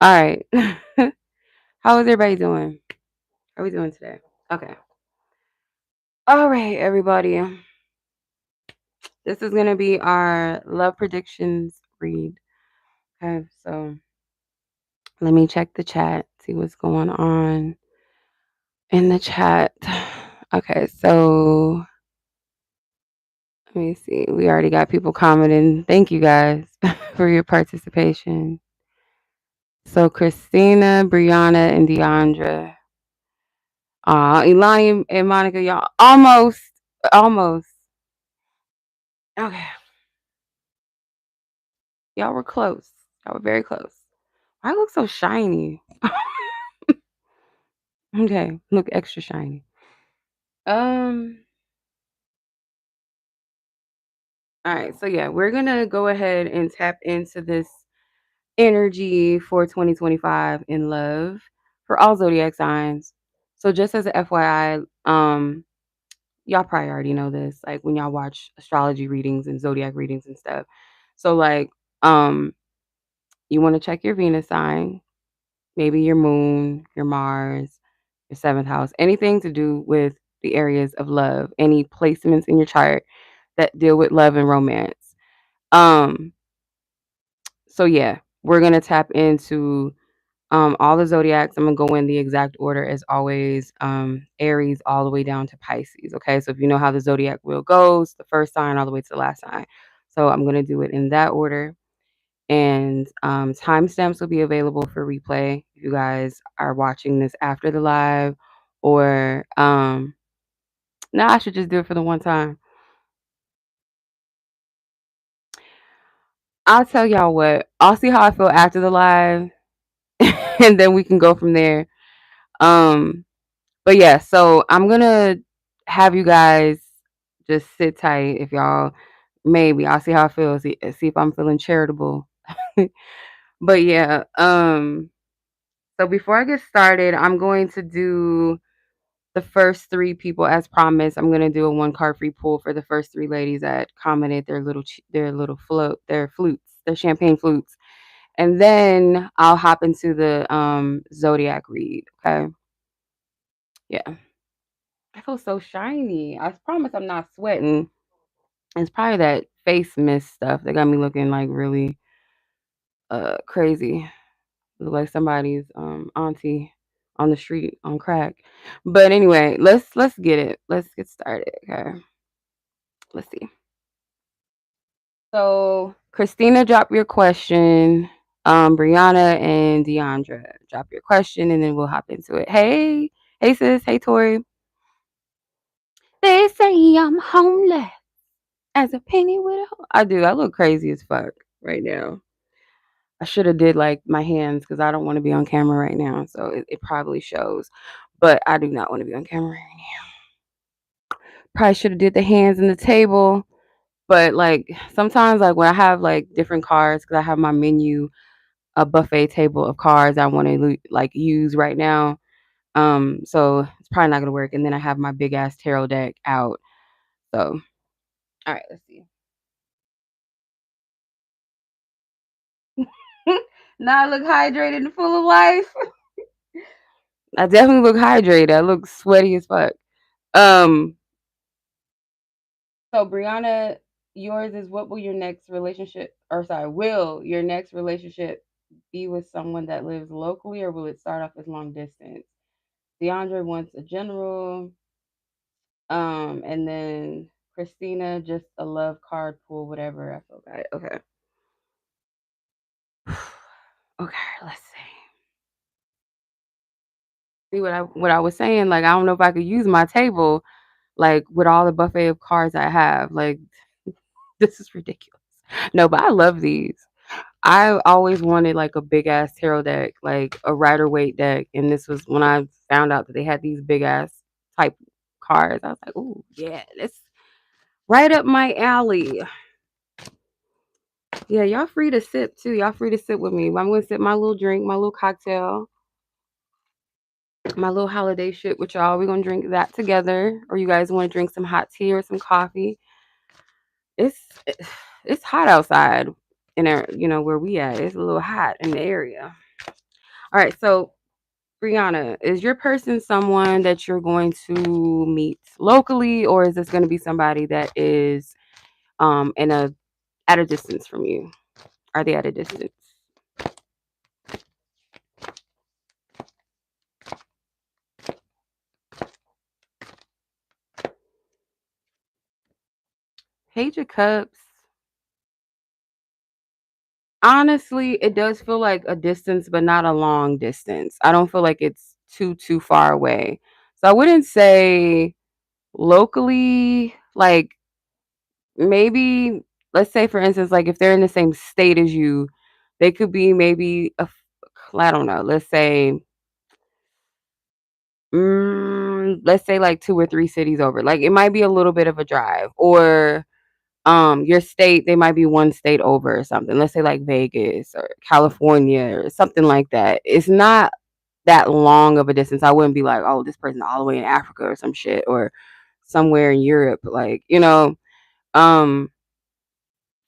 All right. How is everybody doing? How are we doing today? Okay. All right, everybody. This is going to be our love predictions read. Okay. So let me check the chat, see what's going on in the chat. Okay. So let me see. We already got people commenting. Thank you guys for your participation. So Christina, Brianna, and Deandra. Ilani and Monica, y'all almost. Okay. Y'all were close. Y'all were very close. I look so shiny. Okay, look extra shiny. Um. All right. So yeah, we're gonna go ahead and tap into this energy for 2025 in love for all zodiac signs. So just as a FYI, y'all probably already know this. Like when y'all watch astrology readings and zodiac readings and stuff. So like, you want to check your Venus sign, maybe your moon, your Mars, your seventh house, anything to do with the areas of love, any placements in your chart that deal with love and romance. Um, so yeah, we're gonna tap into all the zodiacs. I'm gonna go in the exact order as always. Aries all the way down to Pisces. Okay, so if you know how the zodiac wheel goes, the first sign all the way to the last sign. So I'm gonna do it in that order. And timestamps will be available for replay if you guys are watching this after the live, or no, I should just do it for the one time. I'll tell y'all what, I'll see how I feel after the live and then we can go from there. um but yeah, so I'm gonna have you guys just sit tight. If y'all, maybe I'll see how I feel, see if I'm feeling charitable. But yeah, so before I get started, I'm going to do the first three people as promised. I'm gonna do a one card free pull for the first three ladies that commented their little float, their flutes, their champagne flutes, and then I'll hop into the zodiac read. Okay, yeah, I feel so shiny. I promise I'm not sweating. It's probably that face mist stuff that got me looking like really crazy. Look like somebody's auntie on the street on crack. But anyway, let's get it. Let's get started. Okay. Let's see. So Christina, drop your question. Brianna and Deandra, drop your question, and then we'll hop into it. Hey sis, hey Tori. They say I'm homeless as a penny widow. I do. I look crazy as fuck right now. I should have did like my hands because I don't want to be on camera right now, so it probably shows. But I do not want to be on camera right now. Probably should have did the hands and the table. But like sometimes, like when I have like different cards, because I have my menu, a buffet table of cards I want to like use right now. So it's probably not gonna work. And then I have my big ass tarot deck out. So all right, let's see. Now I look hydrated and full of life. I definitely look hydrated. I look sweaty as fuck. Um, so Brianna, yours is, what will your next relationship, or sorry, will your next relationship be with someone that lives locally, or will it start off as long distance? DeAndre wants a general, and then Christina just a love card pool, whatever. I feel that. Okay. Okay, let's see. See what I was saying. Like I don't know if I could use my table like with all the buffet of cards I have. Like this is ridiculous. No, but I love these. I always wanted like a big ass tarot deck, like a Rider Waite deck, and this was when I found out that they had these big ass type cards. I was like, "Ooh, yeah, that's right up my alley." Yeah, y'all free to sip too. Y'all free to sip with me. I'm gonna sip my little drink, my little cocktail, my little holiday shit with y'all. We're gonna drink that together. Or you guys want to drink some hot tea or some coffee? It's it's hot outside in there, where we at. It's a little hot in the area. All right, so Brianna, is your person someone that you're going to meet locally, or is this going to be somebody that is in a at a distance from you? Are they at a distance? Page of Cups. Honestly, it does feel like a distance, but not a long distance. I don't feel like it's too far away. So I wouldn't say locally, like maybe let's say for instance, like if they're in the same state as you, they could be maybe I don't know, let's say like 2 or 3 cities over. Like it might be a little bit of a drive, or your state, they might be one state over or something. Let's say like Vegas or California or something like that. It's not that long of a distance. I wouldn't be like, oh, this person all the way in Africa or some shit, or somewhere in Europe, like, um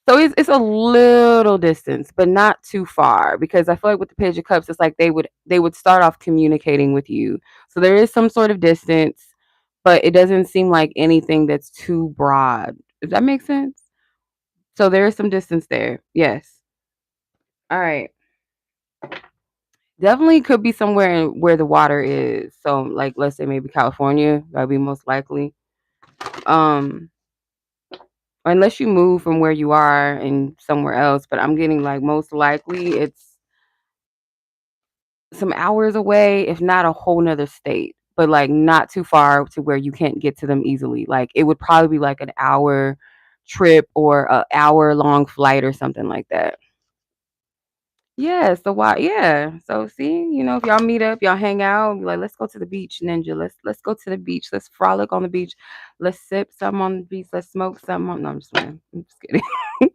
so it's a little distance, but not too far, because I feel like with the Page of Cups, it's like they would start off communicating with you. So there is some sort of distance, but it doesn't seem like anything that's too broad. Does that make sense? So there is some distance there. Yes. All right. Definitely could be somewhere where the water is. So like let's say maybe California, that'd be most likely. Um unless you move from where you are and somewhere else, but I'm getting like most likely it's some hours away, if not a whole nother state, but like not too far to where you can't get to them easily. Like it would probably be like an hour trip or a hour long flight or something like that. Yeah, so why yeah. So see, if y'all meet up, y'all hang out, and be like, let's go to the beach, Ninja. Let's go to the beach. Let's frolic on the beach. Let's sip something on the beach. Let's smoke something on. No, I'm just playing. I'm just kidding. I'm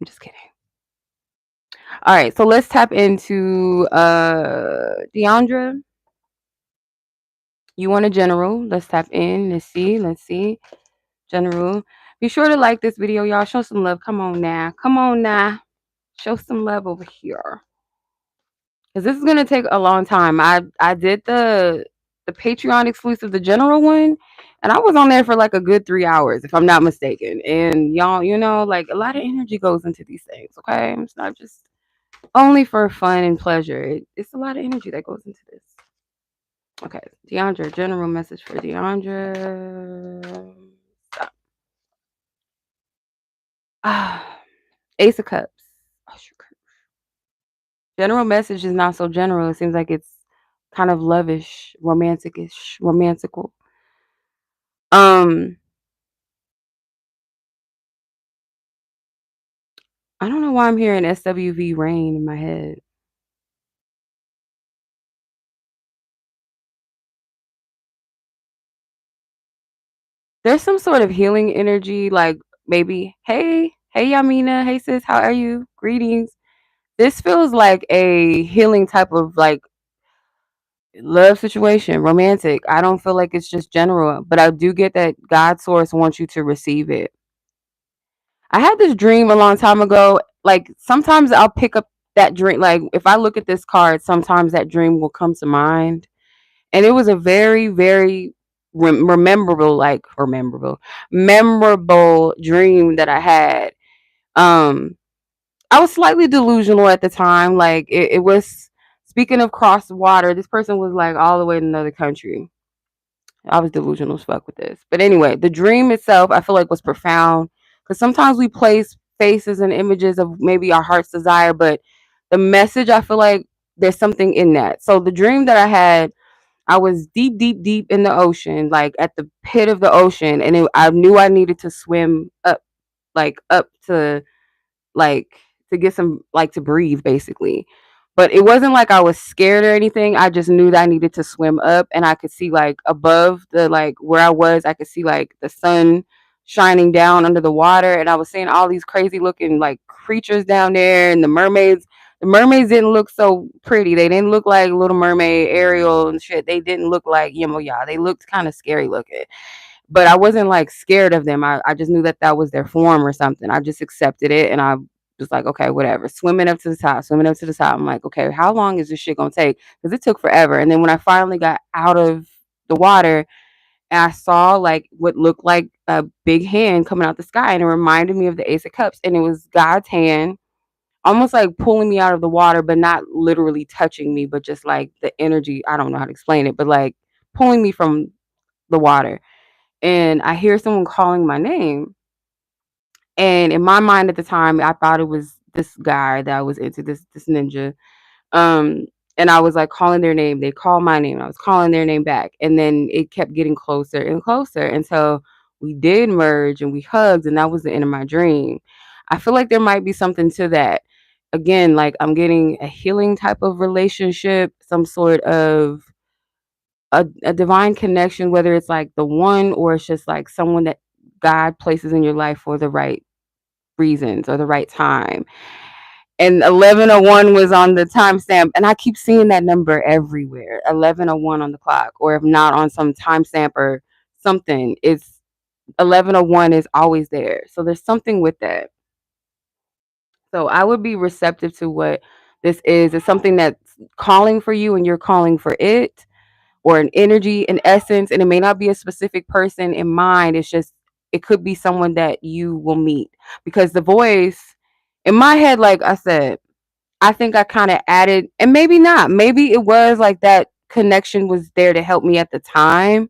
just kidding. All right, so let's tap into Deandra. You want a general? Let's tap in. Let's see. Let's see. General. Be sure to like this video, y'all. Show some love. Come on now. Come on now. Show some love over here. Because this is gonna take a long time. I did the Patreon exclusive, the general one, and I was on there for like a good 3 hours, if I'm not mistaken. And y'all, like a lot of energy goes into these things. Okay, it's not just only for fun and pleasure. It's a lot of energy that goes into this. Okay, Deandra, general message for Deandra. Stop. Ace of Cups. Oh, general message is not so general. It seems like it's kind of lovish, romantical. Um, I don't know why I'm hearing SWV rain in my head. There's some sort of healing energy, like maybe, hey Yamina, hey sis, how are you? Greetings. This feels like a healing type of like love situation, romantic. I don't feel like it's just general, but I do get that God source wants you to receive it. I had this dream a long time ago. Like sometimes I'll pick up that dream. Like if I look at this card, sometimes that dream will come to mind. And it was a very, very memorable dream that I had. Um, I was slightly delusional at the time. Like it was, speaking of cross water, this person was like all the way in another country. I was delusional as fuck with this. But anyway, the dream itself, I feel like was profound, because sometimes we place faces and images of maybe our heart's desire, but the message, I feel like there's something in that. So the dream that I had, I was deep, deep, deep in the ocean, like at the pit of the ocean, and I knew I needed to swim up, like up to like to get some like to breathe basically. But it wasn't like I was scared or anything. I just knew that I needed to swim up, and I could see like above the like where I was, I could see like the sun shining down under the water, and I was seeing all these crazy looking like creatures down there, and the mermaids didn't look so pretty. They didn't look like Little Mermaid, Ariel and shit. They didn't look like Yemoya. They looked kind of scary looking, but I wasn't like scared of them. I just knew that that was their form or something. I just accepted it, and I just like, okay, whatever. Swimming up to the top, swimming up to the top. I'm like, okay, how long is this shit gonna take? Because it took forever. And then when I finally got out of the water, and I saw like what looked like a big hand coming out the sky, and it reminded me of the Ace of Cups, and it was God's hand, almost like pulling me out of the water, but not literally touching me, but just like the energy. I don't know how to explain it, but like pulling me from the water. And I hear someone calling my name. And in my mind at the time, I thought it was this guy that I was into, this ninja. Um, and I was like calling their name. They called my name. I was calling their name back. And then it kept getting closer and closer until we did merge and we hugged, and that was the end of my dream. I feel like there might be something to that. Again, like I'm getting a healing type of relationship, some sort of a divine connection, whether it's like the one or it's just like someone that God places in your life for the right reasons or the right time. And 11:01 was on the timestamp, and I keep seeing that number everywhere. 11:01 on the clock, or if not on some timestamp or something, it's 11:01 is always there. So there's something with that. So I would be receptive to what this is. It's something that's calling for you, and you're calling for it, or an energy, an essence, and it may not be a specific person in mind. It's just it could be someone that you will meet, because the voice in my head, like I said, I think I kind of added, and maybe not. Maybe it was like that connection was there to help me at the time,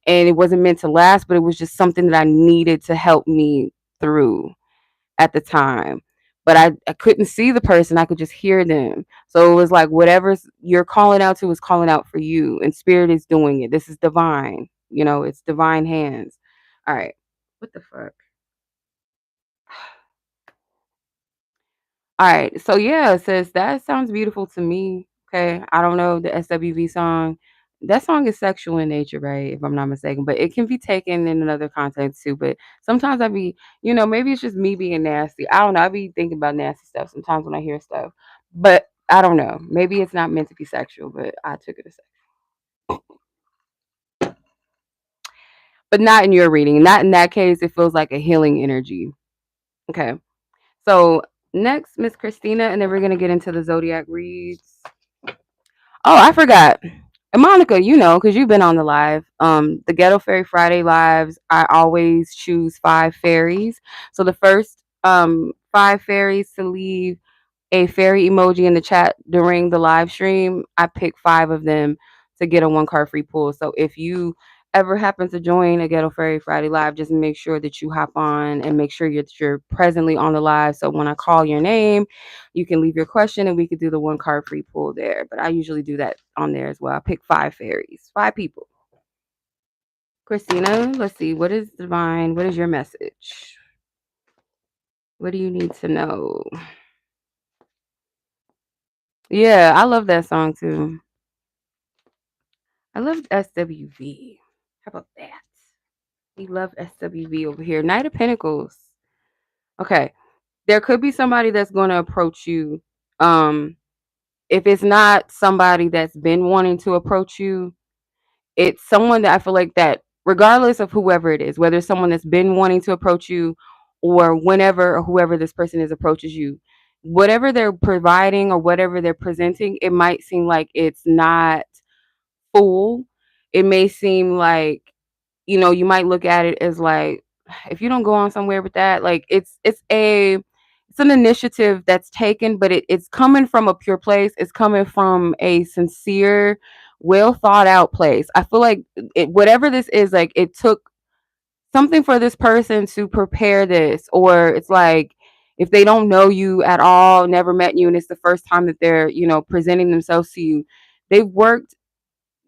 and it wasn't meant to last, but it was just something that I needed to help me through at the time. But I couldn't see the person, I could just hear them. So it was like whatever you're calling out to is calling out for you, and spirit is doing it. This is divine. It's divine hands. All right. What the fuck? All right. So yeah, it says that sounds beautiful to me. Okay. I don't know the SWV song. That song is sexual in nature, right? If I'm not mistaken, but it can be taken in another context too. But sometimes I be, maybe it's just me being nasty. I don't know. I be thinking about nasty stuff sometimes when I hear stuff, but I don't know. Maybe it's not meant to be sexual, but I took it as sexual. But not in your reading. Not in that case. It feels like a healing energy. Okay. So next, Miss Christina, and then we're gonna get into the zodiac reads. Oh, I forgot. And Monica, because you've been on the live. The Ghetto Fairy Friday lives, I always choose 5 fairies. So the first 5 fairies to leave a fairy emoji in the chat during the live stream, I pick 5 of them to get a 1 card free pull. So if you ever happen to join a Ghetto Fairy Friday live, just make sure that you hop on and make sure you're presently on the live. So when I call your name, you can leave your question and we could do the 1 card free pull there. But I usually do that on there as well. I pick 5 fairies, 5 people. Christina, let's see. What is divine? What is your message? What do you need to know? Yeah, I love that song too. I love SWV. How about that? We love SWV over here. Knight of Pentacles. Okay. There could be somebody that's going to approach you. If it's not somebody that's been wanting to approach you, it's someone that I feel like that, regardless of whoever it is, whether it's someone that's been wanting to approach you or whenever or whoever this person is approaches you, whatever they're providing or whatever they're presenting, it might seem like it's not full. It may seem like, you might look at it as like, if you don't go on somewhere with that, like it's an initiative that's taken, but it's coming from a pure place. It's coming from a sincere, well thought out place. I feel like whatever this is, like it took something for this person to prepare this, or it's like if they don't know you at all, never met you, and it's the first time that they're, presenting themselves to you, they've worked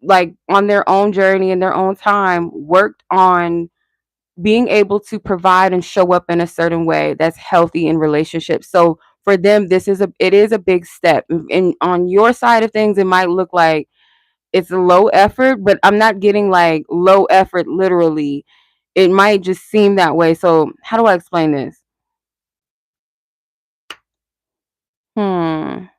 like on their own journey in their own time, worked on being able to provide and show up in a certain way that's healthy in relationships. So for them, it is a big step. And on your side of things, it might look like it's a low effort, but I'm not getting like low effort literally. It might just seem that way. So how do I explain this? Trying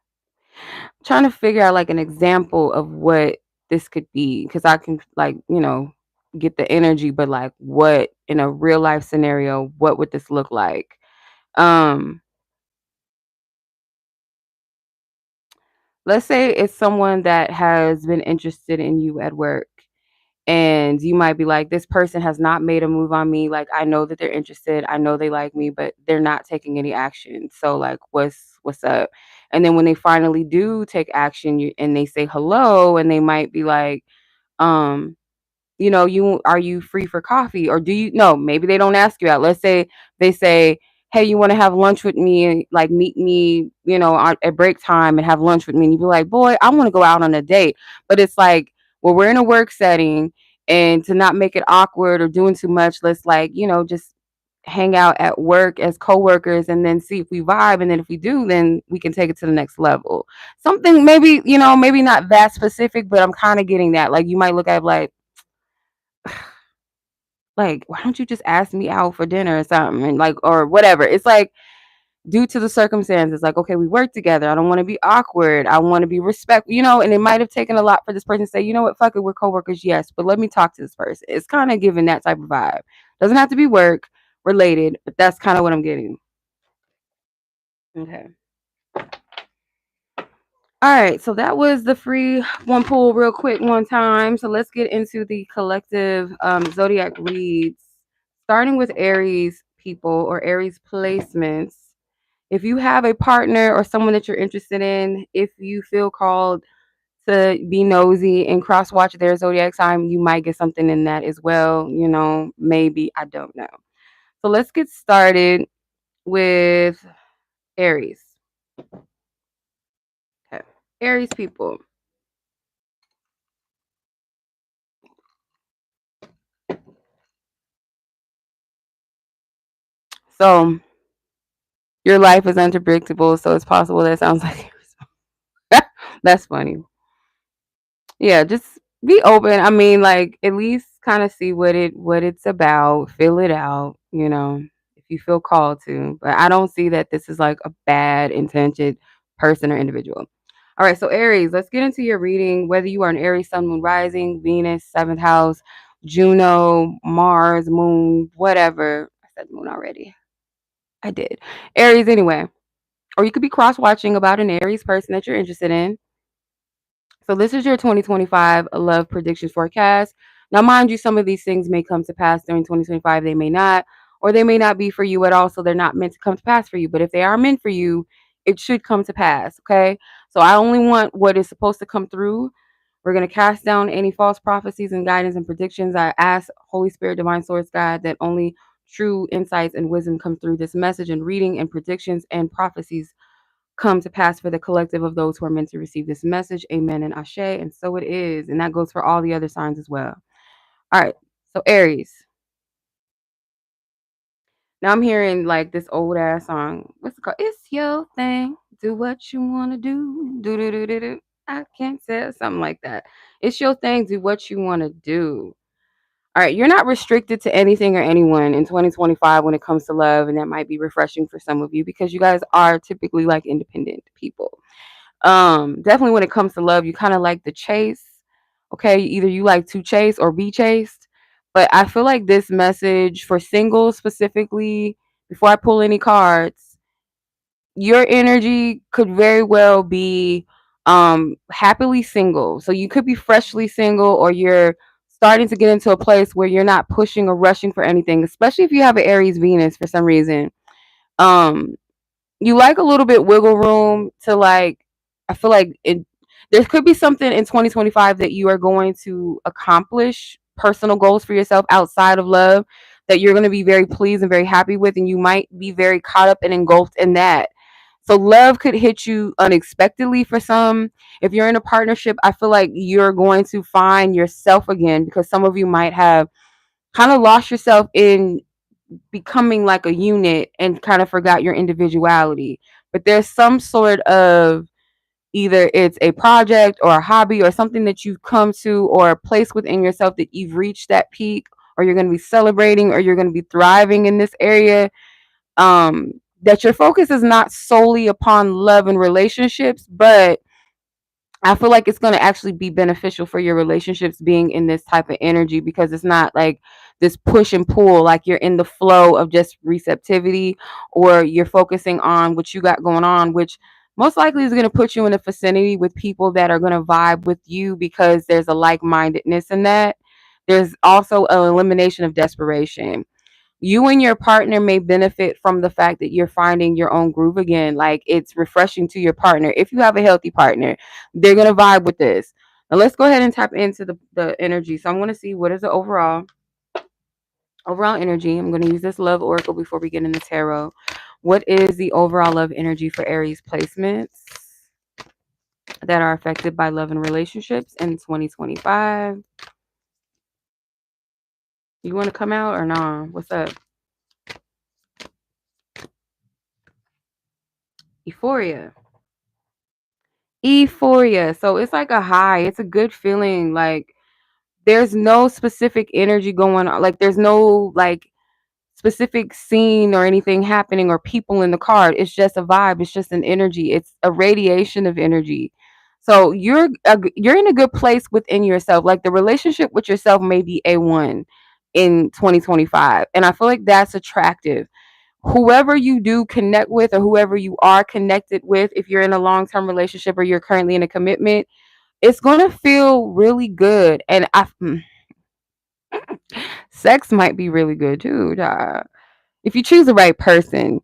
to figure out like an example of what this could be, because I can like, get the energy, but like what in a real life scenario, what would this look like? Um let's say it's someone that has been interested in you at work, and you might be like, this person has not made a move on me. Like, I know that they're interested, I know they like me, but they're not taking any action. So like, what's up? And then when they finally do take action, and they say hello, and they might be like, um you are you free for coffee, or do you no, maybe they don't ask you out. Let's say they say, hey, you want to have lunch with me, like meet me, at break time and have lunch with me, and you be like, boy, I want to go out on a date. But it's like, well, we're in a work setting, and to not make it awkward or doing too much, let's like, just hang out at work as coworkers, and then see if we vibe, and then if we do, then we can take it to the next level. Something, maybe, maybe not that specific, but I'm kind of getting that. Like, you might look at it like, why don't you just ask me out for dinner or something, and like, or whatever. It's like, due to the circumstances, like, okay, we work together, I don't want to be awkward, I want to be respectful, and it might have taken a lot for this person to say, you know what, fuck it, we're coworkers, yes, but let me talk to this person. It's kind of giving that type of vibe. Doesn't have to be work related, but that's kind of what I'm getting. Okay. All right, so that was the free one pull real quick one time. So let's get into the collective zodiac reads, starting with Aries people or Aries placements. If you have a partner or someone that you're interested in, if you feel called to be nosy and cross watch their zodiac sign, you might get something in that as well. Maybe, I don't know. So let's get started with Aries. Okay. Aries people. So your life is unpredictable, so it's possible that sounds like that's funny. Yeah, just be open. I mean, like, at least kind of see what it's about, fill it out, if you feel called to. But I don't see that this is like a bad intentioned person or individual. All right, so Aries, let's get into your reading. Whether you are an Aries, Sun, Moon, Rising, Venus, seventh house, Juno, Mars, Moon, whatever. I said Moon already. I did. Aries anyway. Or you could be cross watching about an Aries person that you're interested in. So this is your 2025 love predictions forecast. Now, mind you, some of these things may come to pass during 2025. They may not, or they may not be for you at all. So they're not meant to come to pass for you. But if they are meant for you, it should come to pass. Okay. So I only want what is supposed to come through. We're going to cast down any false prophecies and guidance and predictions. I ask Holy Spirit, Divine Source, God, that only true insights and wisdom come through this message and reading and predictions and prophecies come to pass for the collective of those who are meant to receive this message. Amen and Ashe. And so it is. And that goes for all the other signs as well. All right. So Aries. Now I'm hearing like this old ass song. What's it called? It's your thing. Do what you want to do. Do do do do do. I can't say something like that. It's your thing. Do what you want to do. All right. You're not restricted to anything or anyone in 2025 when it comes to love. And that might be refreshing for some of you because you guys are typically like independent people. Definitely when it comes to love, you kind of like the chase. Okay, either you like to chase or be chased. But I feel like this message for singles specifically, before I pull any cards, your energy could very well be happily single. So you could be freshly single, or you're starting to get into a place where you're not pushing or rushing for anything, especially if you have an Aries Venus for some reason. Um you like a little bit wiggle room to like, I feel like there could be something in 2025 that you are going to accomplish, personal goals for yourself outside of love, that you're going to be very pleased and very happy with, and you might be very caught up and engulfed in that. So love could hit you unexpectedly for some. If you're in a partnership, I feel like you're going to find yourself again, because some of you might have kind of lost yourself in becoming like a unit and kind of forgot your individuality. But there's some sort of, either it's a project or a hobby or something that you've come to, or a place within yourself that you've reached that peak, or you're going to be celebrating, or you're going to be thriving in this area. That your focus is not solely upon love and relationships, but I feel like it's going to actually be beneficial for your relationships being in this type of energy, because it's not like this push and pull, like you're in the flow of just receptivity, or you're focusing on what you got going on, which most likely is going to put you in a vicinity with people that are going to vibe with you because there's a like-mindedness in that. There's also an elimination of desperation. You and your partner may benefit from the fact that you're finding your own groove again. Like, it's refreshing to your partner. If you have a healthy partner, they're going to vibe with this. Now let's go ahead and tap into the energy. So I'm going to see what is the overall energy. I'm going to use this love oracle before we get into tarot. What is the overall love energy for Aries placements that are affected by love and relationships in 2025? You want to come out or nah? What's up? Euphoria. Euphoria. So it's like a high. It's a good feeling. Like, there's no specific energy going on. Like, there's no like specific scene or anything happening or people in the card. It's just a vibe. It's just an energy. It's a radiation of energy. So you're in a good place within yourself. Like, the relationship with yourself may be A1 in 2025, and I feel like that's attractive. Whoever you do connect with, or whoever you are connected with, if you're in a long-term relationship or you're currently in a commitment, it's going to feel really good. And sex might be really good too, if you choose the right person.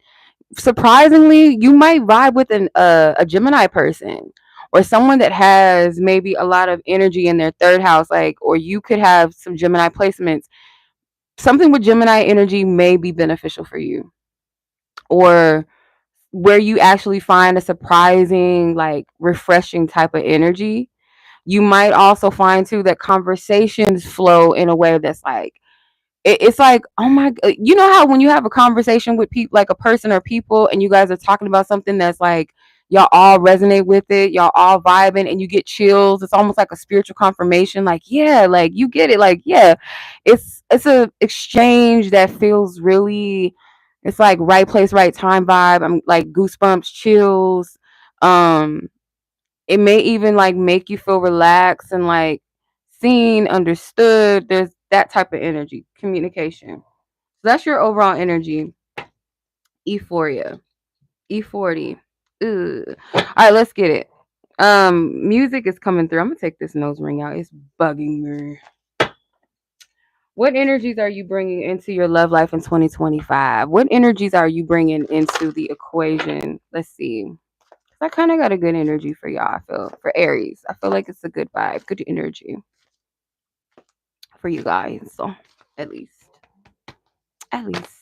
Surprisingly, you might vibe with a Gemini person, or someone that has maybe a lot of energy in their third house, like, or you could have some Gemini placements. Something with Gemini energy may be beneficial for you, or where you actually find a surprising, like, refreshing type of energy. You might also find too that conversations flow in a way that's like, it's like, oh my, you know how when you have a conversation with people, like a person or people, and you guys are talking about something that's like, y'all all resonate with it, y'all all vibing, and you get chills. It's almost like a spiritual confirmation. Like, yeah, like you get it. Like, yeah, it's a exchange that feels really, it's like right place, right time vibe. I'm like goosebumps, chills. Um, it may even like make you feel relaxed and like seen, understood. There's that type of energy, communication. So that's your overall energy. Euphoria. E40. Ugh. All right, let's get it. Music is coming through. I'm gonna take this nose ring out. It's bugging me. What energies are you bringing into your love life in 2025? What energies are you bringing into the equation? Let's see. I kind of got a good energy for y'all. I feel for Aries. I feel like it's a good vibe, good energy for you guys. So at least, at least.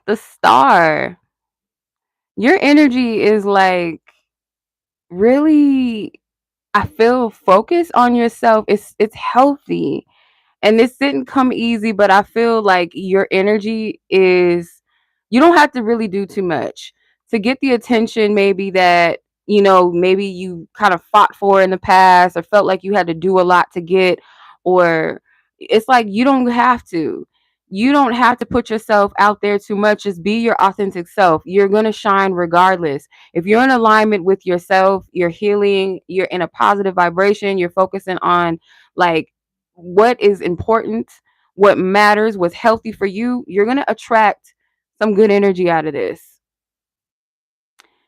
The star. Your energy is like really, I feel, focused on yourself. It's healthy. And this didn't come easy, but I feel like your energy is, you don't have to really do too much to get the attention maybe that, maybe you kind of fought for in the past, or felt like you had to do a lot to get, or it's like you don't have to put yourself out there too much. Just be your authentic self. You're going to shine regardless. If you're in alignment with yourself, you're healing, you're in a positive vibration, you're focusing on like what is important, what matters, what's healthy for you, you're going to attract some good energy out of this.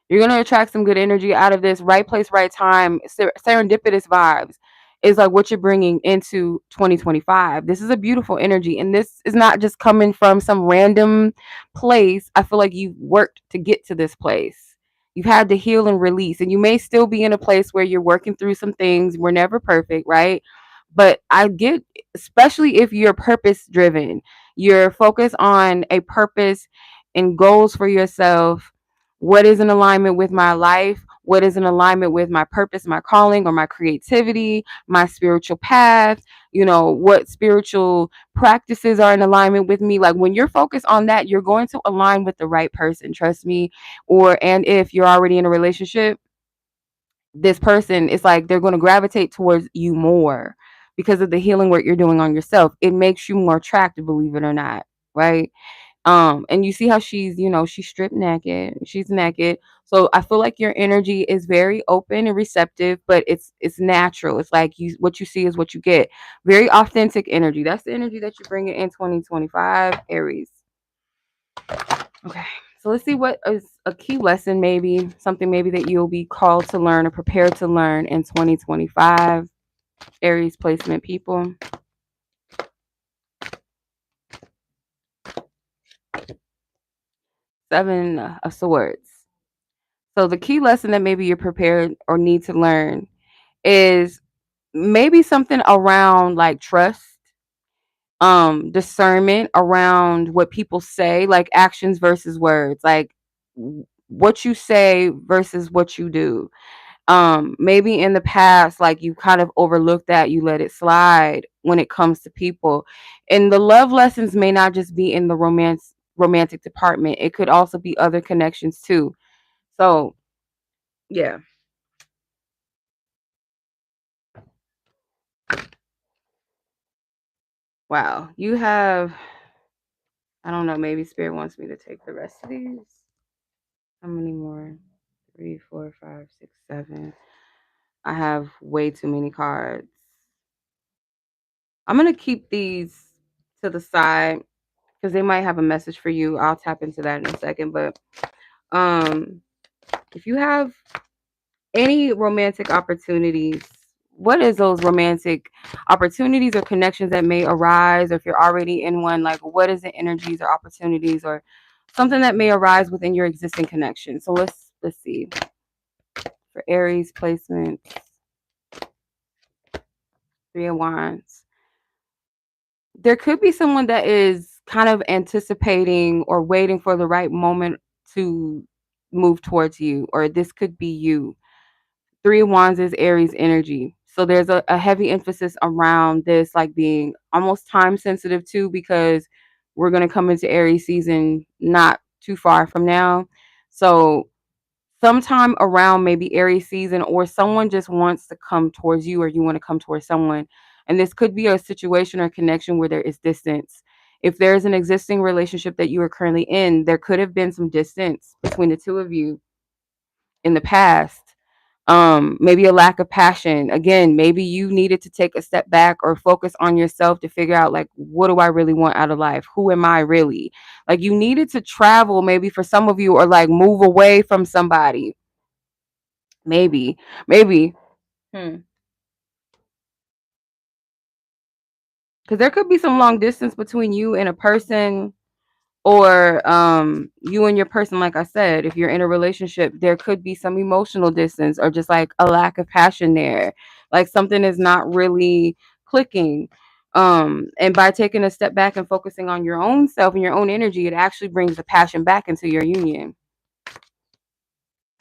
You're going to attract some good energy out of this. Right place, right time, serendipitous vibes is like what you're bringing into 2025. This is a beautiful energy. And this is not just coming from some random place. I feel like you've worked to get to this place. You've had to heal and release. And you may still be in a place where you're working through some things. We're never perfect, right? But I get, especially if you're purpose driven, you're focused on a purpose and goals for yourself. What is in alignment with my life? What is in alignment with my purpose, my calling, or my creativity, my spiritual path? What spiritual practices are in alignment with me? Like, when you're focused on that, you're going to align with the right person, trust me. And if you're already in a relationship, this person is like, they're going to gravitate towards you more because of the healing work you're doing on yourself. It makes you more attractive, believe it or not, right? And you see how she's stripped naked, she's naked. So I feel like your energy is very open and receptive, but it's natural. It's like, what you see is what you get. Very authentic energy. That's the energy that you're bringing in 2025, Aries. Okay. So let's see what is a key lesson, maybe something maybe that you'll be called to learn or prepared to learn in 2025. Aries placement people. Seven of Swords. So the key lesson that maybe you're prepared or need to learn is maybe something around like trust, discernment around what people say, like actions versus words, like what you say versus what you do. Maybe in the past, like you kind of overlooked that, you let it slide when it comes to people. And the love lessons may not just be in the romantic department, it could also be other connections too. So yeah. Wow, you have, I don't know, maybe spirit wants me to take the rest of these. How many more? Three, four, five, six, seven. I have way too many cards. I'm gonna keep these to the side because they might have a message for you. I'll tap into that in a second. But um, if you have any romantic opportunities, what is those romantic opportunities or connections that may arise, or if you're already in one, like what is the energies or opportunities or something that may arise within your existing connection? So let's see for Aries placement, Three of Wands. There could be someone that is kind of anticipating or waiting for the right moment to move towards you, or this could be you. Three of Wands is Aries energy. So there's a heavy emphasis around this, like being almost time sensitive too, because we're going to come into Aries season not too far from now. So sometime around maybe Aries season, or someone just wants to come towards you, or you want to come towards someone. And this could be a situation or connection where there is distance. If there's an existing relationship that you are currently in, there could have been some distance between the two of you in the past. Maybe a lack of passion. Again, maybe you needed to take a step back or focus on yourself to figure out, like, what do I really want out of life? Who am I really? Like, you needed to travel maybe for some of you, or like move away from somebody. Maybe. Because there could be some long distance between you and a person, or you and your person. Like I said, if you're in a relationship, there could be some emotional distance, or just like a lack of passion there, like something is not really clicking. And by taking a step back and focusing on your own self and your own energy, it actually brings the passion back into your union.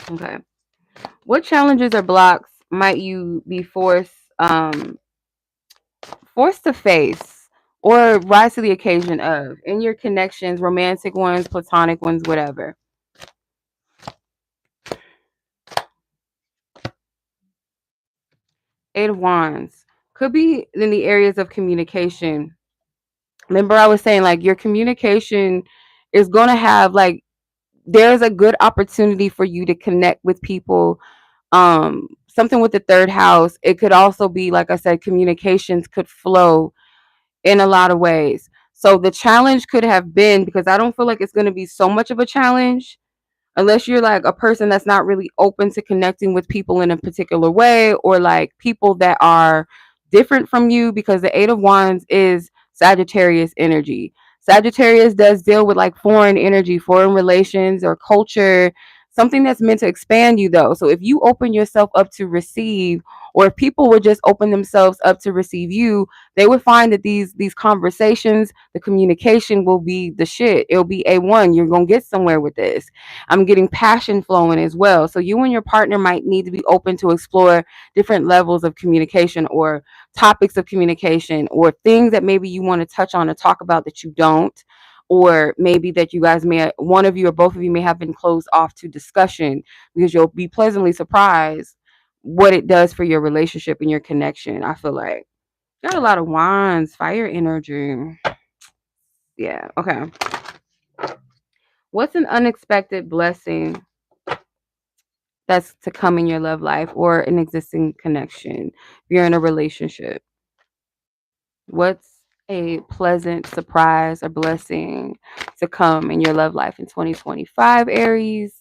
Okay, what challenges or blocks might you be forced to face or rise to the occasion of in your connections, romantic ones, platonic ones, whatever? Eight of Wands could be in the areas of communication. Remember, I was saying like your communication is going to have, like, there's a good opportunity for you to connect with people. Something with the third house. It could also be, like I said, communications could flow in a lot of ways. So the challenge could have been, because I don't feel like it's going to be so much of a challenge unless you're like a person that's not really open to connecting with people in a particular way, or like people that are different from you, because the Eight of Wands is Sagittarius energy. Sagittarius does deal with like foreign energy, foreign relations or culture, something that's meant to expand you though. So if you open yourself up to receive, or if people would just open themselves up to receive you, they would find that these conversations, the communication will be the shit. It'll be A1. You're going to get somewhere with this. I'm getting passion flowing as well. So you and your partner might need to be open to explore different levels of communication, or topics of communication, or things that maybe you want to touch on or talk about that you don't, or maybe that you guys may, one of you or both of you may have been closed off to discussion, because you'll be pleasantly surprised what it does for your relationship and your connection. I feel like got a lot of wands, fire energy. Yeah, okay. What's an unexpected blessing that's to come in your love life or an existing connection? If you're in a relationship, what's a pleasant surprise or blessing to come in your love life in 2025, Aries?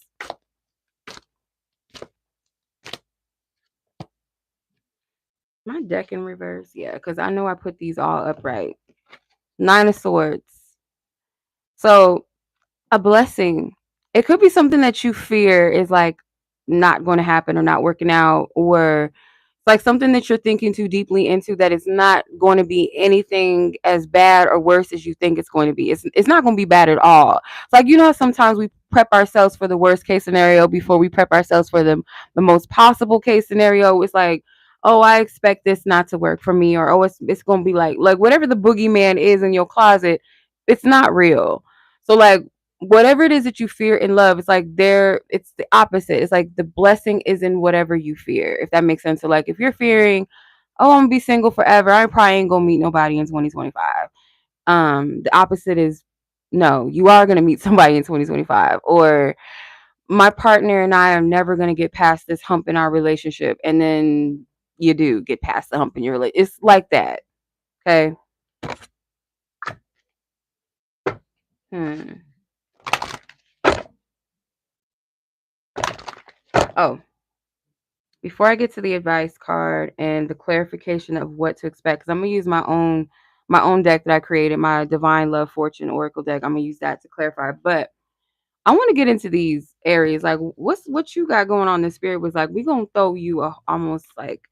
My deck in reverse, yeah, because I know I put these all upright. Nine of Swords. So a blessing. It could be something that you fear is like not going to happen or not working out, or like something that you're thinking too deeply into that is not going to be anything as bad or worse as you think it's going to be. It's not going to be bad at all. It's like, you know, sometimes we prep ourselves for the worst case scenario before we prep ourselves for the most possible case scenario. It's like, oh, I expect this not to work for me, or oh, it's going to be like whatever the boogeyman is in your closet, it's not real. So like whatever it is that you fear in love, it's like it's the opposite. It's like the blessing is in whatever you fear, if that makes sense. So like if you're fearing, oh, I'm gonna be single forever, I probably ain't gonna meet nobody in 2025. The opposite is, no, you are gonna meet somebody in 2025. Or my partner and I are never gonna get past this hump in our relationship, and then you do get past the hump in your relationship. It's like that. Okay. Hmm. Oh, before I get to the advice card and the clarification of what to expect, because I'm gonna use my own deck that I created, my Divine Love Fortune Oracle deck. I'm gonna use that to clarify. But I want to get into these areas. Like, what you got going on? The spirit was like, we gonna throw you almost like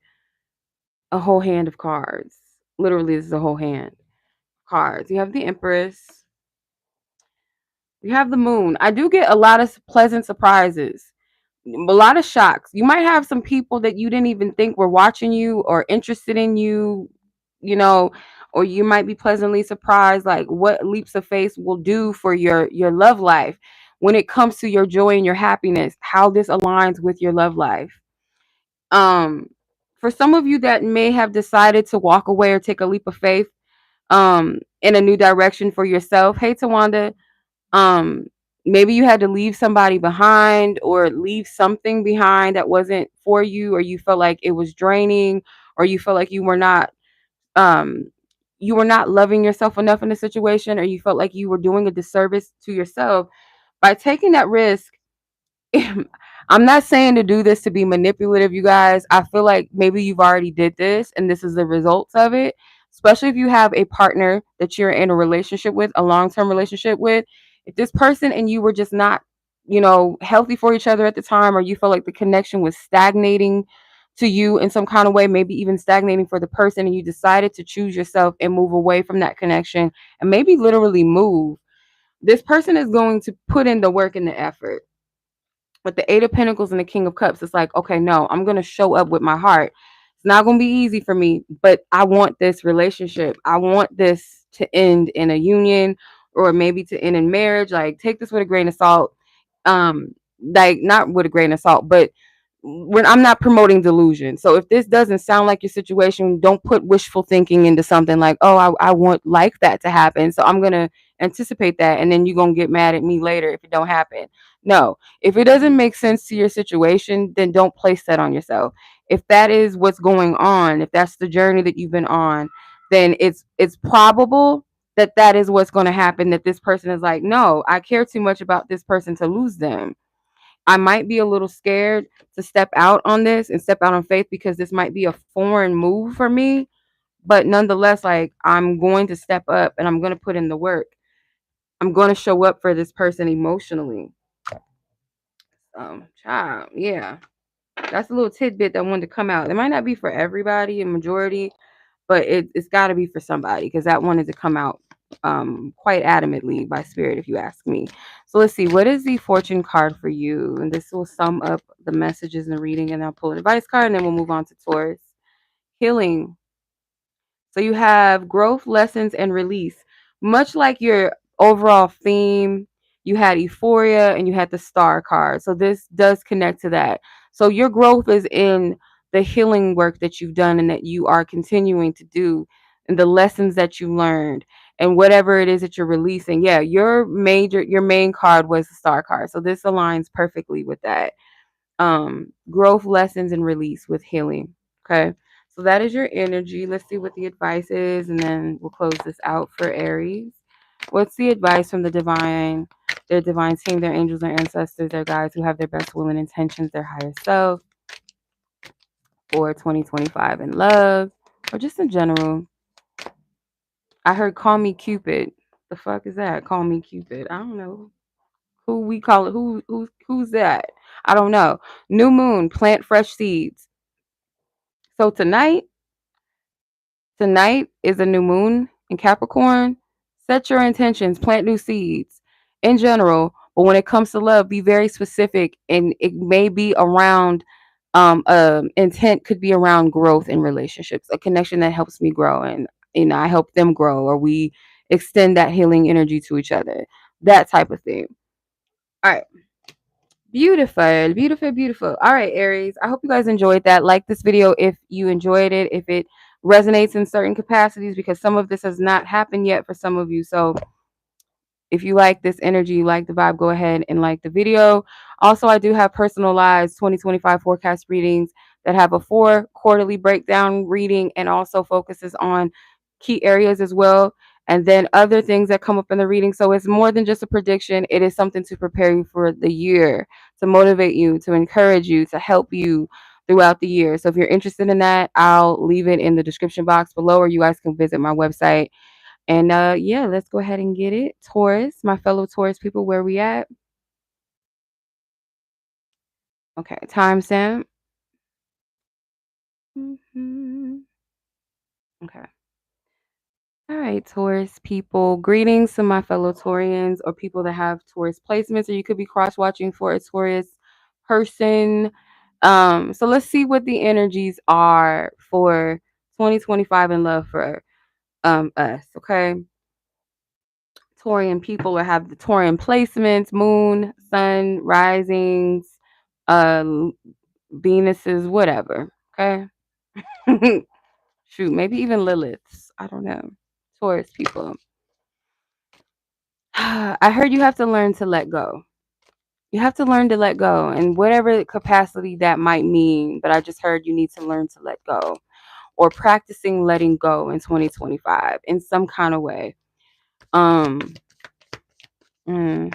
a whole hand of cards. Literally, this is a whole hand cards. You have the Empress. You have the Moon. I do get a lot of pleasant surprises, a lot of shocks. You might have some people that you didn't even think were watching you or interested in you, you know, or you might be pleasantly surprised like what leaps of faith will do for your love life when it comes to your joy and your happiness, how this aligns with your love life. Um for some of you that may have decided to walk away or take a leap of faith in a new direction for yourself. Hey Tawanda, um maybe you had to leave somebody behind or leave something behind that wasn't for you, or you felt like it was draining, or you felt like um you were not loving yourself enough in the situation, or you felt like you were doing a disservice to yourself by taking that risk. I'm not saying to do this to be manipulative, you guys. I feel like maybe you've already did this and this is the results of it. Especially if you have a partner that you're in a relationship with, a long-term relationship with. If this person and you were just not, healthy for each other at the time, or you felt like the connection was stagnating to you in some kind of way, maybe even stagnating for the person, and you decided to choose yourself and move away from that connection and maybe literally move, this person is going to put in the work and the effort. With the Eight of Pentacles and the King of Cups, it's like, okay, no, I'm going to show up with my heart. It's not going to be easy for me, but I want this relationship. I want this to end in a union, or maybe to end in marriage. Like, take this with a grain of salt. Like, not with a grain of salt, but when I'm not promoting delusion. So if this doesn't sound like your situation, don't put wishful thinking into something like, oh, I want like that to happen, so I'm going to anticipate that, and then you're going to get mad at me later if it don't happen. No, if it doesn't make sense to your situation, then don't place that on yourself. If that is what's going on, if that's the journey that you've been on, then it's probable that that is what's going to happen, that this person is like, no, I care too much about this person to lose them. I might be a little scared to step out on this and step out on faith, because this might be a foreign move for me. But nonetheless, like, I'm going to step up and I'm going to put in the work. I'm going to show up for this person emotionally. Child, yeah. That's a little tidbit that wanted to come out. It might not be for everybody, a majority, but it's got to be for somebody, because that wanted to come out quite adamantly by spirit, if you ask me. So let's see, what is the fortune card for you? And this will sum up the messages in the reading, and I'll pull an advice card, and then we'll move on to Taurus. Healing. So you have growth, lessons, and release. Much like your overall theme, you had euphoria and you had the star card. So this does connect to that. So your growth is in the healing work that you've done and that you are continuing to do, and the lessons that you learned, and whatever it is that you're releasing. Yeah, your main card was the star card. So this aligns perfectly with that. Growth, lessons, and release with healing. Okay. So that is your energy. Let's see what the advice is, and then we'll close this out for Aries. What's the advice from the divine, their divine team, their angels, their ancestors, their guides who have their best will and intentions, their higher self for 2025 in love or just in general? I heard call me Cupid. The fuck is that? Call me Cupid. I don't know. Who we call it? Who's that? I don't know. New moon, plant fresh seeds. So tonight is a new moon in Capricorn. Set your intentions, plant new seeds in general. But when it comes to love, be very specific, and it may be around intent could be around growth in relationships, a connection that helps me grow, and I help them grow, or we extend that healing energy to each other, that type of thing. All right. Beautiful, beautiful, beautiful. All right, Aries. I hope you guys enjoyed that. Like this video if you enjoyed it, if it resonates in certain capacities, because some of this has not happened yet for some of you. So if you like this energy, you like the vibe, go ahead and like the video. Also, I do have personalized 2025 forecast readings that have a 4 quarterly breakdown reading and also focuses on key areas as well. And then other things that come up in the reading. So it's more than just a prediction. It is something to prepare you for the year, to motivate you, to encourage you, to help you throughout the year. So if you're interested in that, I'll leave it in the description box below, or you guys can visit my website. And yeah, let's go ahead and get it. Taurus, my fellow Taurus people, where we at? Okay, timestamp. Okay. All right, Taurus people. Greetings to my fellow Taurians or people that have Taurus placements, or you could be cross watching for a Taurus person. So let's see what the energies are for 2025 in love for us, okay? Taurian people or have the Taurian placements, moon, sun, risings, uh Venuses, whatever. Okay. Shoot, maybe even Liliths. I don't know. Taurus people. I heard you have to learn to let go. You have to learn to let go in whatever capacity that might mean. But I just heard you need to learn to let go, or practicing letting go in 2025 in some kind of way. Um, mm,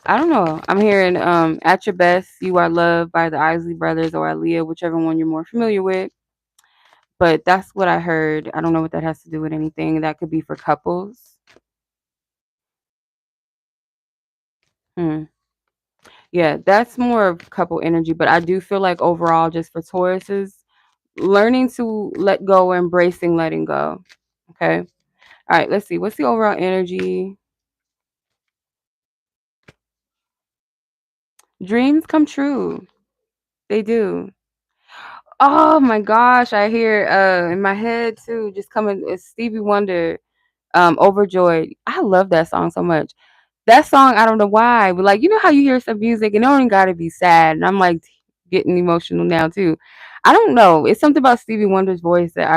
I don't know. I'm hearing at your best, you are loved by the Isley brothers or Aaliyah, whichever one you're more familiar with. But that's what I heard. I don't know what that has to do with anything. That could be for couples. Hmm. Yeah, that's more of couple energy. But I do feel like overall, just for Tauruses, learning to let go, embracing letting go. Okay. All right. Let's see. What's the overall energy? Dreams come true. They do. Oh my gosh. I hear in my head too, just coming, it's Stevie Wonder, Overjoyed. I love that song so much. That song, I don't know why, but like, you know how you hear some music and it don't gotta be sad. And I'm like getting emotional now too. I don't know. It's something about Stevie Wonder's voice that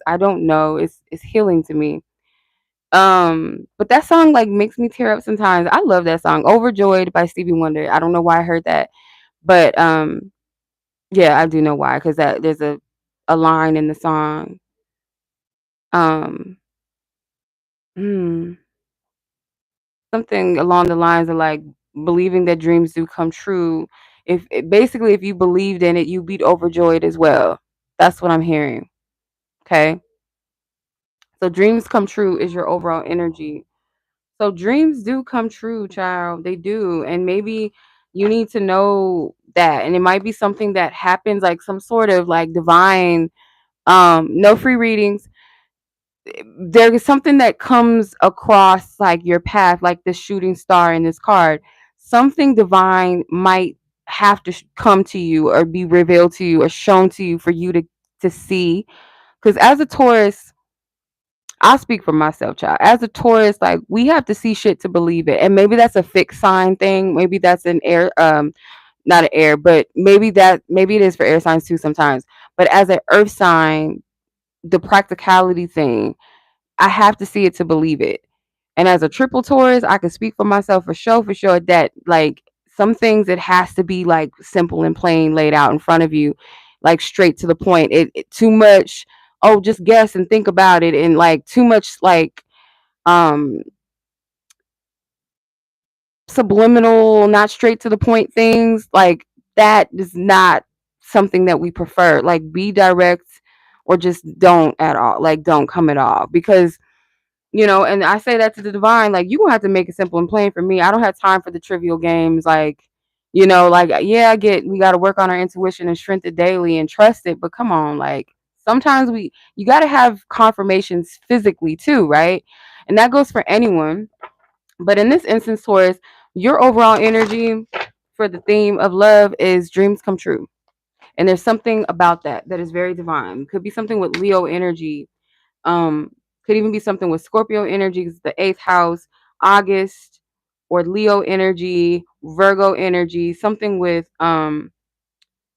I don't know. It's healing to me. But that song like makes me tear up sometimes. I love that song. Overjoyed by Stevie Wonder. I don't know why I heard that. But yeah, I do know why, because that there's a line in the song. Um hmm, something along the lines of like believing that dreams do come true. Basically, if you believed in it, you'd be overjoyed as well. That's what I'm hearing. Okay. So dreams come true is your overall energy. So dreams do come true, child. They do. And maybe you need to know that. And it might be something that happens, like some sort of like divine, no free readings. There is something that comes across like your path, like the shooting star in this card. Something divine might have to come to you or be revealed to you or shown to you for you to see. Because as a Taurus, I'll speak for myself, child. As a Taurus, like we have to see shit to believe it, and maybe that's a fixed sign thing. Maybe that's an air, not an air, but maybe it is for air signs too sometimes. But as an Earth sign, the practicality thing, I have to see it to believe it. And as a triple Taurus, I can speak for myself for sure that like Some things it has to be like simple and plain laid out in front of you, like straight to the point. It too much, oh, just guess and think about it, and like too much like um subliminal, not straight to the point things, like that is not something that we prefer. Like be direct or just don't at all. Like don't come at all. Because and I say that to the divine, like you gonna have to make it simple and plain for me. I don't have time for the trivial games, like like yeah, I get we gotta work on our intuition and strength it daily and trust it, but come on, like sometimes you gotta have confirmations physically too, right? And that goes for anyone. But in this instance, Taurus, your overall energy for the theme of love is dreams come true. And there's something about that is very divine. Could be something with Leo energy. Um, could even be something with Scorpio energy, 'cause the eighth house, August, or Leo energy, Virgo energy, something with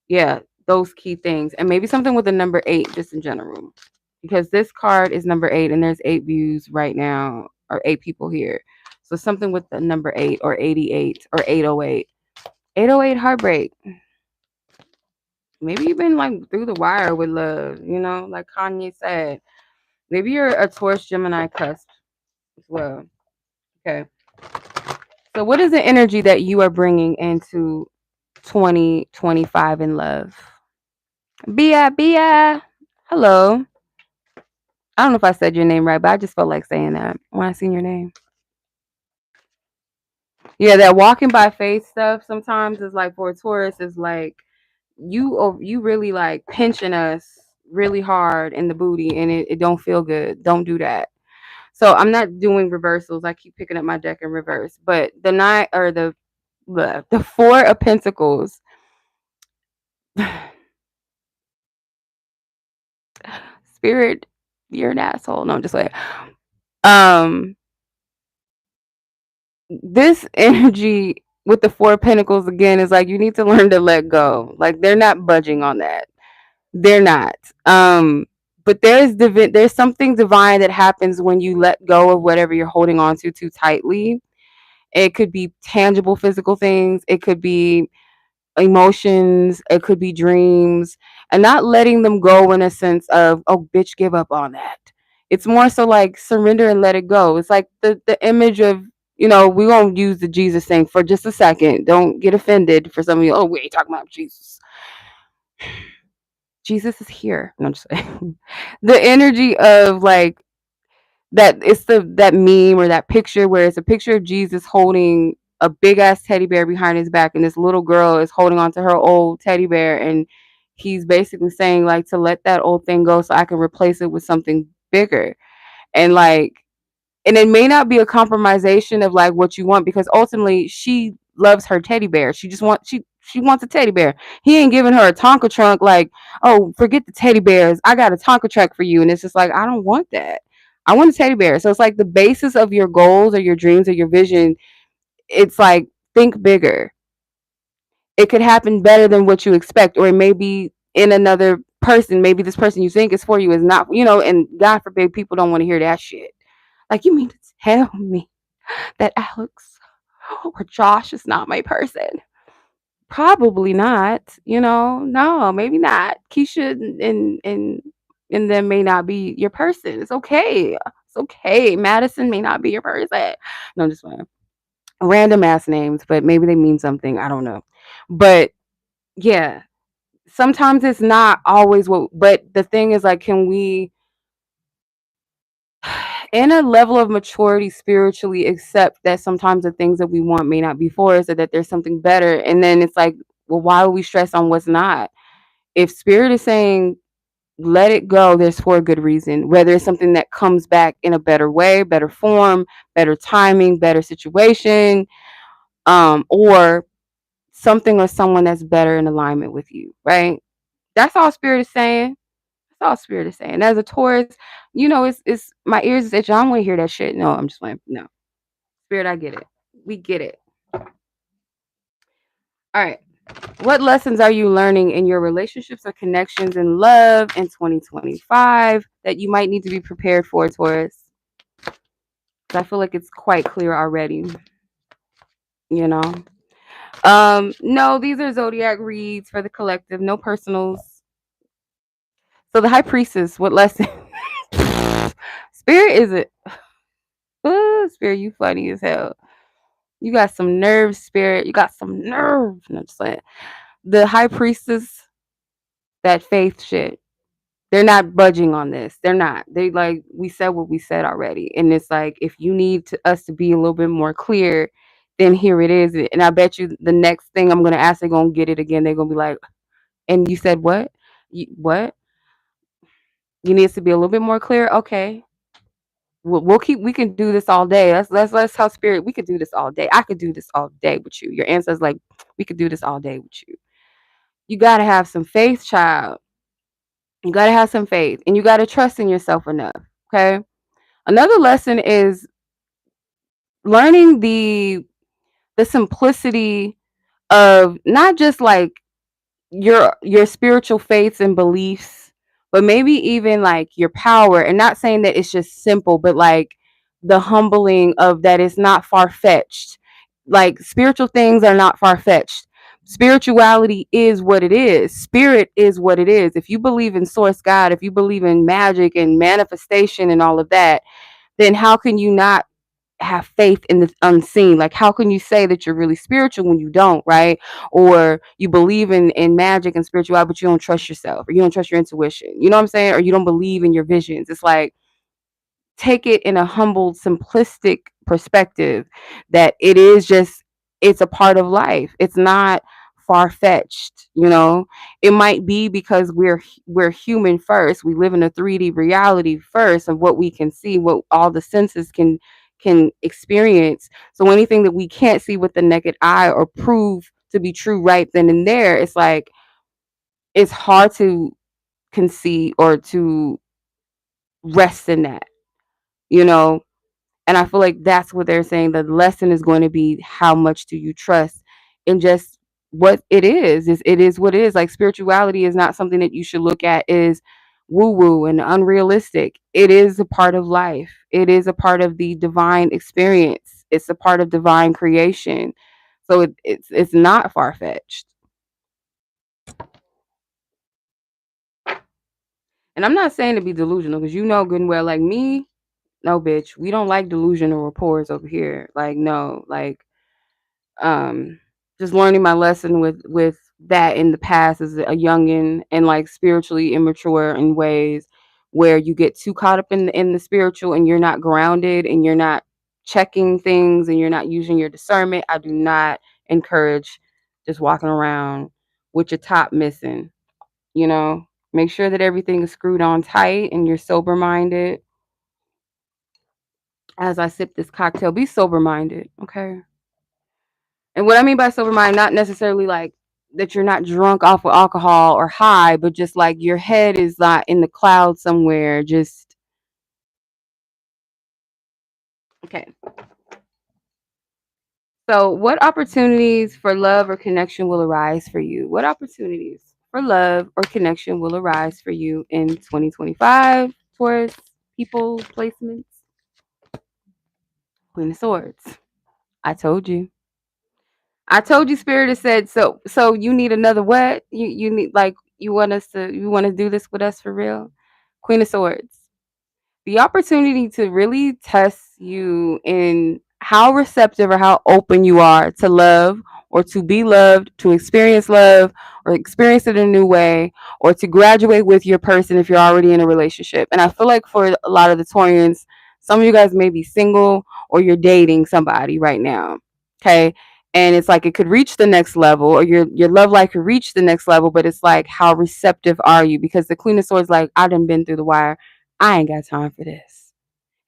yeah, those key things. And maybe something with the number 8 just in general. Because this card is number 8 and there's 8 views right now, or 8 people here. So something with the number 8 or 88 or 808. 808 heartbreak. Maybe you've been like through the wire with love, like Kanye said. Maybe you're a Taurus Gemini cusp as well. Okay. So what is the energy that you are bringing into 2025 in love? Bia, Bia. Hello. I don't know if I said your name right, but I just felt like saying that when I seen your name. Yeah, that walking by faith stuff sometimes is like for a Taurus is like you really like pinching us really hard in the booty and it don't feel good. Don't do that. So I'm not doing reversals. I keep picking up my deck in reverse. But the nine or the 4 of Pentacles. Spirit, you're an asshole. No, I'm just like um this energy with the 4 of Pentacles again is like you need to learn to let go. Like they're not budging on that. They're not. But there's something divine that happens when you let go of whatever you're holding on to too tightly. It could be tangible physical things, it could be emotions, it could be dreams, and not letting them go in a sense of, oh, bitch, give up on that. It's more so like surrender and let it go. It's like the image of, we're going to use the Jesus thing for just a second. Don't get offended for some of you. Oh, we ain't talking about Jesus. Jesus is here. No, I'm just saying. The energy of like that it's that meme or that picture where it's a picture of Jesus holding a big ass teddy bear behind his back and this little girl is holding on to her old teddy bear and he's basically saying like to let that old thing go so I can replace it with something bigger. And like and it may not be a compromisation of like what you want because ultimately she loves her teddy bear. She wants a teddy bear. He ain't giving her a Tonka trunk like, oh, forget the teddy bears. I got a Tonka truck for you. And it's just like, I don't want that. I want a teddy bear. So it's like the basis of your goals or your dreams or your vision. It's like, think bigger. It could happen better than what you expect, or it may be in another person. Maybe this person you think is for you is not, and God forbid people don't want to hear that shit. Like, you mean to tell me that Alex or Josh is not my person? Probably not. No, maybe not. Keisha and them may not be your person. It's okay. It's okay. Madison may not be your person. No, I'm just playing. Random ass names, but maybe they mean something. I don't know. But yeah, sometimes it's not always what. But the thing is, like, can we in a level of maturity spiritually accept that sometimes the things that we want may not be for us or that there's something better, and then it's like, well, why would we stress on what's not? If spirit is saying let it go, there's for a good reason, whether it's something that comes back in a better way, better form, better timing, better situation, or something or someone that's better in alignment with you, right? That's all spirit is saying. That's all spirit is saying. As a Taurus, it's my ears is itching. I don't want to hear that shit. No, I'm just like, no. Spirit, I get it. We get it. All right. What lessons are you learning in your relationships or connections in love in 2025 that you might need to be prepared for, Taurus? I feel like it's quite clear already, you know? No, these are zodiac reads for the collective, no personals. So the high priestess, what lesson? Spirit is it? Spirit, you funny as hell. You got some nerve, Spirit. You got some nerve. No, just saying. The high priestess, that faith shit. They're not budging on this. They're not. They like we said what we said already, and it's like if you need us to be a little bit more clear, then here it is. And I bet you the next thing I'm gonna ask, they're gonna get it again. They're gonna be like, "And you said what? What? You need us to be a little bit more clear." Okay, we'll keep. We can do this all day. Let's tell spirit. We could do this all day. I could do this all day with you. Your ancestors like we could do this all day with you. You gotta have some faith, child. You gotta have some faith, and you gotta trust in yourself enough. Okay. Another lesson is learning the simplicity of not just like your spiritual faiths and beliefs, but maybe even like your power, and not saying that it's just simple, but like the humbling of that it's not far-fetched. Like spiritual things are not far-fetched. Spirituality is what it is. Spirit is what it is. If you believe in source God, if you believe in magic and manifestation and all of that, then how can you not have faith in the unseen? Like how can you say that you're really spiritual when you don't, right? Or you believe in magic and spirituality, but you don't trust yourself, or you don't trust your intuition, you know what I'm saying? Or you don't believe in your visions. It's like take it in a humble, simplistic perspective that it is just it's a part of life. It's not far-fetched, you know. It might be because we're human first. We live in a 3D reality first of what we can see, what all the senses can experience. So anything that we can't see with the naked eye or prove to be true right then and there, it's like it's hard to conceive or to rest in that, you know. And I feel like that's what they're saying. The lesson is going to be how much do you trust in just what it is it is what it is. Like spirituality is not something that you should look at as woo woo and unrealistic. It is a part of life. It is a part of the divine experience. It's a part of divine creation. So it's not far fetched. And I'm not saying to be delusional because you know good and well, like me, no bitch, we don't like delusional reports over here. Like no, like um just learning my lesson with that in the past as a youngin, and like spiritually immature in ways where you get too caught up in the spiritual and you're not grounded and you're not checking things and you're not using your discernment. I do not encourage just walking around with your top missing, you know. Make sure that everything is screwed on tight and you're sober minded. As I sip this cocktail, be sober minded, okay? And what I mean by sober mind, not necessarily like that you're not drunk off of alcohol or high, but just like your head is not in the clouds somewhere. Just okay. So, what opportunities for love or connection will arise for you? What opportunities for love or connection will arise for you in 2025? Taurus people placements. Queen of Swords. I told you. I told you, Spirit has said so. So you need another what? You need like you want to do this with us for real? Queen of Swords. The opportunity to really test you in how receptive or how open you are to love or to be loved, to experience love or experience it in a new way, or to graduate with your person if you're already in a relationship. And I feel like for a lot of the Taurians, some of you guys may be single or you're dating somebody right now. Okay. And it's like it could reach the next level, or your love life could reach the next level, but it's like how receptive are you? Because the Queen of Swords, like, I done been through the wire. I ain't got time for this.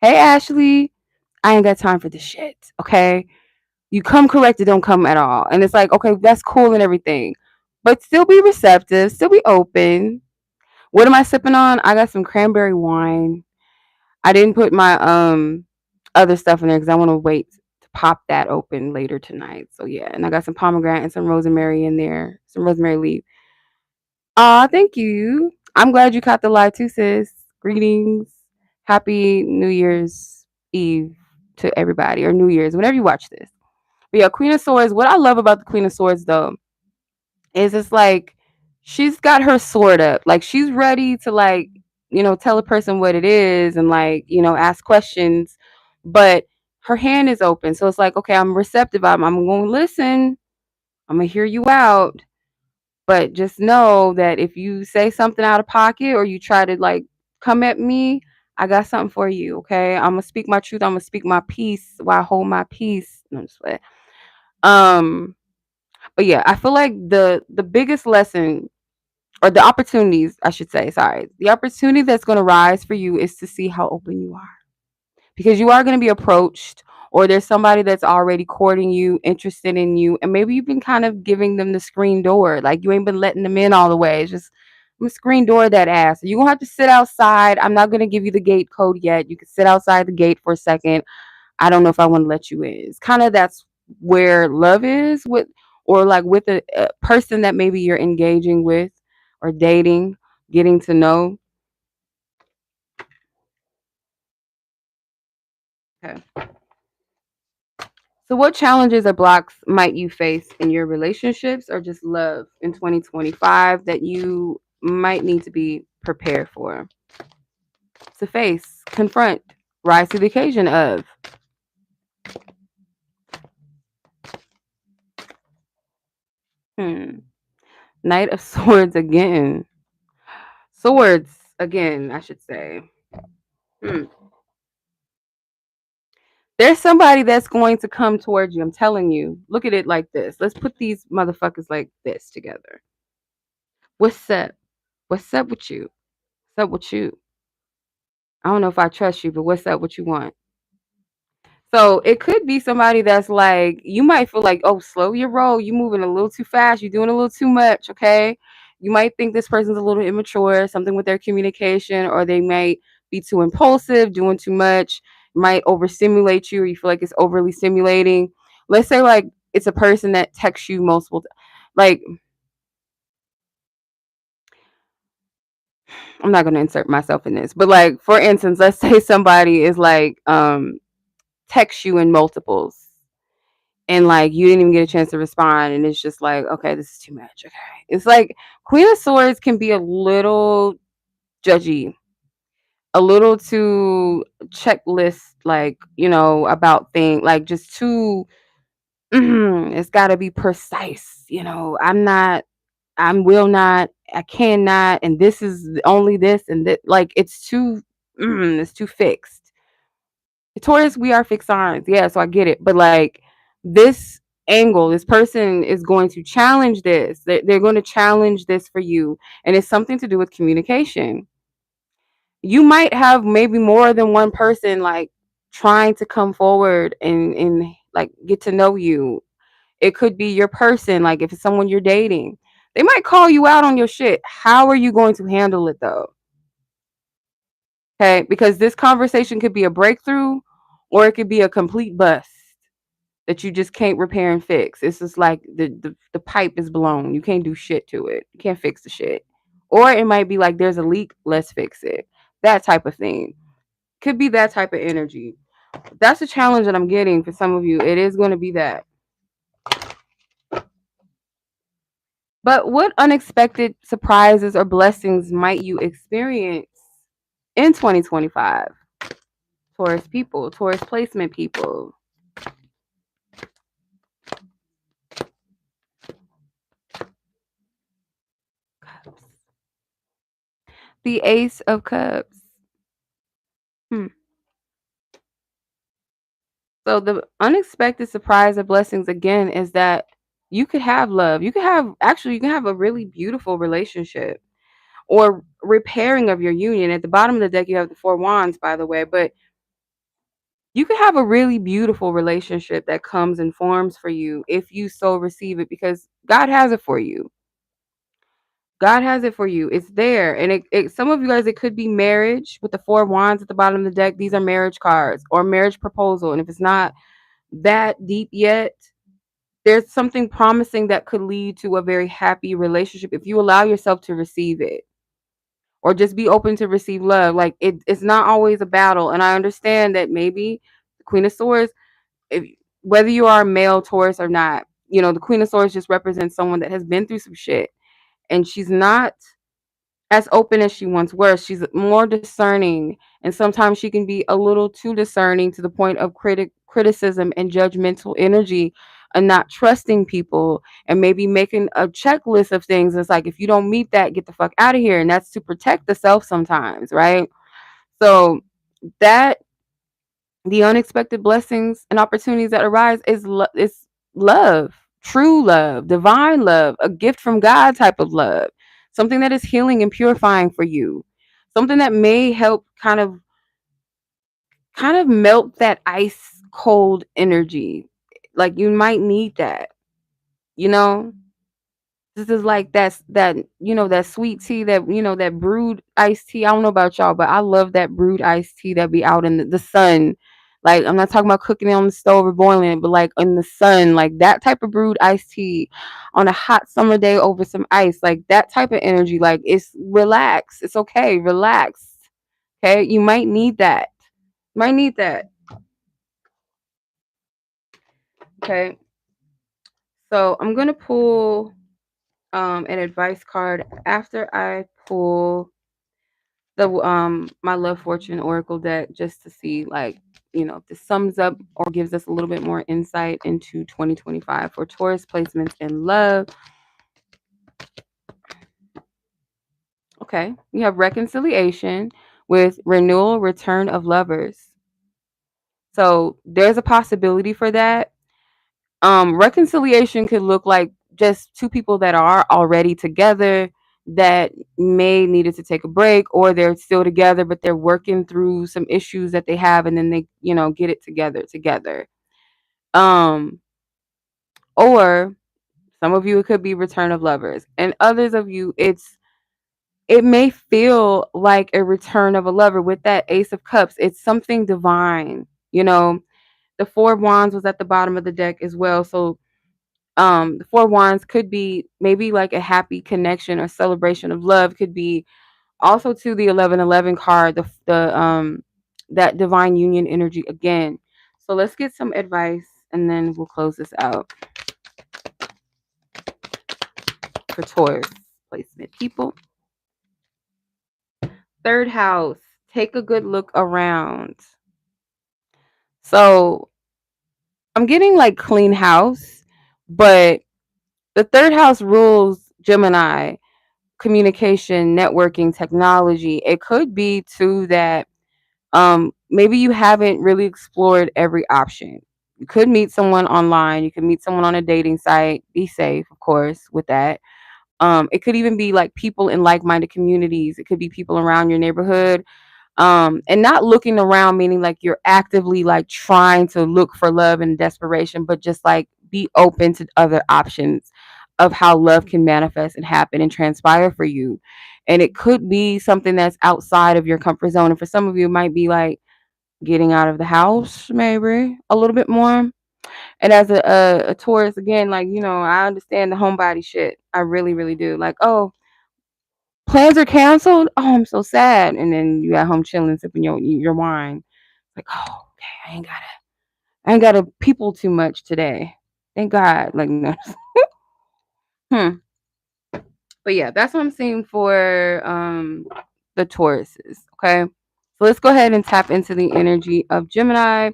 Hey, Ashley, I ain't got time for this shit. Okay. You come corrected, don't come at all. And it's like, okay, that's cool and everything. But still be receptive, still be open. What am I sipping on? I got some cranberry wine. I didn't put my other stuff in there because I want to wait to pop that open later tonight. So yeah, and I got some pomegranate and some rosemary in there, some rosemary leaf. Thank you. I'm glad you caught the live too, sis. Greetings. Happy New Year's Eve to everybody, or New Year's, whenever you watch this. But yeah, Queen of Swords, what I love about the Queen of Swords though is it's like she's got her sword up. Like she's ready to like, tell a person what it is and like, ask questions, but her hand is open. So it's like, okay, I'm receptive. I'm going to listen. I'm going to hear you out. But just know that if you say something out of pocket or you try to like come at me, I got something for you. Okay. I'm going to speak my truth. I'm going to speak my peace while I hold my peace. No, I'm just playing. Um, but yeah, I feel like the biggest lesson or the opportunities, I should say, sorry, the opportunity that's going to rise for you is to see how open you are because you are going to be approached or there's somebody that's already courting you, interested in you, and maybe you've been kind of giving them the screen door. Like you ain't been letting them in all the way. It's just I'm a screen door that ass. You're gonna have to sit outside. I'm not gonna give you the gate code yet. You can sit outside the gate for a second. I don't know if I want to let you in. It's kind of that's where love is with or like with a person that maybe you're engaging with or dating, getting to know. Okay. So, what challenges or blocks might you face in your relationships or just love in 2025 that you might need to be prepared for? To face, confront, rise to the occasion of. Hmm. Knight of Swords again. Swords again, I should say. Hmm. There's somebody that's going to come towards you. I'm telling you. Look at it like this. Let's put these motherfuckers like this together. What's up? What's up with you? What's up with you? I don't know if I trust you, but what's up? What you want? So it could be somebody that's like, you might feel like, oh, slow your roll. You moving a little too fast. You're doing a little too much. Okay. You might think this person's a little immature, something with their communication, or they might be too impulsive, doing too much, might overstimulate you, or you feel like it's overly stimulating. Let's say like it's a person that texts you multiple, like, I'm not going to insert myself in this, but like, for instance, let's say somebody is like, text you in multiples and like you didn't even get a chance to respond and it's just like okay this is too much. Okay, it's like Queen of Swords can be a little judgy, a little too checklist, like about things like just too it's got to be precise. I'm not, I will not, I cannot, and this is only this and that, like it's too it's too fixed. Taurus, we are fixed signs. Yeah, so I get it. But like this angle, this person is going to challenge this. They're going to challenge this for you. And it's something to do with communication. You might have maybe more than one person like trying to come forward and like get to know you. It could be your person, like if it's someone you're dating. They might call you out on your shit. How are you going to handle it though? Okay, because this conversation could be a breakthrough or it could be a complete bust that you just can't repair and fix. It's just like the pipe is blown. You can't do shit to it. You can't fix the shit. Or it might be like there's a leak, let's fix it. That type of thing. Could be that type of energy. That's a challenge that I'm getting for some of you. It is going to be that. But what unexpected surprises or blessings might you experience in 2025? Taurus people, Taurus placement people. The Ace of Cups. Hmm. So the unexpected surprise or blessings again is that you could have love. You could have actually you can have a really beautiful relationship or repairing of your union. At the bottom of the deck you have the Four Wands, by the way, but you could have a really beautiful relationship that comes and forms for you if you so receive it because God has it for you. God has it for you. It's there. And some of you guys, it could be marriage with the Four Wands at the bottom of the deck. These are marriage cards or marriage proposal. And if it's not that deep yet, there's something promising that could lead to a very happy relationship if you allow yourself to receive it or just be open to receive love. Like it's not always a battle. And I understand that maybe the Queen of Swords, if whether you are a male Taurus or not, you know, the Queen of Swords just represents someone that has been through some shit, and she's not as open as she once was. She's more discerning, and sometimes she can be a little too discerning to the point of criticism and judgmental energy, and not trusting people, and maybe making a checklist of things. It's like, if you don't meet that, get the fuck out of here. And that's to protect the self sometimes, right? So that the unexpected blessings and opportunities that arise is love, true love, divine love, a gift from God type of love, something that is healing and purifying for you, something that may help kind of melt that ice cold energy. Like, you might need that, you know. This is like that you know, that sweet tea, that, you know, that brewed iced tea. I don't know about y'all, but I love that brewed iced tea that be out in the sun. Like, I'm not talking about cooking it on the stove or boiling it, but like in the sun, like that type of brewed iced tea on a hot summer day over some ice, like that type of energy. Like, it's relax. It's okay. Relax. Okay. You might need that. Might need that. Okay. So I'm gonna pull an advice card after I pull the my Love Fortune Oracle deck, just to see, like, you know, if this sums up or gives us a little bit more insight into 2025 for Taurus placements in love. Okay, we have reconciliation with renewal, return of lovers. So there's a possibility for that. Reconciliation could look like just two people that are already together that may needed to take a break, or they're still together but they're working through some issues that they have, and then they, you know, get it together. um or some of you, it could be return of lovers, and others of you, it may feel like a return of a lover with that Ace of Cups. It's something divine, you know. The Four of Wands was at the bottom of the deck as well. So the Four of Wands could be maybe like a happy connection or celebration of love. Could be also to the 1111 card, the that divine union energy again. So let's get some advice and then we'll close this out for Taurus placement people. Third house, take a good look around. So I'm getting like clean house, but the third house rules Gemini, communication, networking, technology. It could be too that maybe you haven't really explored every option. You could meet someone online, you could meet someone on a dating site. Be safe, of course, with that. It could even be like people in like-minded communities. It could be people around your neighborhood. And not looking around, meaning like you're actively like trying to look for love and desperation, but just like be open to other options of how love can manifest and happen and transpire for you. And it could be something that's outside of your comfort zone, and for some of you it might be like getting out of the house maybe a little bit more. And as a Taurus, again, like, you know, I understand the homebody shit. I really, really do. Like, oh, plans are canceled. Oh, I'm so sad. And then you at home chilling, sipping your wine. Like, oh, okay, I ain't gotta people too much today. Thank God. Like, no. hmm. But yeah, that's what I'm seeing for the Tauruses. Okay. So let's go ahead and tap into the energy of Gemini.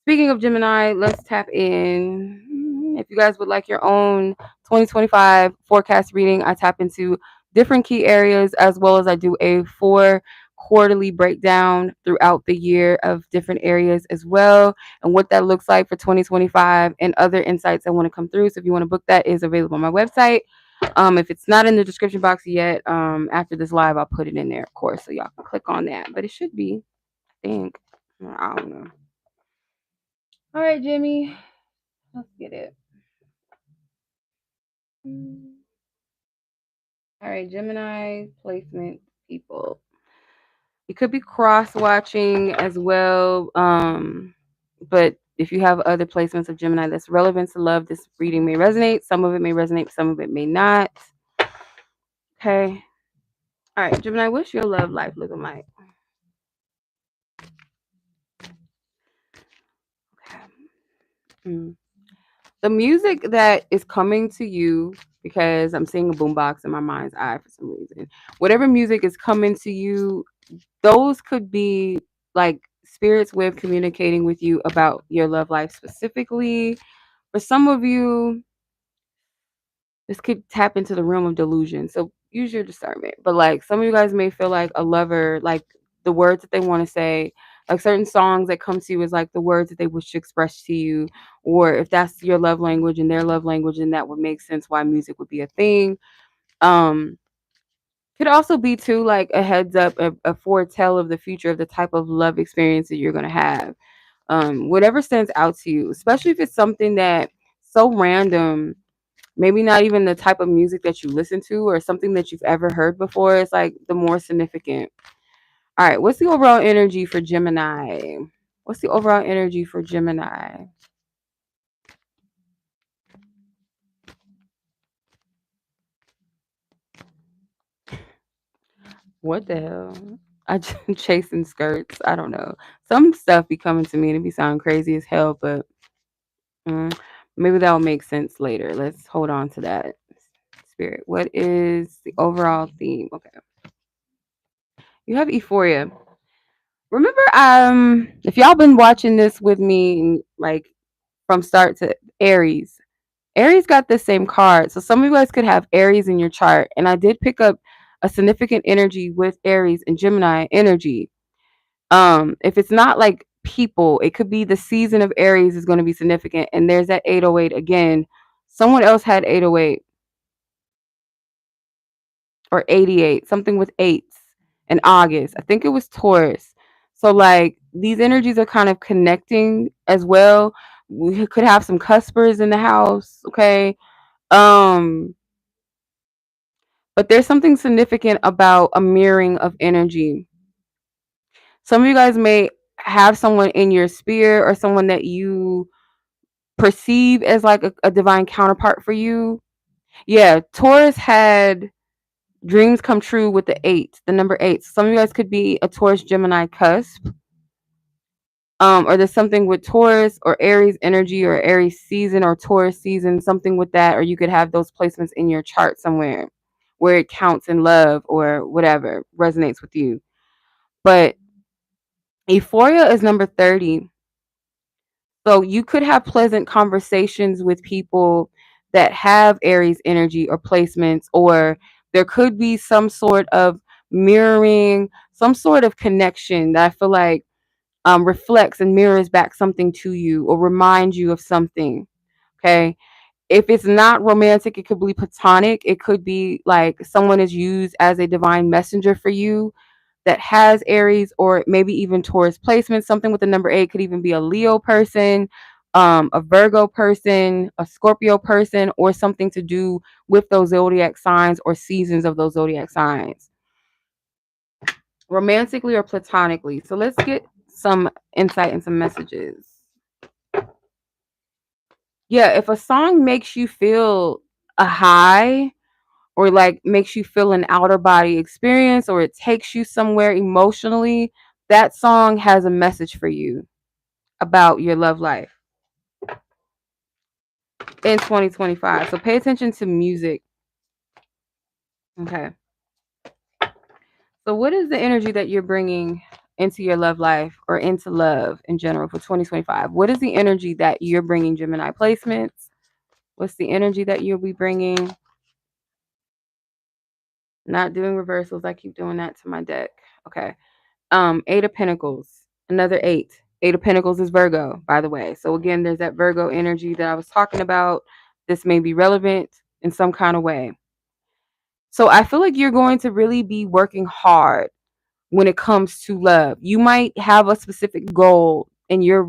Speaking of Gemini, let's tap in. If you guys would like your own 2025 forecast reading, I tap into different key areas, as well as I do a 4 quarterly breakdown throughout the year of different areas as well, and what that looks like for 2025 and other insights that want to come through. So if you want to book, that is available on my website. If it's not in the description box yet, after this live, I'll put it in there, of course, so y'all can click on that. But it should be, I think. I don't know. All right, Jimmy, let's get it. All right, Gemini placement people. You could be cross watching as well. But if you have other placements of Gemini that's relevant to love, this reading may resonate. Some of it may resonate, some of it may not. Okay. All right, Gemini, what's your love life looking like? Okay. Mm. The music that is coming to you, because I'm seeing a boombox in my mind's eye for some reason. Whatever music is coming to you, those could be like spirits way of communicating with you about your love life specifically. For some of you, this could tap into the realm of delusion. So use your discernment. But like some of you guys may feel like a lover, like the words that they want to say, like certain songs that come to you is like the words that they wish to express to you. Or if that's your love language and their love language, then that would make sense why music would be a thing. Um, could also be too like a heads up, a foretell of the future of the type of love experience that you're gonna have. Whatever stands out to you, especially if it's something that so random, maybe not even the type of music that you listen to or something that you've ever heard before. It's like the more significant. All right, what's the overall energy for Gemini? What's the overall energy for Gemini? What the hell? I just chasing skirts. I don't know. Some stuff be coming to me and it be sounding crazy as hell, but mm, maybe that will make sense later. Let's hold on to that. Spirit. What is the overall theme? Okay. You have euphoria. Remember, if y'all been watching this with me, like from start to Aries, Aries got the same card. So some of you guys could have Aries in your chart. And I did pick up a significant energy with Aries and Gemini energy. If it's not like people, it could be the season of Aries is going to be significant. And there's that 808 again. Someone else had 808 or 88, something with eights in August. I think it was Taurus. So like these energies are kind of connecting as well. We could have some cuspers in the house, okay? Um, but there's something significant about a mirroring of energy. Some of you guys may have someone in your sphere or someone that you perceive as like a divine counterpart for you. Yeah, Taurus had dreams come true with the eight, the number eight. Some of you guys could be a Taurus Gemini cusp. Or there's something with Taurus or Aries energy or Aries season or Taurus season, something with that, or you could have those placements in your chart somewhere where it counts in love or whatever resonates with you. But euphoria is number 30. So you could have pleasant conversations with people that have Aries energy or placements, or there could be some sort of mirroring, some sort of connection that I feel like reflects and mirrors back something to you or reminds you of something. Okay. If it's not romantic, it could be platonic. It could be like someone is used as a divine messenger for you that has Aries or maybe even Taurus placement. Something with the number eight could even be a Leo person, a Virgo person, a Scorpio person, or something to do with those zodiac signs or seasons of those zodiac signs, romantically or platonically. So let's get some insight and some messages. Yeah, if a song makes you feel a high or like makes you feel an outer body experience or it takes you somewhere emotionally, that song has a message for you about your love life in 2025. So pay attention to music. Okay. So what is the energy that you're bringing into your love life or into love in general for 2025? What is the energy that you're bringing, Gemini placements? What's the energy that you'll be bringing? Not doing reversals. I keep doing that to my deck. Okay. Eight of Pentacles, another eight. Eight of Pentacles is Virgo, by the way. So again, there's that Virgo energy that I was talking about. This may be relevant in some kind of way. So I feel like you're going to really be working hard when it comes to love. You might have a specific goal and you're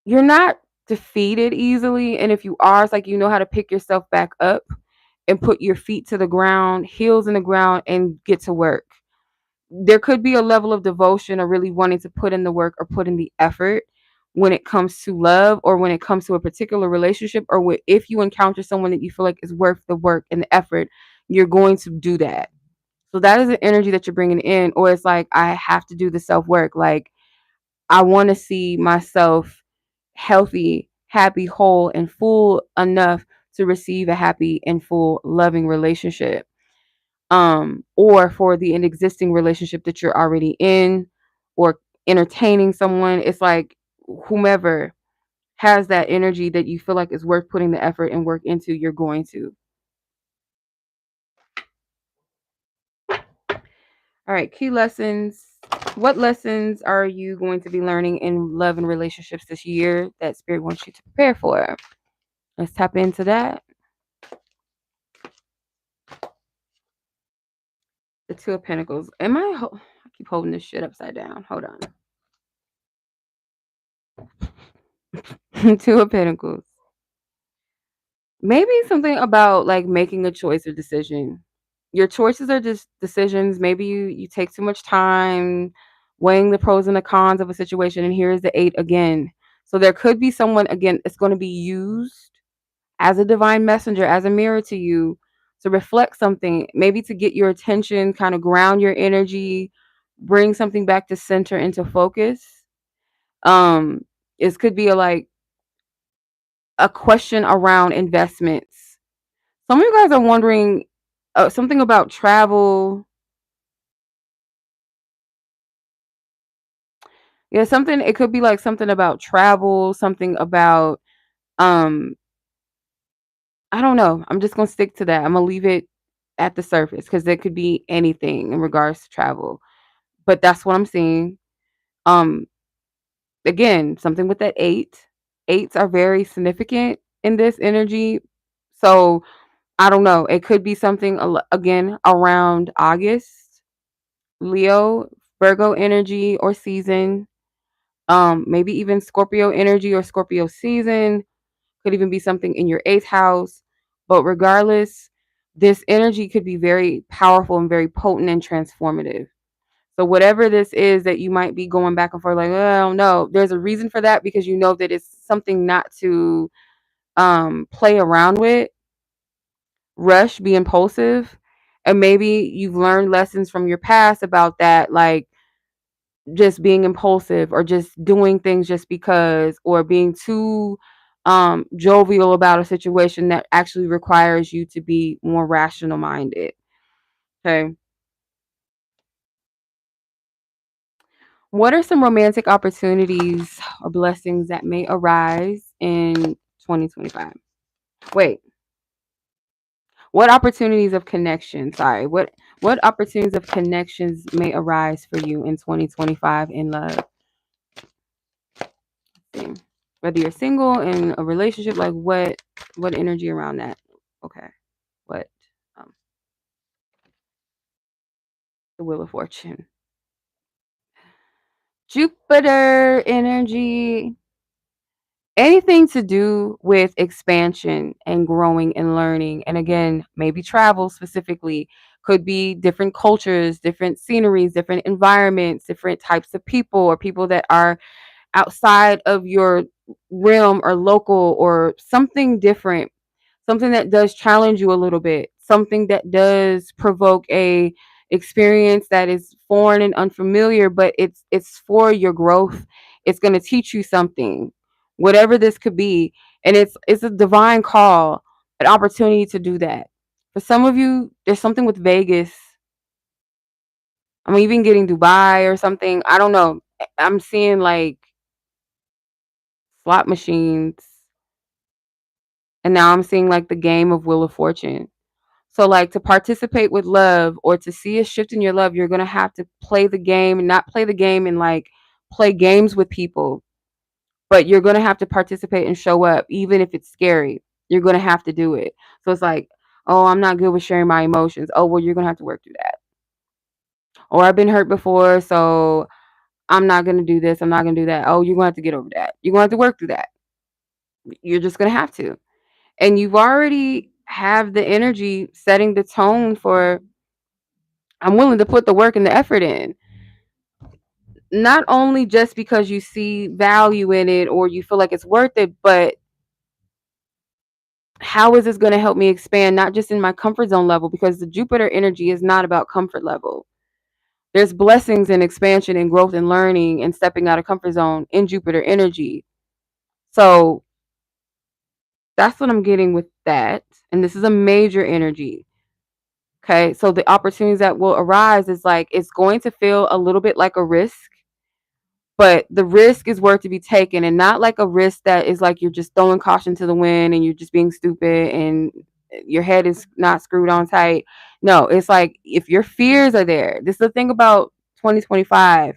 not defeated easily. And if you are, it's like you know how to pick yourself back up and put your feet to the ground, heels in the ground, and get to work. There could be a level of devotion or really wanting to put in the work or put in the effort when it comes to love or when it comes to a particular relationship or if you encounter someone that you feel like is worth the work and the effort, you're going to do that. So that is the energy that you're bringing in. Or it's like, I have to do the self work. Like, I want to see myself healthy, happy, whole, and full enough to receive a happy and full loving relationship, or for the an existing relationship that you're already in, or entertaining someone. It's like whomever has that energy that you feel like is worth putting the effort and work into, you're going to. All right, key lessons. What lessons are you going to be learning in love and relationships this year that Spirit wants you to prepare for? Let's tap into that. The Two of Pentacles. I keep holding this shit upside down. Hold on. Two of Pentacles. Maybe something about like making a choice or decision. Your choices are just decisions. Maybe you take too much time weighing the pros and the cons of a situation, and here's the 8 again. So there could be someone, again, it's going to be used as a divine messenger, as a mirror to you, to reflect something, maybe to get your attention, kind of ground your energy, bring something back to center, into focus. It could be like a question around investments. Some of you guys are wondering something about travel. Yeah, something, it could be like something about travel, something about um I don't know. I'm just going to stick to that. I'm going to leave it at the surface because there could be anything in regards to travel. But that's what I'm seeing. Um Again, something with that 8. Eights are very significant in this energy. So, I don't know. It could be something again around August, Leo, Virgo energy or season. Maybe even Scorpio energy or Scorpio season. Could even be something in your 8th house. But regardless, this energy could be very powerful and very potent and transformative. So whatever this is that you might be going back and forth, like, oh, I don't know, there's a reason for that, because you know that it's something not to play around with, rush, be impulsive. And maybe you've learned lessons from your past about that, like just being impulsive or just doing things just because, or being too jovial about a situation that actually requires you to be more rational minded. Okay. What are some romantic opportunities or blessings that may arise in 2025? Wait, what opportunities of connection? Sorry, what opportunities of connections may arise for you in 2025 in love? Let's see. Whether you're single, in a relationship, like what energy around that? Okay, what um the Wheel of Fortune, Jupiter energy. Anything to do with expansion and growing and learning. And again, maybe travel specifically, could be different cultures, different sceneries, different environments, different types of people, or people that are outside of your realm or local, or something different, something that does challenge you a little bit, something that does provoke a experience that is foreign and unfamiliar, but it's for your growth. It's going to teach you something, whatever this could be. And it's a divine call, an opportunity to do that. For some of you, there's something with Vegas. I'm even getting Dubai or something. I don't know. I'm seeing like slot machines, and now I'm seeing like the game of Wheel of Fortune. So like, to participate with love or to see a shift in your love, you're going to have to play the game, and not play the game and like play games with people, but you're going to have to participate and show up, even if it's scary. You're going to have to do it. So it's like, oh, I'm not good with sharing my emotions. Oh, well, you're going to have to work through that. Or I've been hurt before, so I'm not going to do this. I'm not going to do that. Oh, you're going to have to get over that. You're going to have to work through that. You're just going to have to. And you've already have the energy setting the tone for, I'm willing to put the work and the effort in. Not only just because you see value in it or you feel like it's worth it, but how is this going to help me expand, not just in my comfort zone level? Because the Jupiter energy is not about comfort level. There's blessings and expansion and growth and learning and stepping out of comfort zone in Jupiter energy. So that's what I'm getting with that. And this is a major energy. Okay. So the opportunities that will arise is like it's going to feel a little bit like a risk, but the risk is worth to be taken, and not like a risk that is like you're just throwing caution to the wind and you're just being stupid and your head is not screwed on tight. No, it's like if your fears are there. This is the thing about 2025.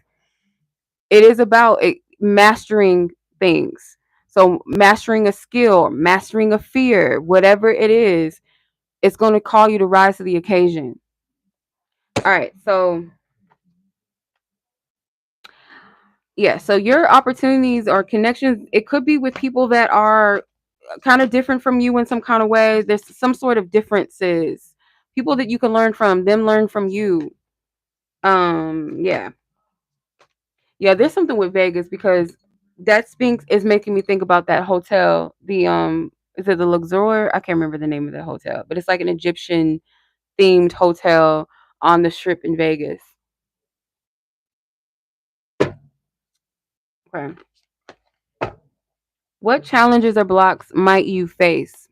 It is about mastering things. So mastering a skill, mastering a fear, whatever it is, it's going to call you to rise to the occasion. All right. So yeah, so your opportunities or connections, it could be with people that are kind of different from you in some kind of way. There's some sort of differences. People that you can learn from, them learn from you. Yeah. Yeah, there's something with Vegas because that Sphinx is making me think about that hotel. The is it the Luxor? I can't remember the name of the hotel, but it's like an Egyptian themed hotel on the strip in Vegas. Okay. What challenges or blocks might you face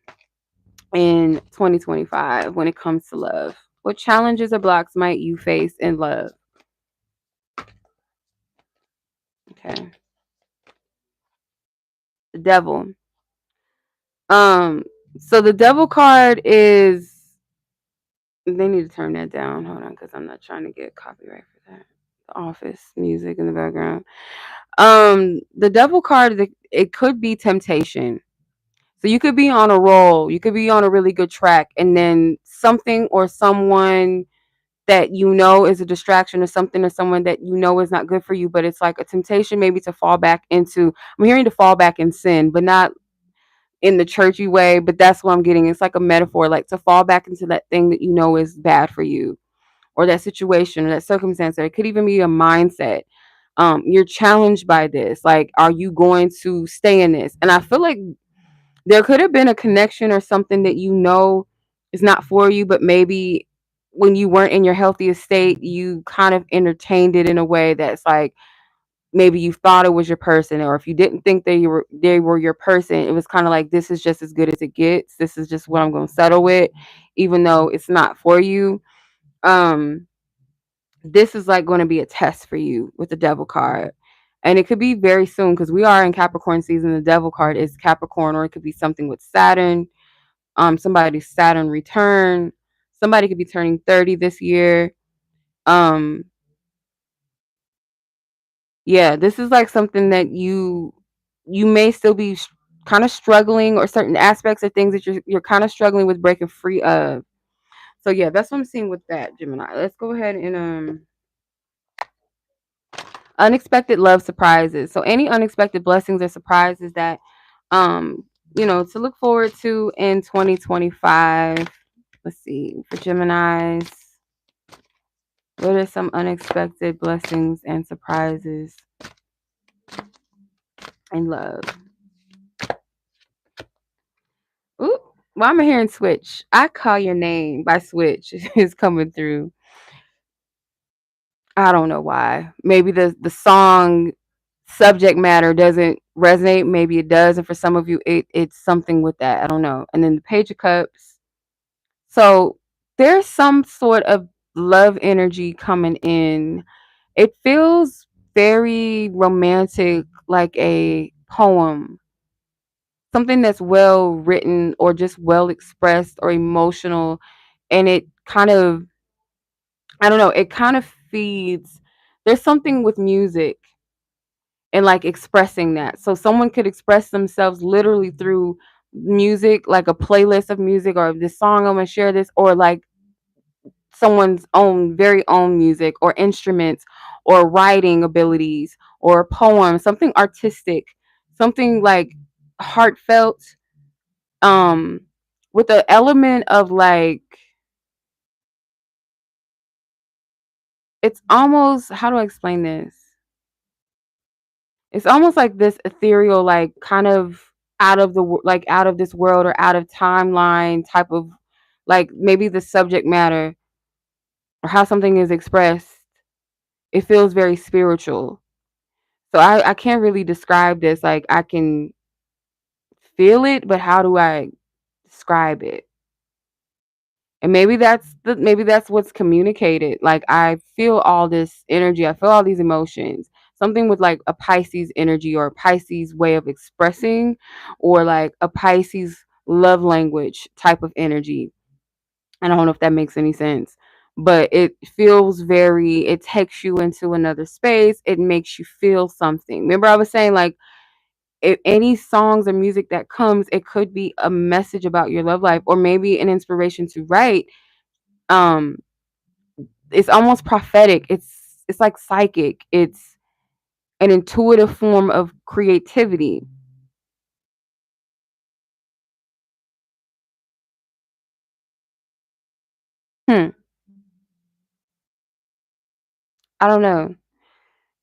in 2025 when it comes to love? What challenges or blocks might you face in love? Okay. The devil. Um, so the devil card is, they need to turn that down. Hold on, because I'm not trying to get copyright for that. The office music in the background. The devil card, it could be temptation. So you could be on a roll, you could be on a really good track, and then something or someone that you know is a distraction, or something or someone that you know is not good for you, but it's like a temptation maybe to fall back into, I'm hearing to fall back in sin, but not in the churchy way, but that's what I'm getting. It's like a metaphor, like to fall back into that thing that you know is bad for you, or that situation or that circumstance, or it could even be a mindset. You're challenged by this. Like, are you going to stay in this? And I feel like there could have been a connection or something that you know is not for you, but maybe when you weren't in your healthiest state, you kind of entertained it in a way that's like maybe you thought it was your person, or if you didn't think they were your person, it was kind of like, this is just as good as it gets. This is just what I'm going to settle with, even though it's not for you. Um, this is like going to be a test for you with the devil card. And it could be very soon because we are in Capricorn season. The devil card is Capricorn, or it could be something with Saturn. Somebody's Saturn return. Somebody could be turning 30 this year. Um, yeah, this is like something that you may still be kind of struggling, or certain aspects of things that you're kind of struggling with breaking free of. So yeah, that's what I'm seeing with that, Gemini. Let's go ahead and unexpected love surprises. So any unexpected blessings or surprises that um to look forward to in 2025. Let's see, for Geminis, what are some unexpected blessings and surprises in love? Ooh, why am I hearing Switch? I Call Your Name by Switch is coming through. I don't know why. Maybe the song subject matter doesn't resonate. Maybe it does, and for some of you, it's something with that. I don't know. And then the Page of Cups. So there's some sort of love energy coming in. It feels very romantic, like a poem, something that's well written or just well expressed or emotional. And it kind of, I don't know, it kind of feeds. There's something with music and like expressing that. So someone could express themselves literally through music, like a playlist of music, or this song, I'm gonna share this, or like someone's own very own music, or instruments, or writing abilities, or a poem, something artistic, something like heartfelt, um with an element of like, it's almost, how do I explain this? It's almost like this ethereal, like kind of out of the like out of this world, or out of timeline type of, like maybe the subject matter or how something is expressed. It feels very spiritual. So I can't really describe this. Like I can. feel it, but how do I describe it? And maybe that's what's communicated. Like I feel all this energy, I feel all these emotions. Something with like a Pisces energy or a Pisces way of expressing, or like a Pisces love language type of energy. I don't know if that makes any sense, but it takes you into another space. It makes you feel something. Remember, I was saying, like, if any songs or music that comes, it could be a message about your love life, or maybe an inspiration to write. Um, it's almost prophetic. It's like psychic. It's an intuitive form of creativity. Hmm. I don't know.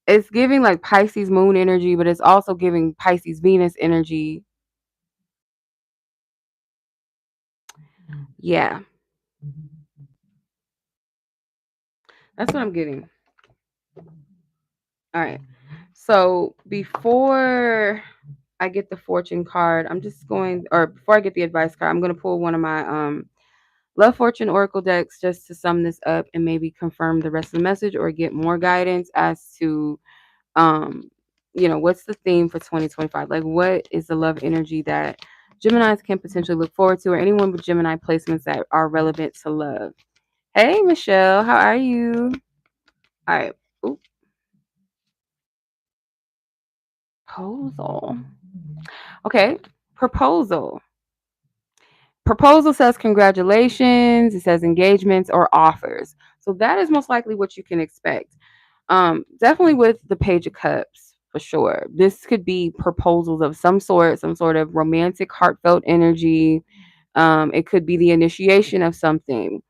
It's giving like Pisces moon energy, but it's also giving Pisces Venus energy. Yeah, that's what I'm getting. All right. So before I get the fortune card, or before I get the advice card, I'm going to pull one of my Love Fortune Oracle decks just to sum this up and maybe confirm the rest of the message or get more guidance as to um what's the theme for 2025? Like, what is the love energy that Geminis can potentially look forward to, or anyone with Gemini placements that are relevant to love? Hey Michelle, how are you? All right. Ooh, proposal. Okay, proposal. Proposal says congratulations, it says engagements or offers. So that is most likely what you can expect. Definitely with the Page of Cups, for sure. This could be proposals of some sort of romantic, heartfelt energy. It could be the initiation of something.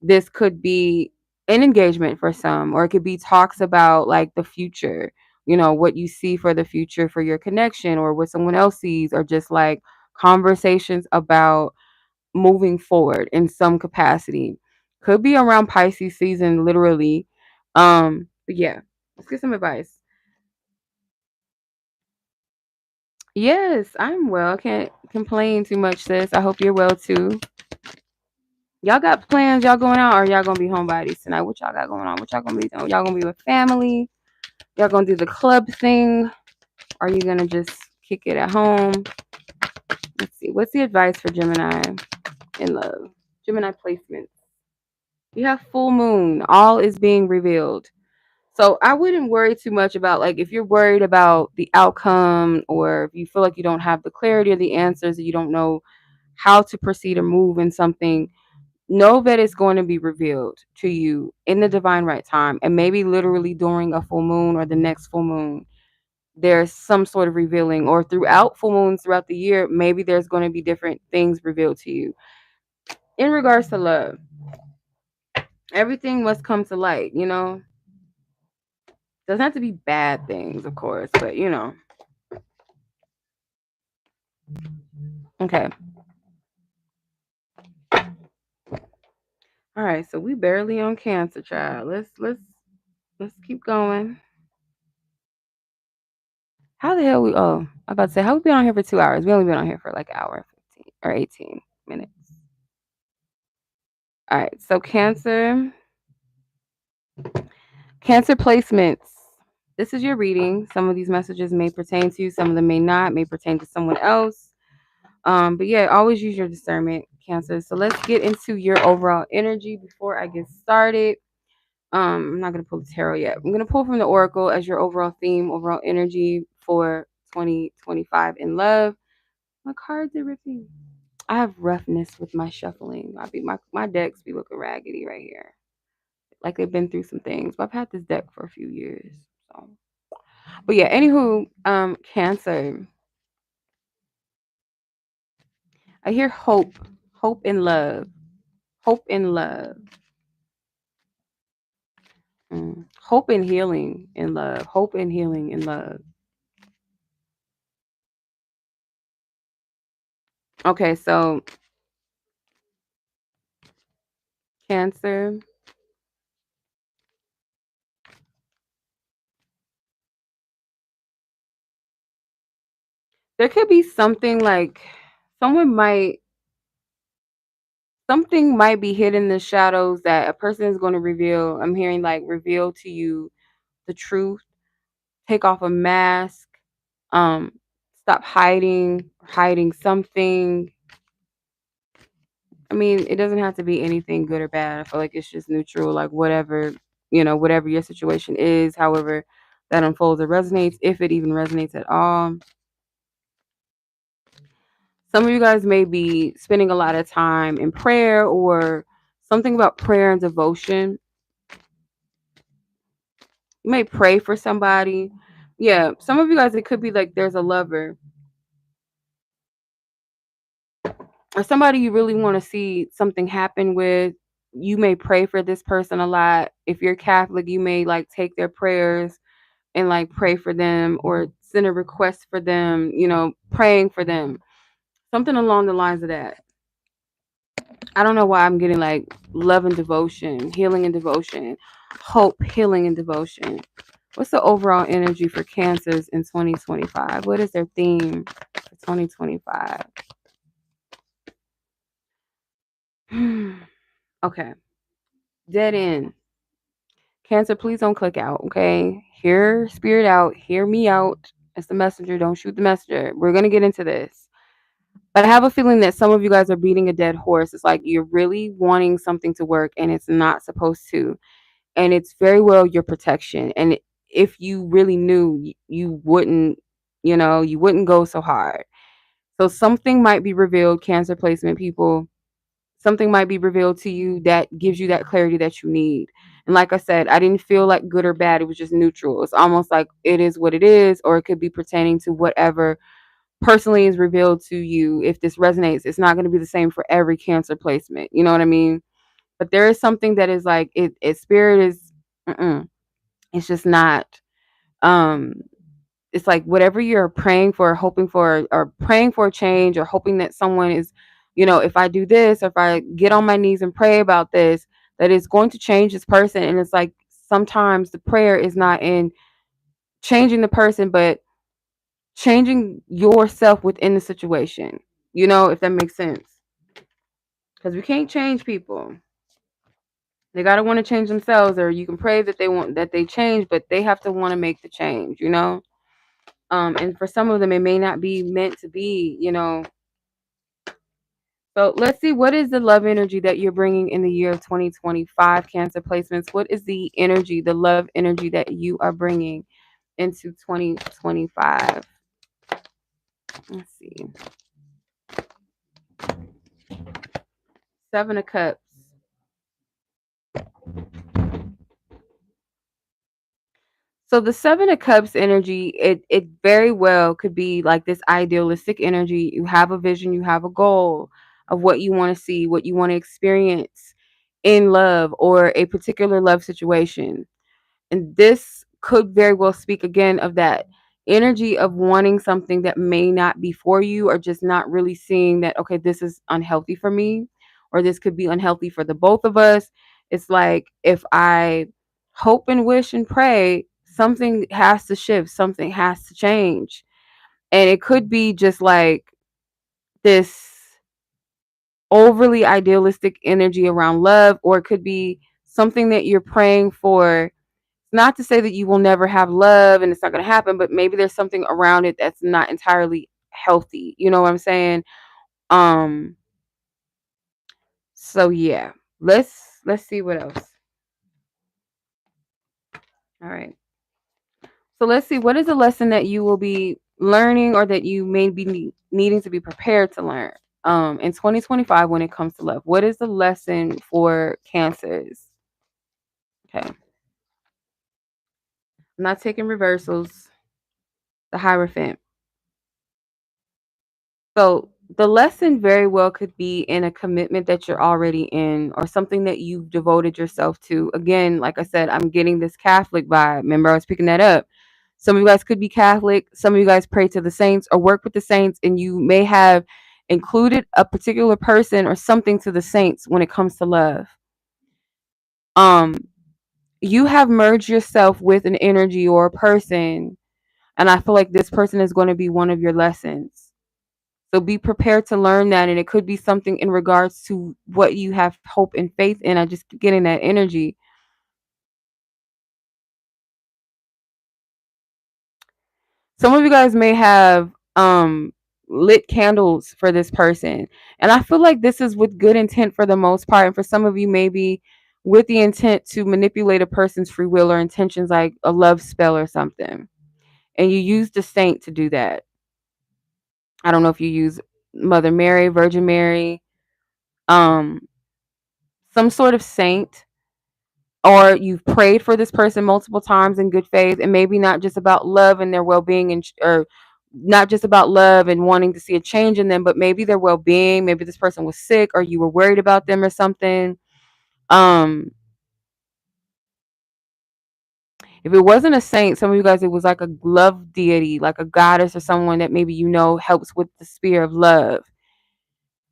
This could be an engagement for some, or it could be talks about like the future, what you see for the future for your connection, or what someone else sees, or just like conversations about moving forward in some capacity. Could be around Pisces season, literally. But yeah, let's get some advice. Yes, I'm well. I can't complain too much, sis. I hope you're well too. Y'all got plans? Y'all going out, or y'all gonna be homebodies tonight? What y'all got going on? What y'all gonna be doing? Y'all gonna be with family? Y'all gonna do the club thing? Are you gonna just kick it at home? Let's see. What's the advice for Gemini in love? Gemini placement. You have full moon. All is being revealed. So I wouldn't worry too much about, like, if you're worried about the outcome, or if you feel like you don't have the clarity or the answers, you don't know how to proceed or move in something, know that it's going to be revealed to you in the divine right time, and maybe literally during a full moon or the next full moon. There's some sort of revealing, or throughout full moons throughout the year, maybe there's going to be different things revealed to you. In regards to love, everything must come to light, doesn't have to be bad things, of course, but okay. All right, so we barely on Cancer, child. Let's keep going. How the hell we? Oh, I'm about to say, how we been on here for 2 hours? We only been on here for like an hour, 15 or 18 minutes. All right, so Cancer placements. This is your reading. Some of these messages may pertain to you. Some of them may not. May pertain to someone else. But yeah, always use your discernment, Cancer. So let's get into your overall energy before I get started. I'm not gonna pull the tarot yet. I'm gonna pull from the Oracle as your overall theme, overall energy for 2025 in love. My cards are ripping. I have roughness with my shuffling. My decks be looking raggedy right here, like they've been through some things. But I've had this deck for a few years, so. But yeah, anywho, Cancer. I hear hope, hope in love, hope in love, hope and healing in love, hope and healing in love. Okay, so Cancer. There could be something like someone might something might be hidden in the shadows that a person is going to reveal. I'm hearing like reveal to you the truth, take off a mask, um, stop hiding something. I mean, it doesn't have to be anything good or bad. I feel like it's just neutral, like whatever, whatever your situation is, however that unfolds or resonates, if it even resonates at all. Some of you guys may be spending a lot of time in prayer or something about prayer and devotion. You may pray for somebody. Yeah, some of you guys, it could be like there's a lover or somebody you really want to see something happen with. You may pray for this person a lot. If you're Catholic, you may like take their prayers and like pray for them or send a request for them, praying for them. Something along the lines of that. I don't know why I'm getting like love and devotion, healing and devotion, hope, healing and devotion. What's the overall energy for Cancers in 2025? What is their theme for 2025? Okay. Dead end. Cancer, please don't click out, okay? Hear spirit out, hear me out. It's the messenger, don't shoot the messenger. We're going to get into this. But I have a feeling that some of you guys are beating a dead horse. It's like you're really wanting something to work and it's not supposed to. And it's very well your protection. And if you really knew, you wouldn't, you wouldn't go so hard. So something might be revealed, Cancer placement people. Something might be revealed to you that gives you that clarity that you need. And like I said, I didn't feel like good or bad. It was just neutral. It's almost like it is what it is, or it could be pertaining to whatever personally is revealed to you. If this resonates, it's not going to be the same for every Cancer placement. You know what I mean? But there is something that is like it spirit is it's just not um it's like whatever you're praying for, hoping for, or praying for a change, or hoping that someone is, if I do this, or if I get on my knees and pray about this, that it's going to change this person. And it's like sometimes the prayer is not in changing the person, but changing yourself within the situation, if that makes sense. Because we can't change people. They gotta want to change themselves, or you can pray that they change, but they have to want to make the change. And for some of them, it may not be meant to be. So let's see, what is the love energy that you're bringing in the year of 2025, Cancer placements? What is the energy, the love energy that you are bringing into 2025? Let's see. Seven of Cups. So the Seven of Cups energy, it very well could be like this idealistic energy. You have a vision, you have a goal of what you want to see, what you want to experience in love or a particular love situation. And this could very well speak again of that energy of wanting something that may not be for you, or just not really seeing that, okay, this is unhealthy for me, or this could be unhealthy for the both of us. It's like if I hope and wish and pray, something has to shift, something has to change. And it could be just like this overly idealistic energy around love, or it could be something that you're praying for. Not to say that you will never have love and it's not going to happen, but maybe there's something around it that's not entirely healthy. You know what I'm saying? Um so yeah. Let's see what else. All right. So let's see, what is a lesson that you will be learning, or that you may be needing to be prepared to learn in 2025 when it comes to love. What is the lesson for Cancers? Okay. I'm not taking reversals. The Hierophant. So the lesson very well could be in a commitment that you're already in, or something that you've devoted yourself to. Again, like I said, I'm getting this Catholic vibe. Remember, I was picking that up. Some of you guys could be Catholic. Some of you guys pray to the saints or work with the saints, and you may have included a particular person or something to the saints when it comes to love. Um, you have merged yourself with an energy or a person, And I feel like this person is going to be one of your lessons. So be prepared to learn that. And it could be something in regards to what you have hope and faith in. I just keep getting that energy. Some of you guys may have lit candles for this person. And I feel like this is with good intent for the most part. And for some of you, maybe with the intent to manipulate a person's free will or intentions, like a love spell or something. And you use the saint to do that. I don't know if you use Mother Mary, Virgin Mary, um, some sort of saint, or you've prayed for this person multiple times in good faith, and maybe not just about love and their well-being, and or not just about love and wanting to see a change in them, but maybe their well-being. Maybe this person was sick, or you were worried about them or something. Um, if it wasn't a saint, some of you guys, it was like a love deity, like a goddess or someone that maybe helps with the sphere of love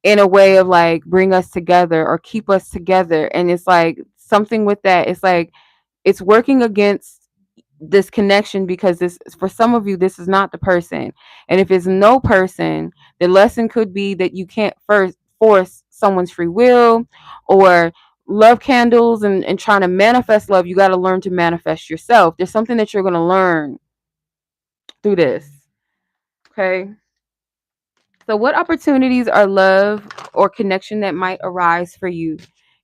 in a way of like bring us together or keep us together. And it's like something with that. It's like it's working against this connection, because this, for some of you, this is not the person. And if it's no person, the lesson could be that you can't first force someone's free will, or love candles and trying to manifest love. You got to learn to manifest yourself. There's something that you're going to learn through this. Okay. So what opportunities are love or connection that might arise for you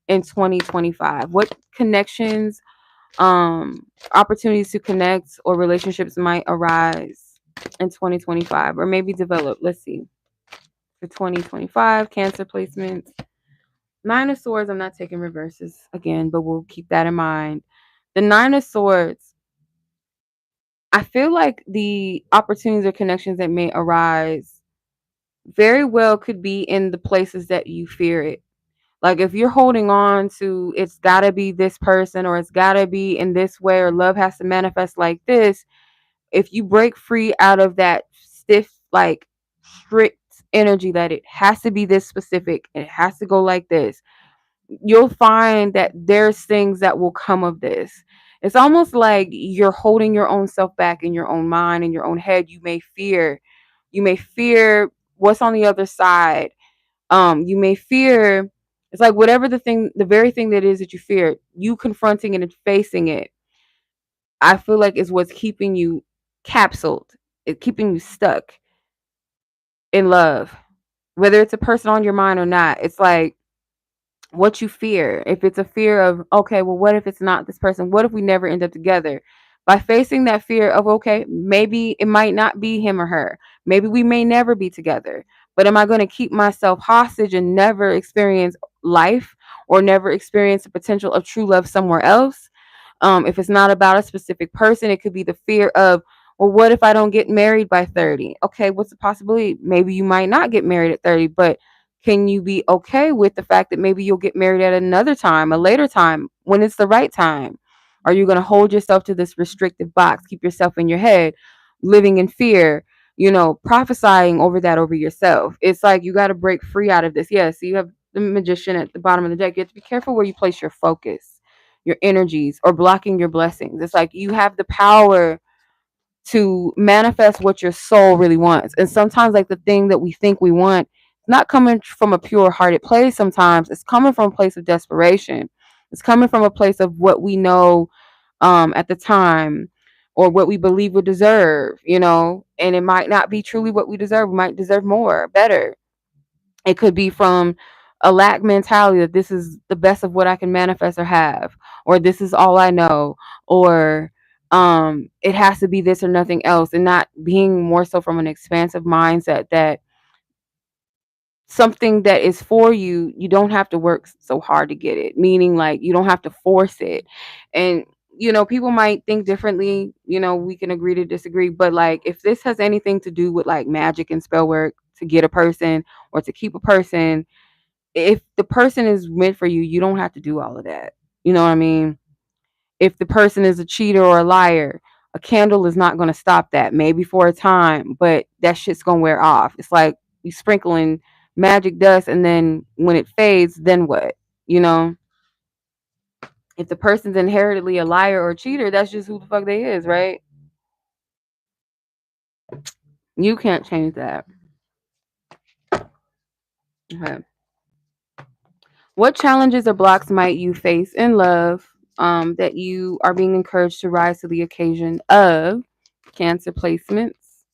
in 2025? What connections, opportunities to connect or relationships might arise in 2025 or maybe develop? Let's see. For 2025, Cancer placements. Nine of Swords, I'm not taking reverses again, but we'll keep that in mind. The Nine of Swords, I feel like the opportunities or connections that may arise very well could be in the places that you fear it. Like if you're holding on to it's got to be this person, or it's got to be in this way, or love has to manifest like this, if you break free out of that stiff, like strict energy that it has to be this specific, it has to go like this, you'll find that there's things that will come of this. It's almost like you're holding your own self back in your own mind, in your own head. You may fear what's on the other side. You may fear, it's like whatever the very thing that is that you fear, you confronting it and facing it, I feel like is what's keeping you capsuled. It's keeping you stuck in love. Whether it's a person on your mind or not, it's like what you fear. If it's a fear of, okay, well, what if it's not this person? What if we never end up together? By facing that fear of, okay, maybe it might not be him or her. Maybe we may never be together. But am I going to keep myself hostage and never experience life, or never experience the potential of true love somewhere else? If it's not about a specific person, it could be the fear of, well, what if I don't get married by 30? Okay, what's the possibility? Maybe you might not get married at 30, but can you be okay with the fact that maybe you'll get married at another time, a later time, when it's the right time? Are you going to hold yourself to this restrictive box, keep yourself in your head, living in fear, prophesying over that over yourself? It's like you got to break free out of this. Yeah, so you have the Magician at the bottom of the deck. You have to be careful where you place your focus, your energies, or blocking your blessings. It's like you have the power to manifest what your soul really wants. And sometimes, like the thing that we think we want, it's not coming from a pure hearted place. Sometimes it's coming from a place of desperation. It's coming from a place of what we know at the time, or what we believe we deserve, and it might not be truly what we deserve. We might deserve more, better. It could be from a lack mentality, that this is the best of what I can manifest or have, or this is all I know, or it has to be this or nothing else, and not being more so from an expansive mindset that something that is for you, you don't have to work so hard to get it. Meaning, like, you don't have to force it. And people might think differently. We can agree to disagree, but like if this has anything to do with like magic and spell work to get a person or to keep a person, if the person is meant for you, you don't have to do all of that. You know what I mean? If the person is a cheater or a liar, a candle is not going to stop that. Maybe for a time, but that shit's going to wear off. It's like you sprinkling magic dust, and then when it fades, then what? You know? If the person's inherently a liar or a cheater, that's just who the fuck they is, right? You can't change that. Okay. What challenges or blocks might you face in love that you are being encouraged to rise to the occasion of? Cancer placements,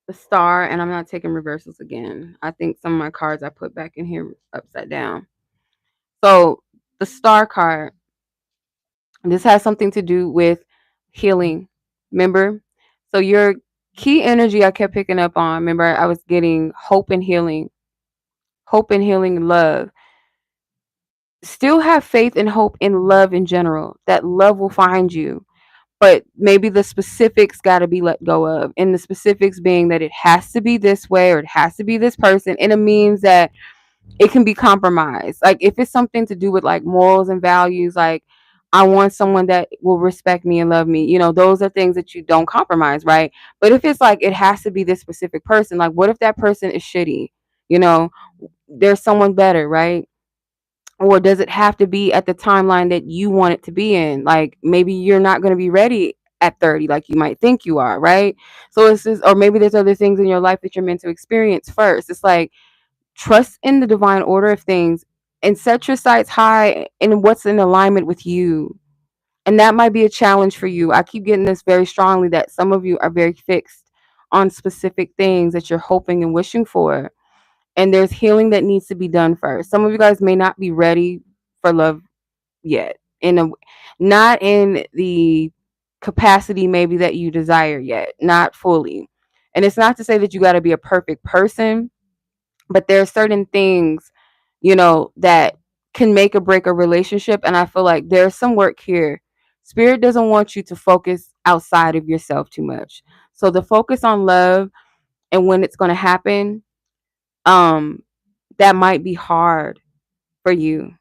the star, and I'm not taking reversals again. I think some of my cards I put back in here upside down. So the star card, this has something to do with healing. Remember? So your key energy I kept picking up on, remember I was getting hope and healing, love. Still have faith and hope in love in general. That love will find you. But maybe the specifics got to be let go of. And the specifics being that it has to be this way or it has to be this person. And it means that it can be compromised. Like if it's something to do with like morals and values, like I want someone that will respect me and love me. Those are things that you don't compromise, right? But if it's like it has to be this specific person, like what if that person is shitty? You know, there's someone better, right? Or does it have to be at the timeline that you want it to be in? Like maybe you're not going to be ready at 30 like you might think you are, right? So it's just, or maybe there's other things in your life that you're meant to experience first. It's like trust in the divine order of things and set your sights high in what's in alignment with you. And that might be a challenge for you. I keep getting this very strongly that some of you are very fixed on specific things that you're hoping and wishing for, and there's healing that needs to be done first. Some of you guys may not be ready for love yet, not in the capacity maybe that you desire yet, not fully. And it's not to say that you got to be a perfect person, but there are certain things, that can make or break a relationship. And I feel like there's some work here. Spirit doesn't want you to focus outside of yourself too much. So the focus on love and when it's going to happen, um, that might be hard for you.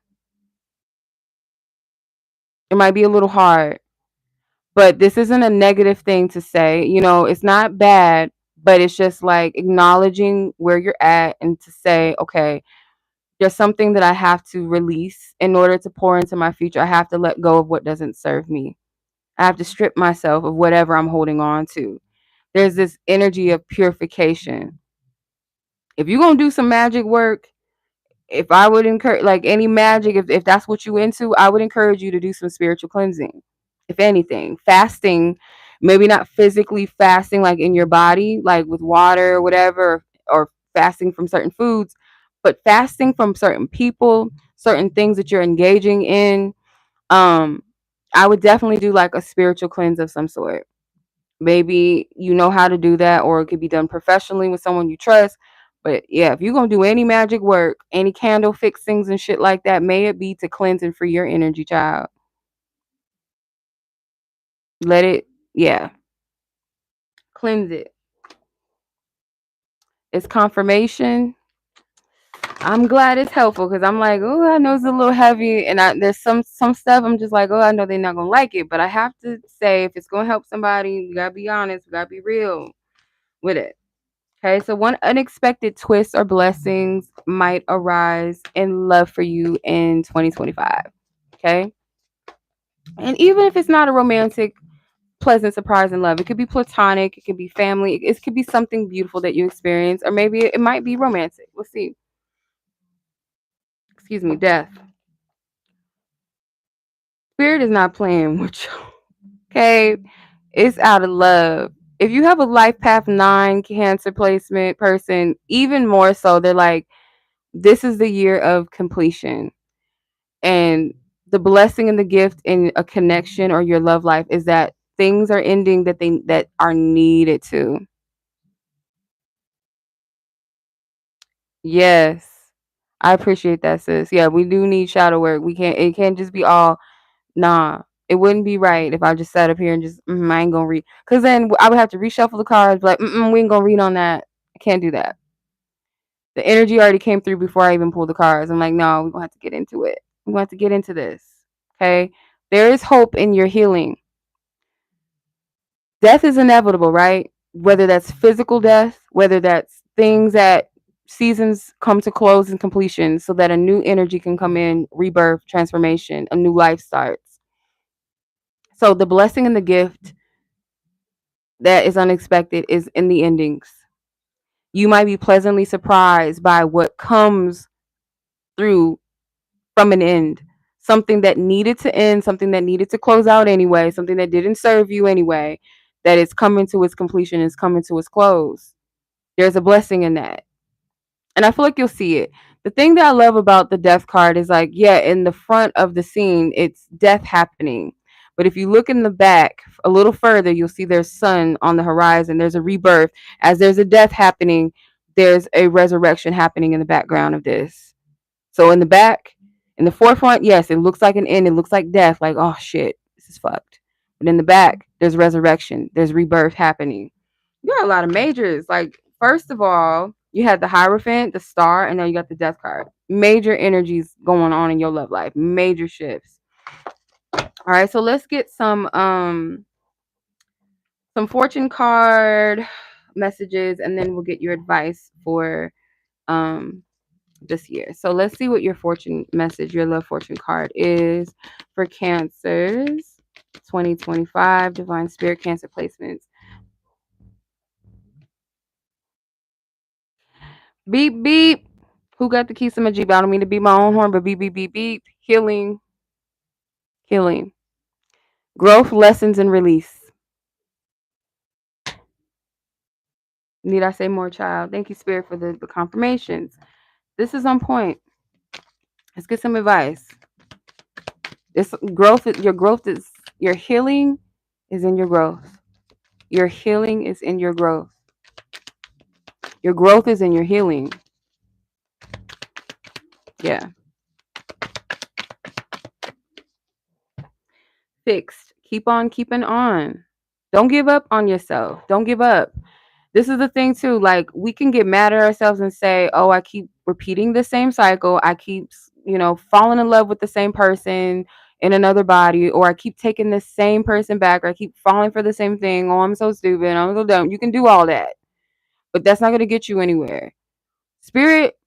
It might be a little hard, but this isn't a negative thing to say. It's not bad, but it's just like acknowledging where you're at and to say, okay, there's something that I have to release in order to pour into my future. I have to let go of what doesn't serve me. I have to strip myself of whatever I'm holding on to. There's this energy of purification. If you're going to do some magic work, if I would encourage like any magic, if that's what you into, I would encourage you to do some spiritual cleansing. If anything, fasting, maybe not physically fasting like in your body, like with water or whatever, or fasting from certain foods, but fasting from certain people, certain things that you're engaging in. Um, I would definitely do like a spiritual cleanse of some sort. Maybe you know how to do that, or it could be done professionally with someone you trust. But yeah, if you're gonna do any magic work, any candle fixings and shit like that, may it be to cleanse and free your energy, child. Let it, yeah, cleanse it. It's confirmation. I'm glad it's helpful because I'm like, oh, I know it's a little heavy, and there's some stuff I'm just like, oh, I know they're not gonna like it, but I have to say, if it's gonna help somebody, we gotta be honest, we gotta be real with it. Okay, so one unexpected twist or blessings might arise in love for you in 2025. Okay, and even if it's not a romantic, pleasant surprise in love, it could be platonic, it could be family, it could be something beautiful that you experience, or maybe it might be romantic. We'll see. Excuse me, death. Spirit is not playing with you. Okay, it's out of love. If you have a life path 9 Cancer placement person, even more so, they're like, this is the year of completion. And the blessing and the gift in a connection or your love life is that things are ending that are needed to. Yes. I appreciate that, sis. Yeah, we do need shadow work. It can't just be all, nah. It wouldn't be right if I just sat up here and just, I ain't gonna read. Because then I would have to reshuffle the cards, like, we ain't gonna read on that. I can't do that. The energy already came through before I even pulled the cards. I'm like, no, we're gonna have to get into it. We're gonna have to get into this. Okay? There is hope in your healing. Death is inevitable, right? Whether that's physical death, whether that's things that seasons come to close and completion so that a new energy can come in, rebirth, transformation, a new life starts. So the blessing and the gift that is unexpected is in the endings. You might be pleasantly surprised by what comes through from an end. Something that needed to end, something that needed to close out anyway, something that didn't serve you anyway, that is coming to its completion, is coming to its close. There's a blessing in that. And I feel like you'll see it. The thing that I love about the death card is like, yeah, in the front of the scene, it's death happening. But if you look in the back a little further, you'll see there's sun on the horizon. There's a rebirth. As there's a death happening, there's a resurrection happening in the background of this. So in the back, in the forefront, yes, it looks like an end. It looks like death. Like, oh shit, this is fucked. But in the back, there's resurrection. There's rebirth happening. You got a lot of majors. Like, first of all, you had the Hierophant, the Star, and now you got the Death card. Major energies going on in your love life. Major shifts. All right, so let's get some fortune card messages, and then we'll get your advice for this year. So let's see what your fortune message, your love fortune card is for Cancers 2025, Divine Spirit Cancer placements. Beep, beep. Who got the keys to my Jeep? I don't mean to beat my own horn, but beep, beep, beep, beep. Healing. Healing. Growth, lessons, and release. Need I say more, child? Thank you, Spirit, for the confirmations. This is on point. Let's get some advice. This growth, your healing is in your growth. Your healing is in your growth. Your growth is in your healing. Yeah. Fixed. Keep on keeping on. Don't give up on yourself. Don't give up. This is the thing too. Like, we can get mad at ourselves and say, "Oh, I keep repeating the same cycle. I keep, falling in love with the same person in another body, or I keep taking the same person back, or I keep falling for the same thing. Oh, I'm so stupid. I'm so dumb." You can do all that, but that's not going to get you anywhere. Spirit,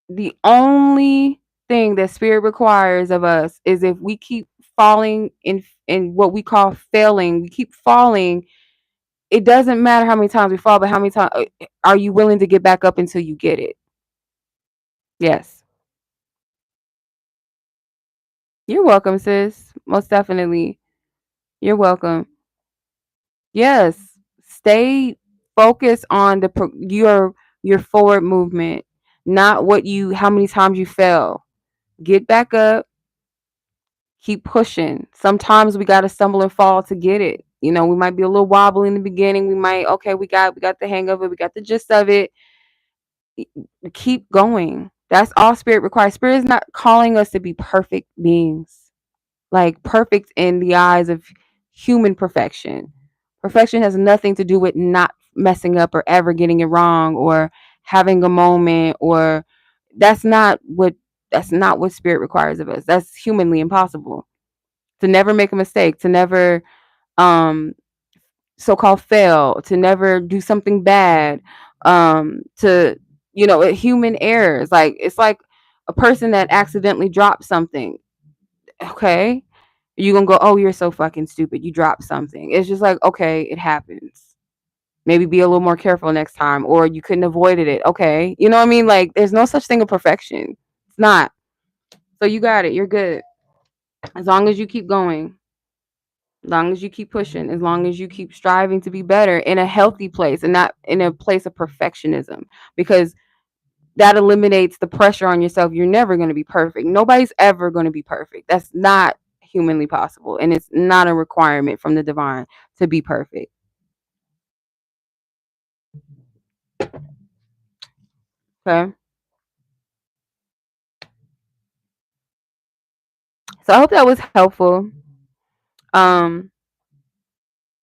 the only thing that Spirit requires of us is if we keep falling in what we call failing, we keep falling. It doesn't matter how many times we fall, but how many times are you willing to get back up until you get it? Yes. You're welcome, sis. Most definitely. You're welcome. Yes. Stay focused on your forward movement, not how many times you fell. Get back up. Keep pushing. Sometimes we got to stumble and fall to get it. We might be a little wobbly in the beginning. We got the hang of it. We got the gist of it. Keep going. That's all Spirit requires. Spirit is not calling us to be perfect beings, like perfect in the eyes of human perfection. Perfection has nothing to do with not messing up or ever getting it wrong or having a moment, or that's not what Spirit requires of us. That's humanly impossible. To never make a mistake, to never so-called fail, to never do something bad, to human errors. Like, it's like a person that accidentally dropped something. Okay, you gonna go, "Oh, you're so fucking stupid, you dropped something." It's just like, okay, it happens. Maybe be a little more careful next time, or you couldn't avoided it. Okay, you know what I mean? Like, there's no such thing as perfection. It's not. So you got it. You're good. As long as you keep going, as long as you keep pushing, as long as you keep striving to be better in a healthy place and not in a place of perfectionism, because that eliminates the pressure on yourself. You're never going to be perfect. Nobody's ever going to be perfect. That's not humanly possible, and it's not a requirement from the divine to be perfect. Okay, so I hope that was helpful. um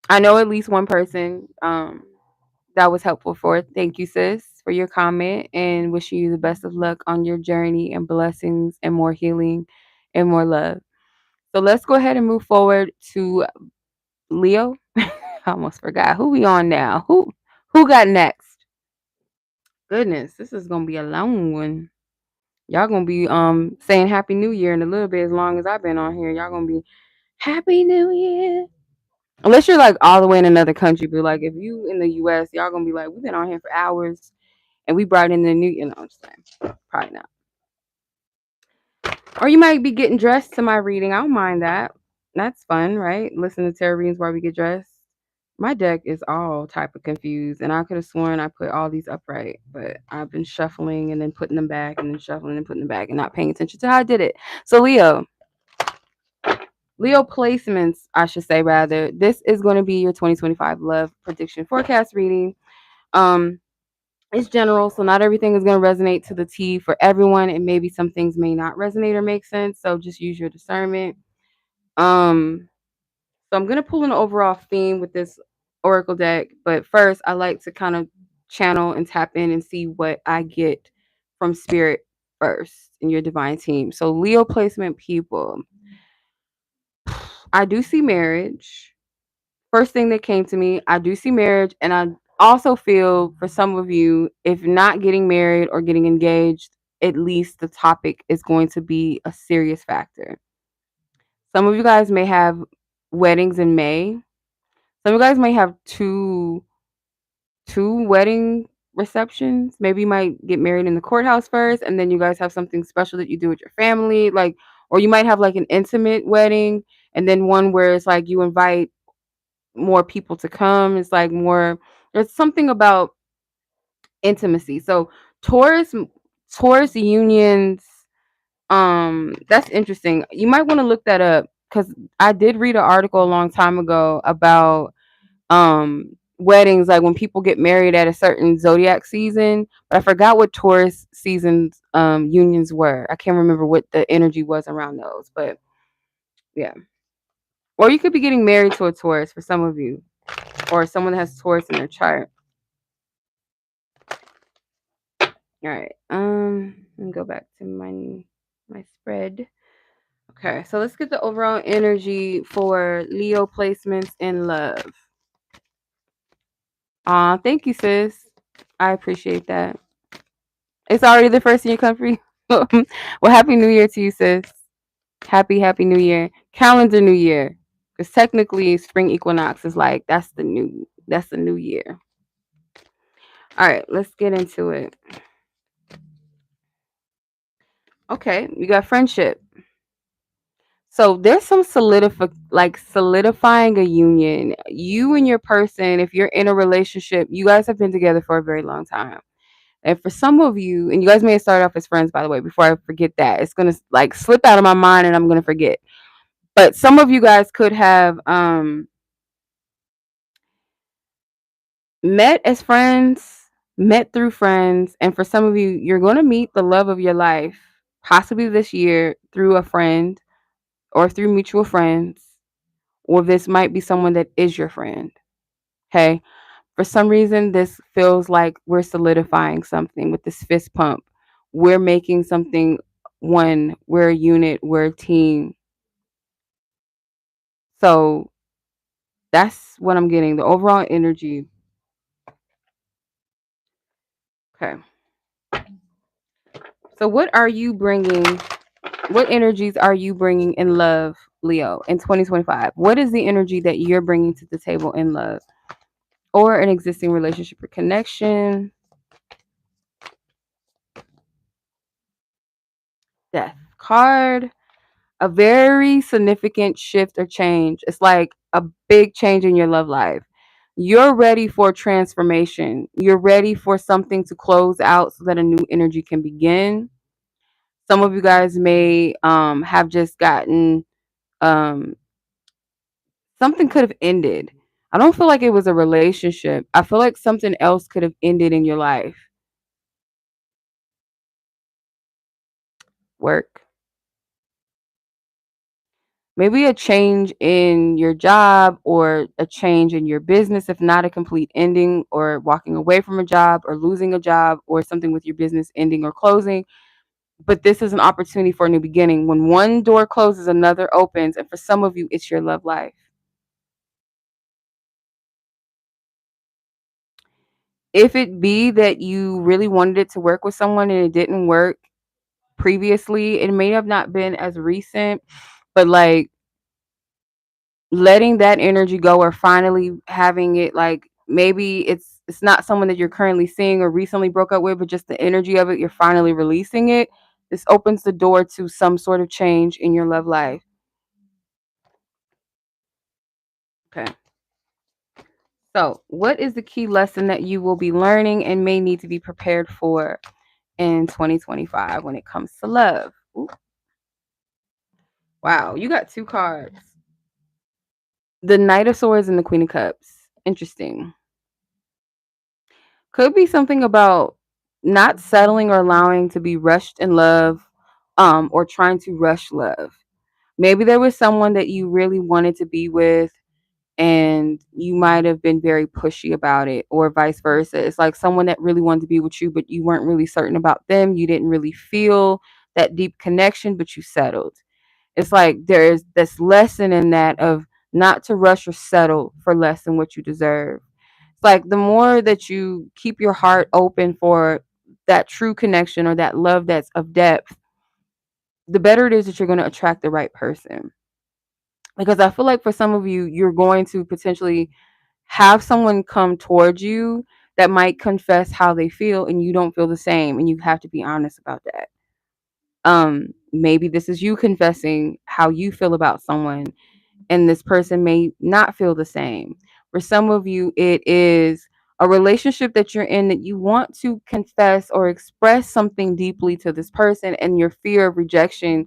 I know at least one person that was helpful for. Thank you, sis, for your comment, and wishing you the best of luck on your journey, and blessings and more healing and more love. So let's go ahead and move forward to Leo. I almost forgot who we on now. Who got next? Goodness, this is gonna be a long one. Y'all gonna be saying Happy New Year in a little bit. As long as I've been on here, y'all gonna be Happy New Year. Unless you're like all the way in another country, but like if you in the US, y'all gonna be like, we've been on here for hours and we brought in the new, I'm just saying. Probably not. Or you might be getting dressed to my reading. I don't mind that. That's fun, right? Listen to tarot readings while we get dressed. My deck is all type of confused, and I could have sworn I put all these upright, but I've been shuffling and then putting them back and then shuffling and putting them back and not paying attention to how I did it. So Leo placements, I should say rather. This is going to be your 2025 love prediction forecast reading. Um, it's general, so not everything is going to resonate to the T for everyone, and maybe some things may not resonate or make sense. So just use your discernment. Um, so I'm gonna pull an overall theme with this oracle deck, but first I like to kind of channel and tap in and see what I get from spirit first in your divine team. So Leo placement people, I do see marriage. First thing that came to me, I do see marriage, and I also feel for some of you, if not getting married or getting engaged, at least the topic is going to be a serious factor. Some of you guys may have weddings in May. Some of you guys may have two wedding receptions. Maybe you might get married in the courthouse first, and then you guys have something special that you do with your family, like, or you might have like an intimate wedding, and then one where it's like you invite more people to come. It's like more. There's something about intimacy. So Taurus, Taurus unions. That's interesting. You might want to look that up because I did read an article a long time ago about weddings, like when people get married at a certain zodiac season, but I forgot what Taurus seasons unions were. I can't remember what the energy was around those, but yeah. Or you could be getting married to a Taurus for some of you, or someone that has Taurus in their chart. All right. Let me go back to my spread. Okay, so let's get the overall energy for Leo placements in love. Thank you, sis. I appreciate that. It's already the first in your country. Well, happy New Year to you, sis. Happy New Year. Calendar New Year. Because technically spring equinox is like that's the new year. All right, let's get into it. Okay, you got friendship. So there's some solidifying a union. You and your person, if you're in a relationship, you guys have been together for a very long time. And for some of you, and you guys may have started off as friends, by the way, before I forget that. It's gonna like slip out of my mind and I'm gonna forget. But some of you guys could have met as friends, met through friends, and for some of you, you're gonna meet the love of your life, possibly this year through a friend or through mutual friends, or this might be someone that is your friend. Okay. For some reason, this feels like we're solidifying something with this fist pump. We're making something one. We're a unit. We're a team. So that's what I'm getting. The overall energy. Okay. So what are you bringing? What energies are you bringing in love, Leo, in 2025? What is the energy that you're bringing to the table in love or an existing relationship or connection? Death card. A very significant shift or change. It's like a big change in your love life. You're ready for transformation. You're ready for something to close out so that a new energy can begin. Some of you guys may have just gotten um, something could have ended. I don't feel like it was a relationship. I feel like something else could have ended in your life. Work. Maybe a change in your job or a change in your business, if not a complete ending or walking away from a job or losing a job or something with your business ending or closing. But this is an opportunity for a new beginning. When one door closes, another opens. And for some of you, it's your love life. If it be that you really wanted it to work with someone and it didn't work previously, it may have not been as recent, but like letting that energy go, or finally having it, like maybe it's not someone that you're currently seeing or recently broke up with, but just the energy of it, you're finally releasing it. This opens the door to some sort of change in your love life. Okay. So, what is the key lesson that you will be learning and may need to be prepared for in 2025 when it comes to love? Ooh, wow, you got two cards. The Knight of Swords and the Queen of Cups. Interesting. Could be something about not settling or allowing to be rushed in love, or trying to rush love. Maybe there was someone that you really wanted to be with, and you might have been very pushy about it, or vice versa. It's like someone that really wanted to be with you, but you weren't really certain about them. You didn't really feel that deep connection, but you settled. It's like there's this lesson in that of not to rush or settle for less than what you deserve. It's like the more that you keep your heart open for that true connection or that love that's of depth, the better it is that you're going to attract the right person. Because I feel like for some of you, you're going to potentially have someone come towards you that might confess how they feel and you don't feel the same, and you have to be honest about that. Maybe this is you confessing how you feel about someone, and this person may not feel the same. For some of you, it is a relationship that you're in that you want to confess or express something deeply to this person, and your fear of rejection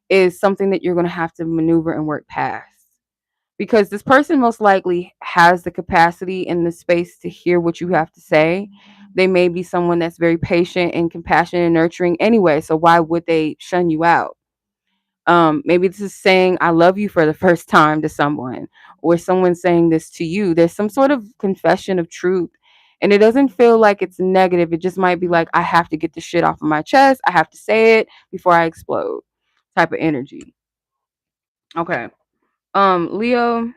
is something that you're going to have to maneuver and work past, because this person most likely has the capacity and the space to hear what you have to say. They may be someone that's very patient and compassionate and nurturing anyway, so why would they shun you out? Maybe this is saying I love you for the first time to someone, or someone saying this to you. There's some sort of confession of truth, and it doesn't feel like it's negative. It just might be like, I have to get the shit off of my chest, I have to say it before I explode, type of energy. Okay. Leo,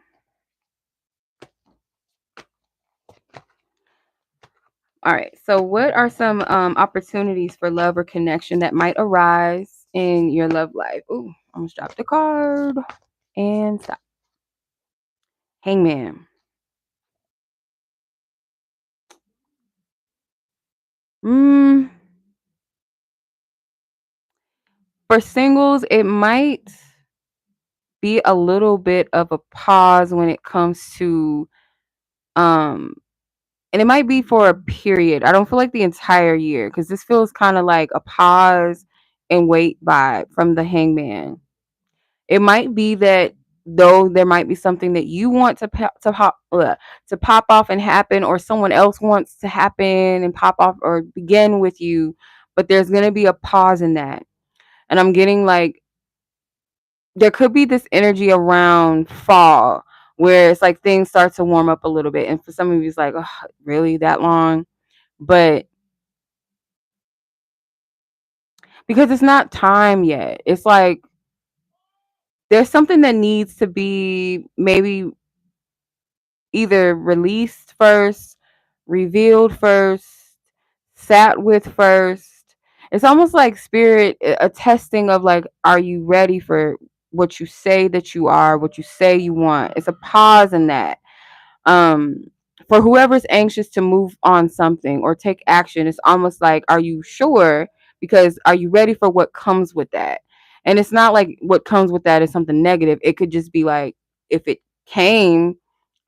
all right. So, what are some opportunities for love or connection that might arise in your love life? Ooh, almost dropped the card and stop. Hangman. Mm, for singles, it might be a little bit of a pause when it comes to, um, and it might be for a period. I don't feel like the entire year, because this feels kind of like a pause and wait vibe from the Hangman. It might be that, though there might be something that you want to pop off and happen, or someone else wants to happen and pop off or begin with you, but there's going to be a pause in that. And I'm getting like there could be this energy around fall where it's like things start to warm up a little bit, and for some of you it's like, oh, really that long? But because it's not time yet, it's like there's something that needs to be maybe either released first, revealed first, sat with first. It's almost like spirit, a testing of like, are you ready for what you say that you are, what you say you want? It's a pause in that. Um, for whoever's anxious to move on something or take action, it's almost like, are you sure? Because are you ready for what comes with that? And it's not like what comes with that is something negative. It could just be like, if it came,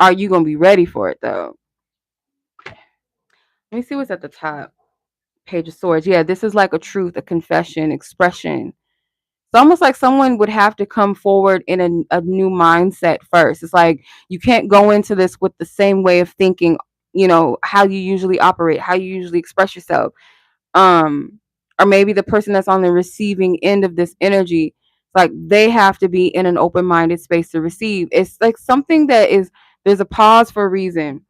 are you going to be ready for it though? Let me see what's at the top. Page of Swords. Yeah, this is like a truth, a confession, expression. It's almost like someone would have to come forward in a new mindset first. It's like you can't go into this with the same way of thinking, how you usually operate, how you usually express yourself. Um, or maybe the person that's on the receiving end of this energy, like they have to be in an open-minded space to receive. It's like something that is, there's a pause for a reason.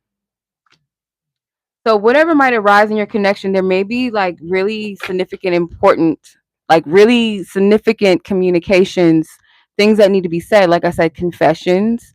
So whatever might arise in your connection, there may be like really significant, important, like really significant communications, things that need to be said. Like I said, confessions,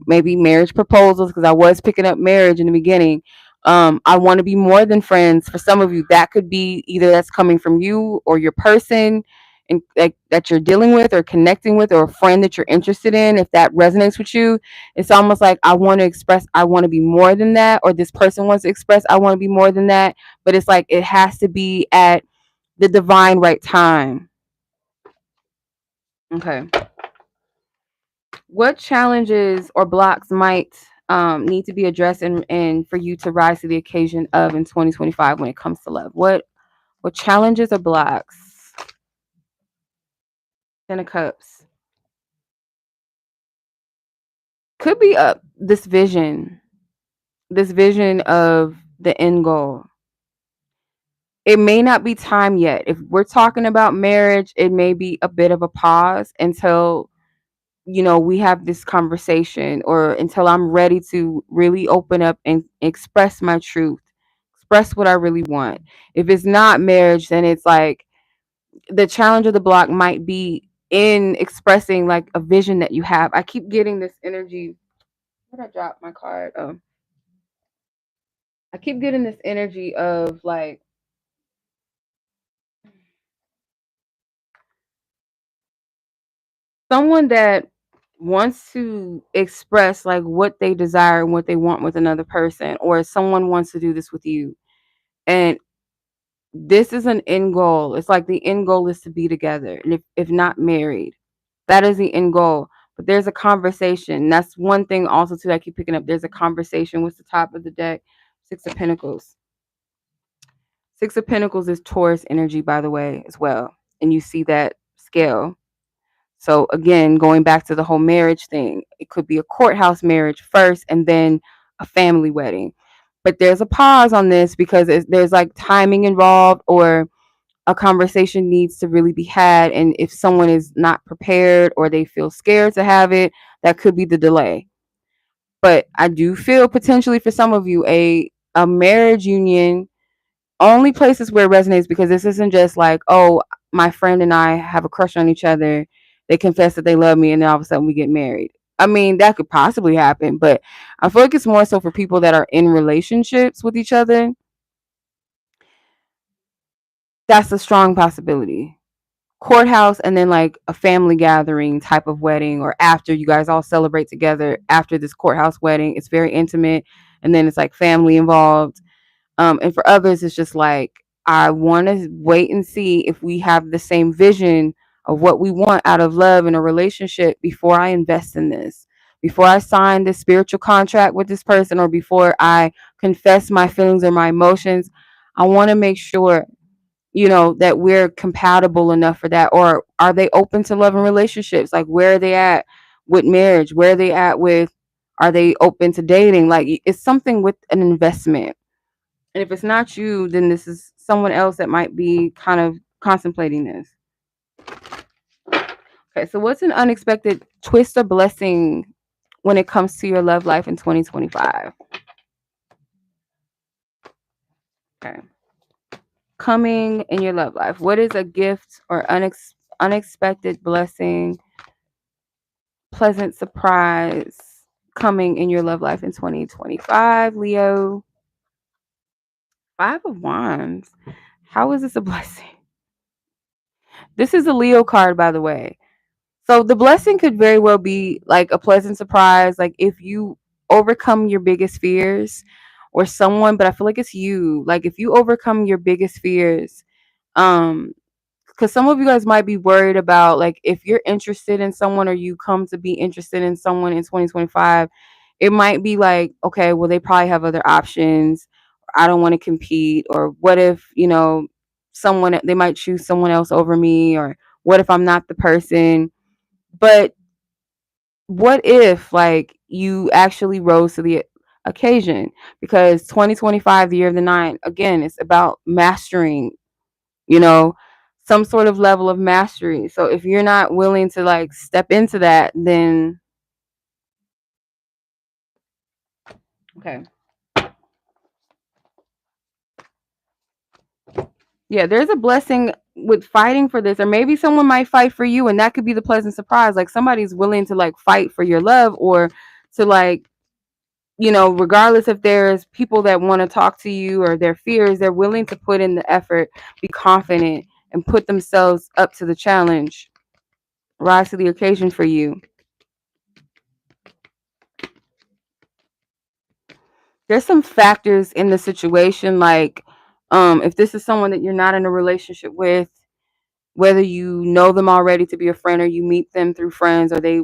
maybe marriage proposals, because I was picking up marriage in the beginning. I want to be more than friends. For some of you, that could be either that's coming from you or your person. and like that you're dealing with or connecting with, or a friend that you're interested in, if that resonates with you, it's almost like I want to express I want to be more than that, or this person wants to express I want to be more than that, but it's like it has to be at the divine right time. Okay. What challenges or blocks might need to be addressed and for you to rise to the occasion of in 2025 when it comes to love? What challenges or blocks? Ten of Cups. Could be this vision of the end goal. It may not be time yet. If we're talking about marriage, it may be a bit of a pause until we have this conversation, or until I'm ready to really open up and express my truth, express what I really want. If it's not marriage, then it's like the challenge of the block might be in expressing like a vision that you have. I keep getting this energy. Where did I drop my card? Oh, I keep getting this energy of like someone that wants to express like what they desire and what they want with another person, or someone wants to do this with you. And this is an end goal. It's like the end goal is to be together, and if not married, that is the end goal. But there's a conversation. That's one thing also too that I keep picking up. There's a conversation. What's the top of the deck? Six of Pentacles. Six of Pentacles is Taurus energy, by the way, as well. And you see that scale. So again, going back to the whole marriage thing, it could be a courthouse marriage first and then a family wedding. But there's a pause on this because there's like timing involved, or a conversation needs to really be had. And if someone is not prepared or they feel scared to have it, that could be the delay. But I do feel potentially for some of you a marriage union, only places where it resonates, because this isn't just like, oh, my friend and I have a crush on each other. They confess that they love me, and then all of a sudden we get married. I mean, that could possibly happen, but I feel like it's more so for people that are in relationships with each other. That's a strong possibility. Courthouse, and then like a family gathering type of wedding, or after you guys all celebrate together after this courthouse wedding. It's very intimate, and then it's like family involved. And for others, it's just like, I want to wait and see if we have the same vision of what we want out of love in a relationship before I invest in this, before I sign this spiritual contract with this person, or before I confess my feelings or my emotions. I want to make sure, that we're compatible enough for that. Or are they open to love and relationships? Like, where are they at with marriage? Where are they at with, are they open to dating? Like, it's something with an investment. And if it's not you, then this is someone else that might be kind of contemplating this. Okay, so what's an unexpected twist or blessing when it comes to your love life in 2025? Okay. Coming in your love life. What is a gift or unexpected blessing, pleasant surprise coming in your love life in 2025, Leo? Five of Wands. How is this a blessing? This is a Leo card, by the way. So the blessing could very well be like a pleasant surprise, like if you overcome your biggest fears, or someone, but I feel like it's you. Like if you overcome your biggest fears, um, because some of you guys might be worried about, like, if you're interested in someone, or you come to be interested in someone in 2025, it might be like, okay, well, they probably have other options. I don't want to compete. Or what if, someone, they might choose someone else over me, or what if I'm not the person? But what if like you actually rose to the occasion? Because 2025, the year of the nine, again, it's about mastering, you know, some sort of level of mastery. So if you're not willing to like step into that, then okay. Yeah, there's a blessing with fighting for this, or maybe someone might fight for you, and that could be the pleasant surprise. Like somebody's willing to like fight for your love, or to like, regardless if there's people that want to talk to you or their fears, they're willing to put in the effort, be confident, and put themselves up to the challenge, rise to the occasion for you. There's some factors in the situation, like if this is someone that you're not in a relationship with, whether you know them already to be a friend or you meet them through friends or they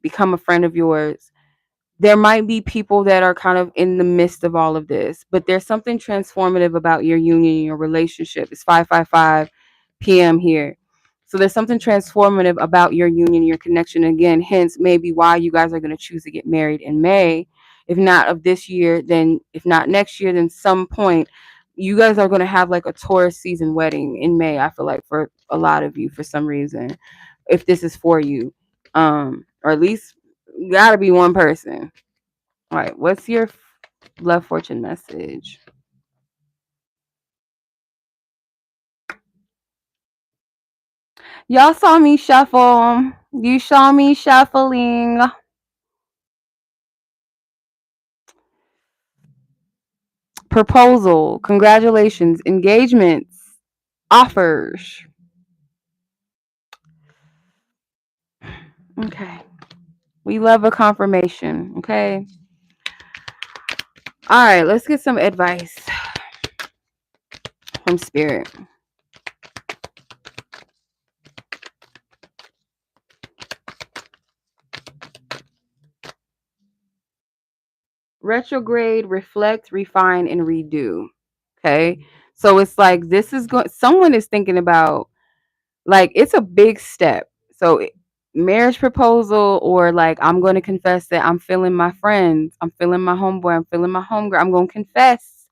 become a friend of yours, there might be people that are kind of in the midst of all of this, but there's something transformative about your union, your relationship. It's 5:55 p.m. here. So there's something transformative about your union, your connection. Again, hence maybe why you guys are going to choose to get married in May. If not of this year, then if not next year, then some point you guys are going to have like a Taurus season wedding in May. I feel like for a lot of you, for some reason, if this is for you, or at least gotta be one person. All right, what's your love fortune message? Y'all saw me shuffle. You saw me shuffling. Proposal, congratulations, engagements, offers. Okay. We love a confirmation. Okay. All right, let's get some advice from Spirit. Retrograde, reflect, refine, and redo. Okay. So it's like this is going, someone is thinking about, like, it's a big step. So marriage proposal, or like I'm going to confess that I'm feeling my friends, I'm feeling my homeboy, I'm feeling my homegirl, I'm going to confess,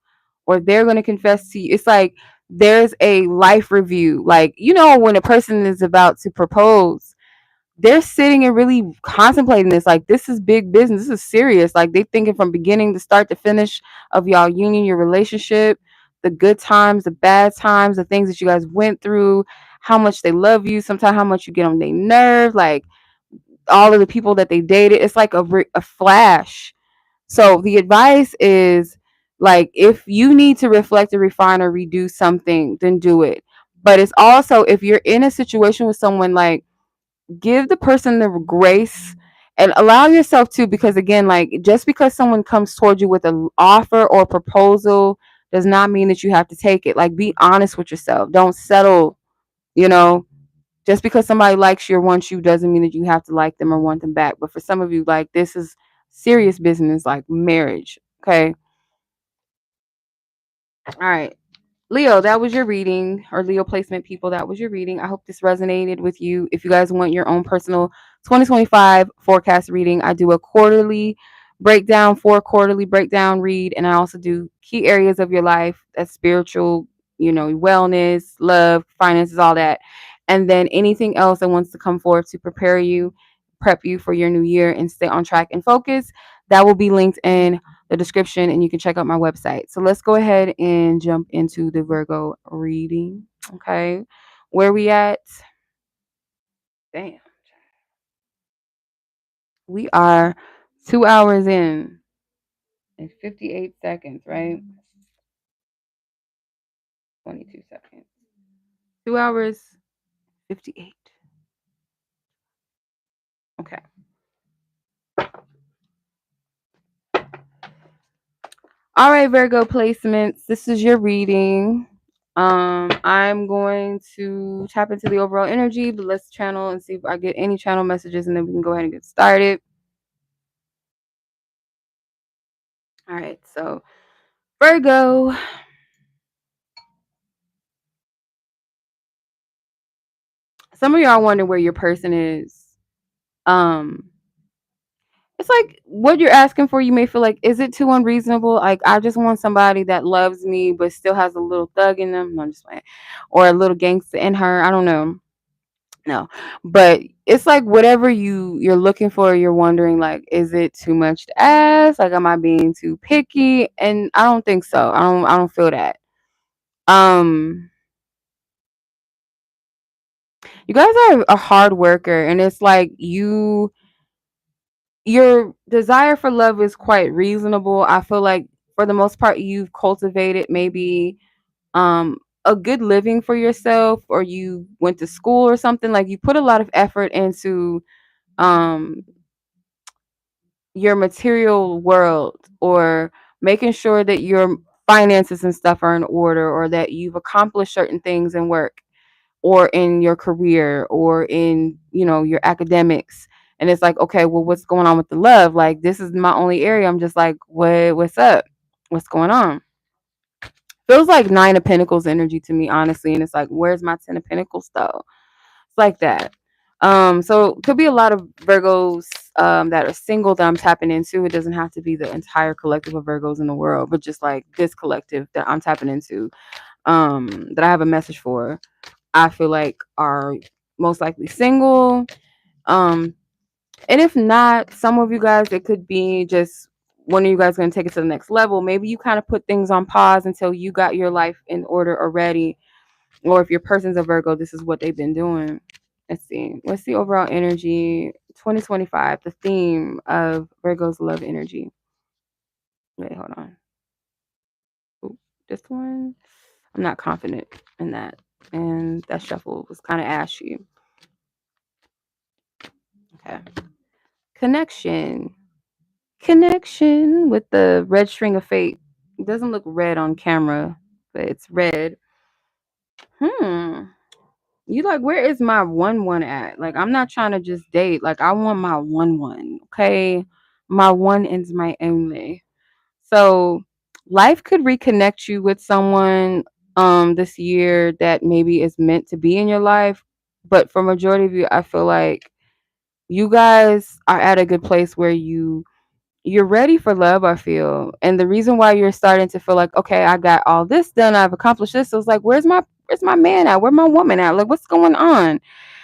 or they're going to confess to you. It's like there's a life review. Like, you know, when a person is about to propose, they're sitting and really contemplating this. Like, this is big business. This is serious. Like, they thinking from beginning to start to finish of y'all union, your relationship, the good times, the bad times, the things that you guys went through, how much they love you, sometimes how much you get on their nerves, like all of the people that they dated. It's like a flash. So the advice is, like, if you need to reflect or refine or redo something, then do it. But it's also, if you're in a situation with someone, like, give the person the grace and allow yourself to, because again, like, just because someone comes towards you with an offer or proposal does not mean that you have to take it. Like, be honest with yourself, don't settle. you know just because somebody likes you or wants you doesn't mean that you have to like them or want them back. But for some of you, like, this is serious business, like marriage. Okay. All right, Leo, that was your reading, or Leo placement people, that was your reading. I hope this resonated with you. If you guys want your own personal 2025 forecast reading, I do a quarterly breakdown, quarterly breakdown read, and I also do key areas of your life, that's spiritual, wellness, love, finances, all that. And then anything else that wants to come forward to prepare you, prep you for your new year and stay on track and focus, that will be linked in the description, and you can check out my website. So let's go ahead and jump into the Virgo reading. Okay. Where we at? Damn. We are 2 hours in and 58 seconds, right? 22 seconds. 2 hours, 58. Okay. All right, Virgo placements. This is your reading. I'm going to tap into the overall energy, but let's channel and see if I get any channel messages, and then we can go ahead and get started. All right, so Virgo. Some of y'all wonder where your person is. Um, it's like what you're asking for, you may feel like, is it too unreasonable? Like, I just want somebody that loves me but still has a little thug in them. No, I'm just playing. Or a little gangster in her. I don't know. No. But it's like whatever you're looking for, you're wondering, like, is it too much to ask? Like, am I being too picky? And I don't think so. I don't feel that. Um you guys are a hard worker, and it's like your desire for love is quite reasonable. I feel like for the most part you've cultivated maybe a good living for yourself, or you went to school or something, like you put a lot of effort into um your material world, or making sure that your finances and stuff are in order, or that you've accomplished certain things in work or in your career or in, your academics. And it's like, okay, well, what's going on with the love? Like, this is my only area. I'm just like, what's up? What's going on? Feels like Nine of Pentacles energy to me, honestly. And it's like, where's my Ten of Pentacles though? It's like that. So could be a lot of Virgos that are single that I'm tapping into. It doesn't have to be the entire collective of Virgos in the world, but just like this collective that I'm tapping into, that I have a message for. I feel like are most likely single. Um, and if not, some of you guys, it could be just one of you guys going to take it to the next level. Maybe you kind of put things on pause until you got your life in order already. Or if your person's a Virgo, this is what they've been doing. Let's see. What's the overall energy 2025, the theme of Virgo's love energy? Wait, hold on. Ooh, this one? I'm not confident in that. And that shuffle was kind of ashy. Okay. Connection. Connection with the red string of fate. It doesn't look red on camera, but it's red. You like, where is my 1-1 at? Like, I'm not trying to just date. Like, I want my 1-1. Okay. My one is my only. So life could reconnect you with someone this year that maybe is meant to be in your life. But for majority of you, I feel like you guys are at a good place where you're ready for love, I feel. And the reason why you're starting to feel like, okay, I got all this done, I've accomplished this. So it's like, where's my man at? Where my woman at? Like, what's going on?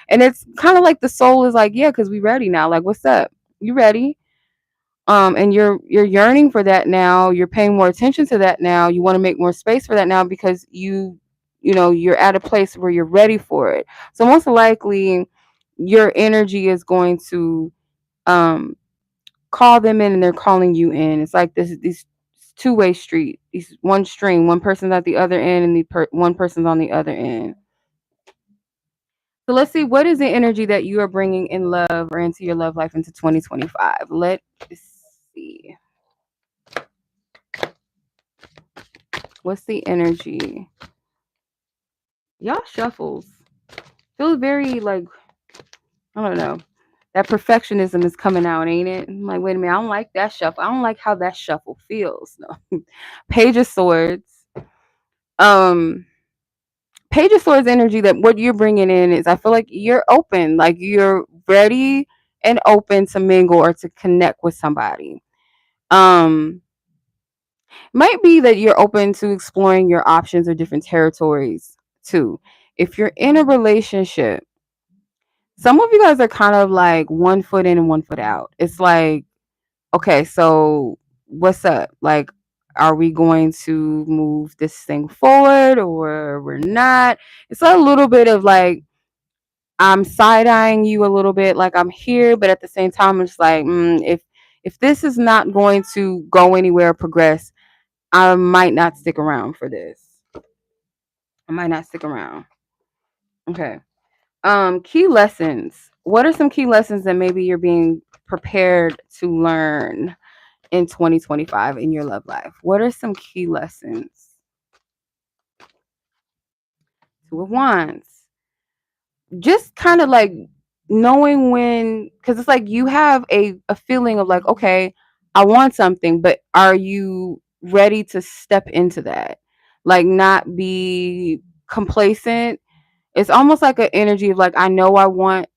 And it's kind of like the soul is like, yeah, because we ready now. Like, what's up? You ready? And you're yearning for that now. You're paying more attention to that now. You want to make more space for that now because you're at a place where you're ready for it. So most likely your energy is going to um call them in, and they're calling you in. It's like this two-way street. These one string, one person's at the other end, and one person's on the other end. So let's see, what is the energy that you are bringing in love or into your love life into 2025? Let's see. What's the energy? Y'all shuffles feels very like, I don't know. That perfectionism is coming out, ain't it? I'm like, wait a minute, I don't like that shuffle. I don't like how that shuffle feels. No. Page of Swords. Um, Page of Swords energy, that what you're bringing in is, I feel like you're open, like you're ready and open to mingle or to connect with somebody. Might be that you're open to exploring your options or different territories too. If you're in a relationship, some of you guys are kind of like 1 foot in and 1 foot out. It's like, okay, so what's up? Like, are we going to move this thing forward or we're not? It's a little bit of like, I'm side-eyeing you a little bit, like I'm here, but at the same time, it's like, if this is not going to go anywhere or progress, I might not stick around for this. I might not stick around. Okay. Key lessons. What are some key lessons that maybe you're being prepared to learn in 2025 in your love life? What are some key lessons? Two of Wands. Just kind of like knowing when, because it's like you have a feeling of like, okay, I want something, but are you ready to step into that? Like, not be complacent. It's almost like an energy of like, I know I want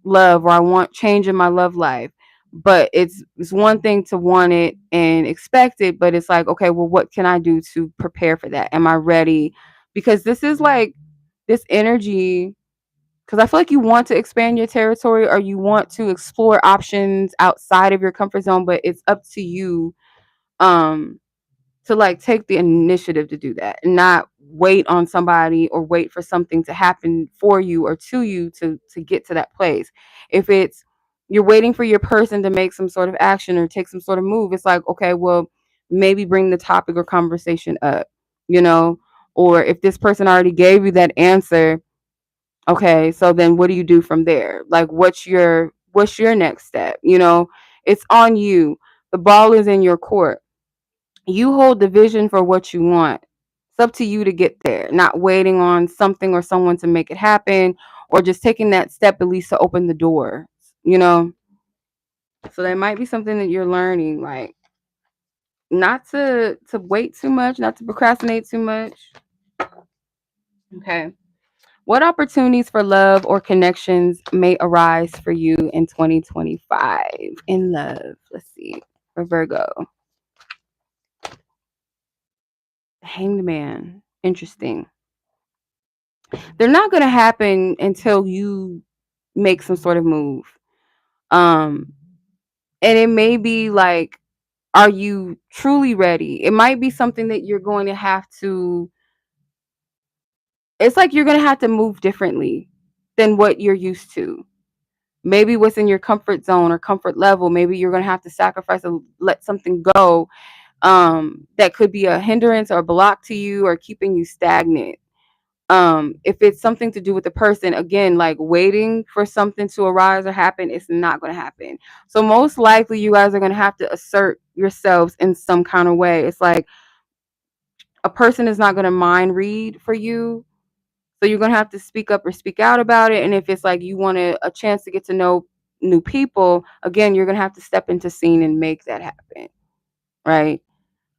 love or I want change in my love life, but it's one thing to want it and expect it, but it's like, okay, well, what can I do to prepare for that? Am I ready? Because this is like this energy, because I feel like you want to expand your territory or you want to explore options outside of your comfort zone, but it's up to you um to like take the initiative to do that and not wait on somebody or wait for something to happen for you or to you to get to that place. If it's you're waiting for your person to make some sort of action or take some sort of move, it's like, okay, well, maybe bring the topic or conversation up, you know, Or if this person already gave you that answer, okay, so then what do you do from there? Like, what's your next step? It's on you. The ball is in your court. You hold the vision for what you want. It's up to you to get there, not waiting on something or someone to make it happen, or just taking that step at least to open the door, you know? So that might be something that you're learning, like not to wait too much, not to procrastinate too much. Okay. What opportunities for love or connections may arise for you in 2025 in love? Let's see. For Virgo. Hanged Man. Interesting. They're not going to happen until you make some sort of move. Um, and it may be like, are you truly ready? It might be something that you're going to have to, it's like you're going to have to move differently than what you're used to. Maybe what's in your comfort zone or comfort level, maybe you're going to have to sacrifice and let something go that could be a hindrance or block to you or keeping you stagnant. If it's something to do with the person, again, like waiting for something to arise or happen, it's not going to happen. So most likely you guys are going to have to assert yourselves in some kind of way. It's like a person is not going to mind read for you. So you're going to have to speak up or speak out about it. And if it's like you want a chance to get to know new people, again, you're going to have to step into scene and make that happen. Right.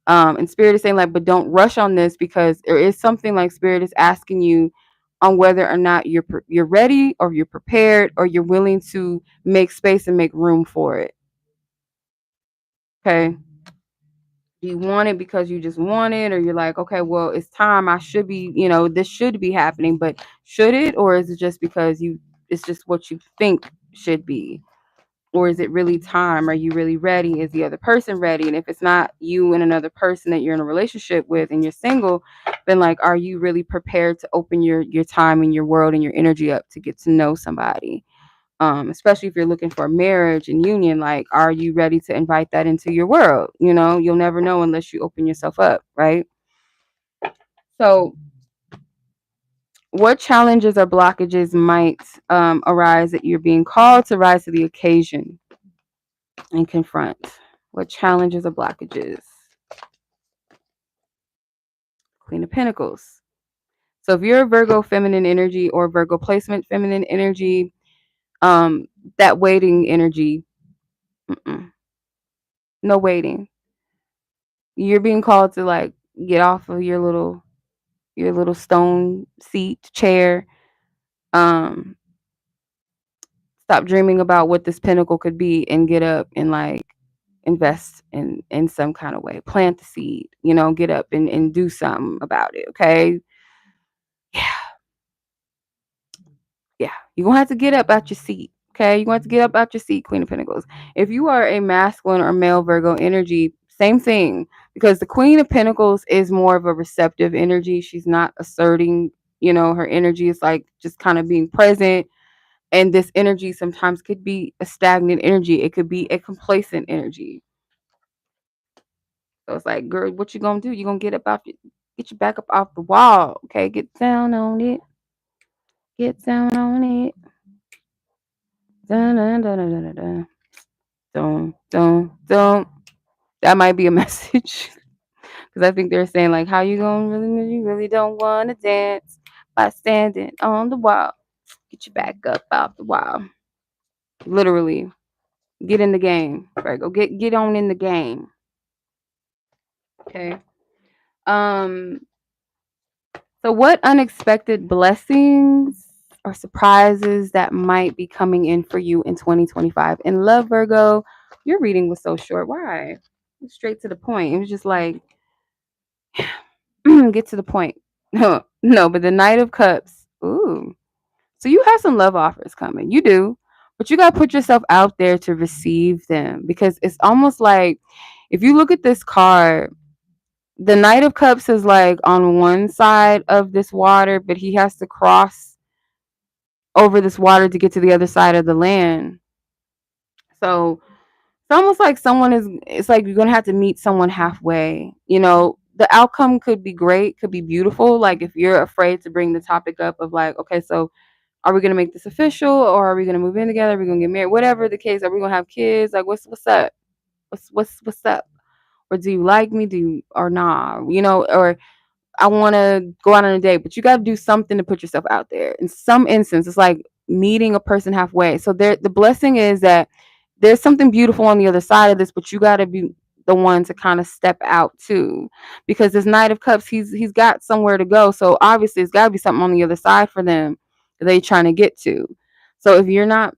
And Spirit is saying like, but don't rush on this, because there is something like Spirit is asking you on whether or not you're ready, or you're prepared, or you're willing to make space and make room for it. Okay. Do you want it because you just want it, or you're like, okay, well, it's time. I should be, this should be happening, but should it, or is it just because it's just what you think should be? Or is it really time? Are you really ready? Is the other person ready? And if it's not you and another person that you're in a relationship with and you're single, then like, are you really prepared to open your time and your world and your energy up to get to know somebody? Especially if you're looking for a marriage and union, like, are you ready to invite that into your world? You'll never know unless you open yourself up, right? So what challenges or blockages might arise that you're being called to rise to the occasion and confront? What challenges or blockages? Queen of Pentacles. So if you're a Virgo feminine energy or Virgo placement feminine energy, that waiting energy, no waiting. You're being called to like get off of your little stone seat chair. Stop dreaming about what this pinnacle could be and get up and like invest in some kind of way. Plant the seed, get up and do something about it. Okay. Yeah, you're gonna have to get up out your seat. Okay, you're going to have to get up out your seat, Queen of Pentacles. If you are a masculine or male Virgo energy, same thing, because the Queen of Pentacles is more of a receptive energy. She's not asserting, her energy is like just kind of being present. And this energy sometimes could be a stagnant energy. It could be a complacent energy. So it's like, girl, what you gonna do? You gonna get your back up off the wall. Okay, get down on it. Get down on it. Dun, dun, dun, dun, dun, dun. Don't. That might be a message, because I think they're saying like, how you gonna you really don't want to dance by standing on the wall. Get your back up off the wall. Literally, get in the game. Virgo, get on in the game. Okay. So what unexpected blessings or surprises that might be coming in for you in 2025? In love, Virgo, your reading was so short. Why? Straight to the point. It was just like, get to the point. No, but the Knight of Cups. Ooh. So you have some love offers coming. You do. But you got to put yourself out there to receive them, because it's almost like, if you look at this card, the Knight of Cups is like on one side of this water, but he has to cross over this water to get to the other side of the land. So it's almost like it's like you're going to have to meet someone halfway. the outcome could be great, could be beautiful. Like if you're afraid to bring the topic up of like, okay, so are we gonna make this official, or are we gonna move in together? Are we gonna get married? Whatever the case, are we gonna have kids? Like what's up? What's up? Or do you like me? Do you or nah? You know, or I want to go out on a date, but you got to do something to put yourself out there. In some instance, it's like meeting a person halfway. So there, the blessing is that there's something beautiful on the other side of this, but you got to be the one to kind of step out too, because this Knight of Cups, he's got somewhere to go. So obviously, it's got to be something on the other side for them that they trying to get to. So if you're not,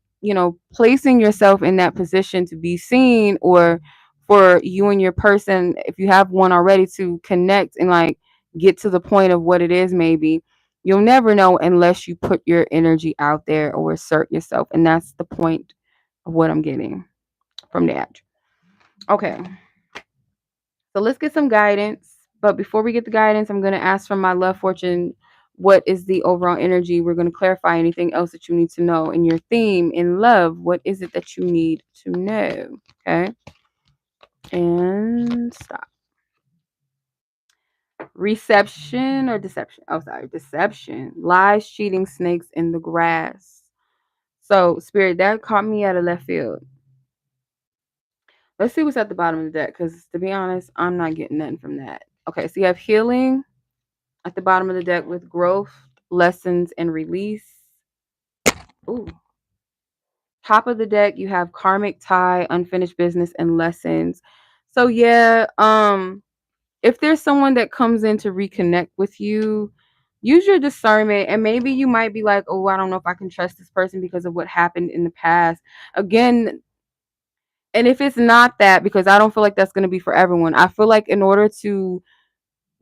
placing yourself in that position to be seen, or for you and your person, if you have one already, to connect and like get to the point of what it is, maybe you'll never know unless you put your energy out there or assert yourself. And that's the point of what I'm getting from that. Okay, so let's get some guidance. But before we get the guidance, I'm going to ask from my love fortune, what is the overall energy? We're going to clarify anything else that you need to know in your theme in love. What is it that you need to know? Okay, and stop. Reception or deception? Oh, sorry, deception. Lies, cheating, snakes in the grass. So, Spirit, that caught me out of left field. Let's see what's at the bottom of the deck, because to be honest, I'm not getting nothing from that. Okay, so you have healing at the bottom of the deck with growth, lessons, and release. Ooh. Top of the deck, you have karmic tie, unfinished business, and lessons. So yeah, if there's someone that comes in to reconnect with you, use your discernment. And maybe you might be like, oh, I don't know if I can trust this person because of what happened in the past. Again, and if it's not that, because I don't feel like that's going to be for everyone. I feel like in order to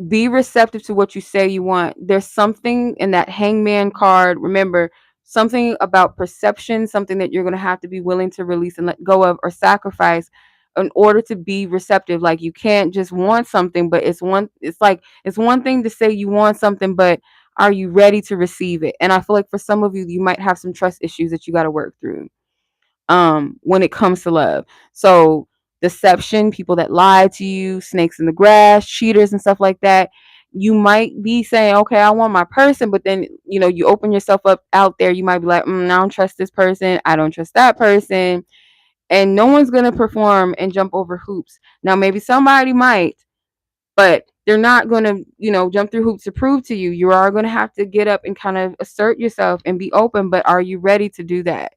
be receptive to what you say you want, there's something in that hangman card. Remember, something about perception, something that you're going to have to be willing to release and let go of or sacrifice in order to be receptive. Like you can't just want something, but it's one thing to say you want something, but are you ready to receive it? And I feel like for some of you, you might have some trust issues that you got to work through when it comes to love. So deception, people that lie to you, snakes in the grass, cheaters and stuff like that. You might be saying, okay, I want my person, but then you open yourself up out there. You might be like, I don't trust this person, I don't trust that person, and no one's gonna perform and jump over hoops. Now maybe somebody might, but they're not gonna, jump through hoops to prove to you. You are gonna have to get up and kind of assert yourself and be open, but are you ready to do that?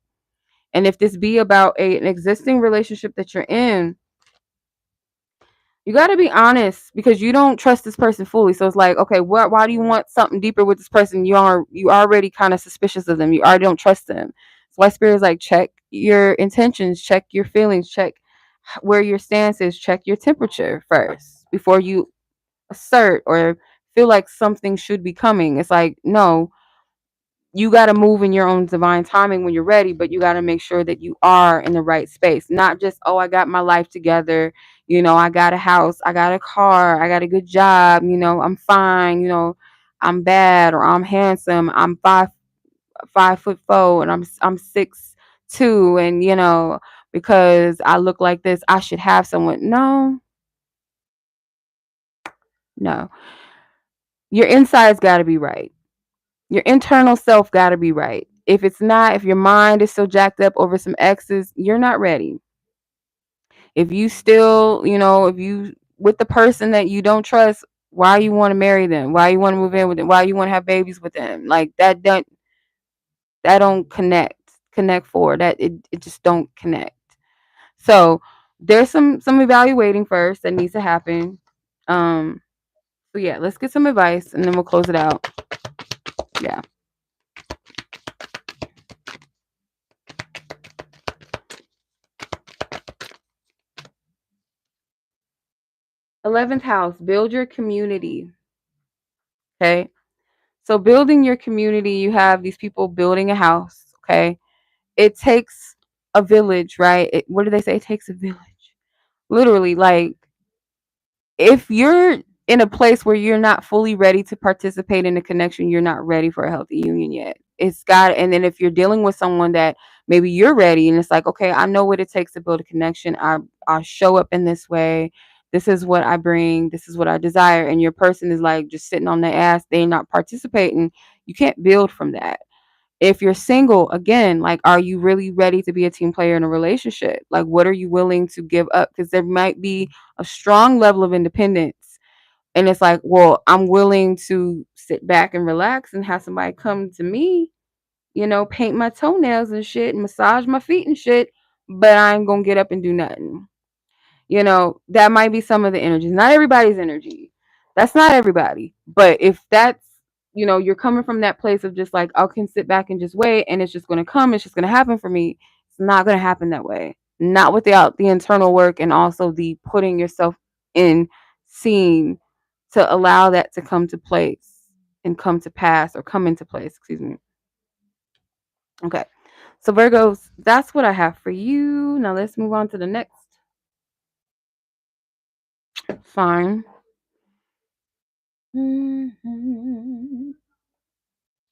And if this be about an existing relationship that you're in, you got to be honest, because you don't trust this person fully. So it's like, okay, why do you want something deeper with this person? You already kind of suspicious of them. You already don't trust them. So why Spirit is like, check your intentions, check your feelings, check where your stance is, check your temperature first before you assert or feel like something should be coming. It's like, no, you got to move in your own divine timing when you're ready, but you got to make sure that you are in the right space. Not just, oh, I got my life together. I got a house, I got a car, I got a good job. I'm fine. I'm bad, or I'm handsome. I'm 5'4", and I'm 6'2", and because I look like this, I should have someone. No, no. Your inside's got to be right. Your internal self got to be right. If it's not, if your mind is still jacked up over some exes, you're not ready. If you still, if you with the person that you don't trust, why you want to marry them? Why you want to move in with them? Why you want to have babies with them? Like that don't connect for that. It just don't connect. So there's some evaluating first that needs to happen. So yeah, let's get some advice and then we'll close it out. Yeah. 11th house, build your community. Okay. So building your community, you have these people building a house. Okay. It takes a village, right? What do they say? It takes a village. Literally, like if you're in a place where you're not fully ready to participate in a connection, you're not ready for a healthy union yet. And then if you're dealing with someone that maybe you're ready and it's like, okay, I know what it takes to build a connection. I show up in this way. This is what I bring. This is what I desire. And your person is like just sitting on their ass. They're not participating. You can't build from that. If you're single, again, like, are you really ready to be a team player in a relationship? Like, what are you willing to give up? Because there might be a strong level of independence. And it's like, well, I'm willing to sit back and relax and have somebody come to me, paint my toenails and shit, and massage my feet and shit, but I ain't gonna get up and do nothing. That might be some of the energies. Not everybody's energy. That's not everybody. But if that's, you're coming from that place of just like, I can sit back and just wait and it's just going to come, it's just going to happen for me. It's not going to happen that way. Not without the internal work and also the putting yourself in scene to allow that to come to place and come to pass or come into place. Excuse me. Okay. So Virgos, that's what I have for you. Now let's move on to the next. Fine.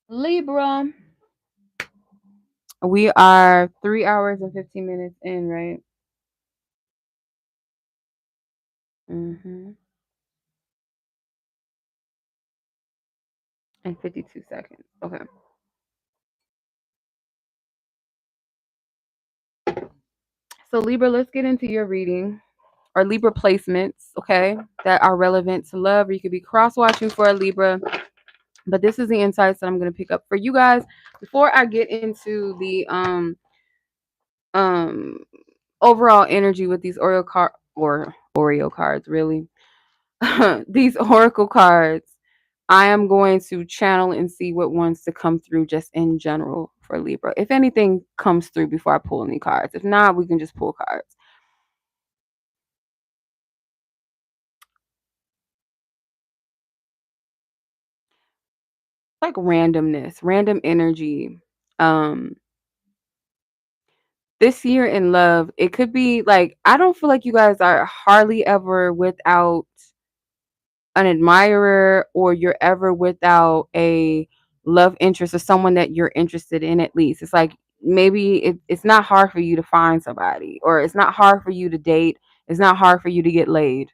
Libra. We are 3 hours and 15 minutes in, right? And 52 seconds. Okay. So Libra, let's get into your reading or Libra placements, okay, that are relevant to love. Or you could be cross watching for a Libra, but this is the insights that I'm going to pick up for you guys before I get into the um overall energy with these Oreo cards, really. These oracle cards. I am going to channel and see what wants to come through just in general for Libra. If anything comes through before I pull any cards. If not, we can just pull cards. Like randomness, random energy. Um this year in love, it could be like, I don't feel like you guys are hardly ever without an admirer, or you're ever without a love interest or someone that you're interested in. At least it's like, maybe it's not hard for you to find somebody, or it's not hard for you to date, it's not hard for you to get laid.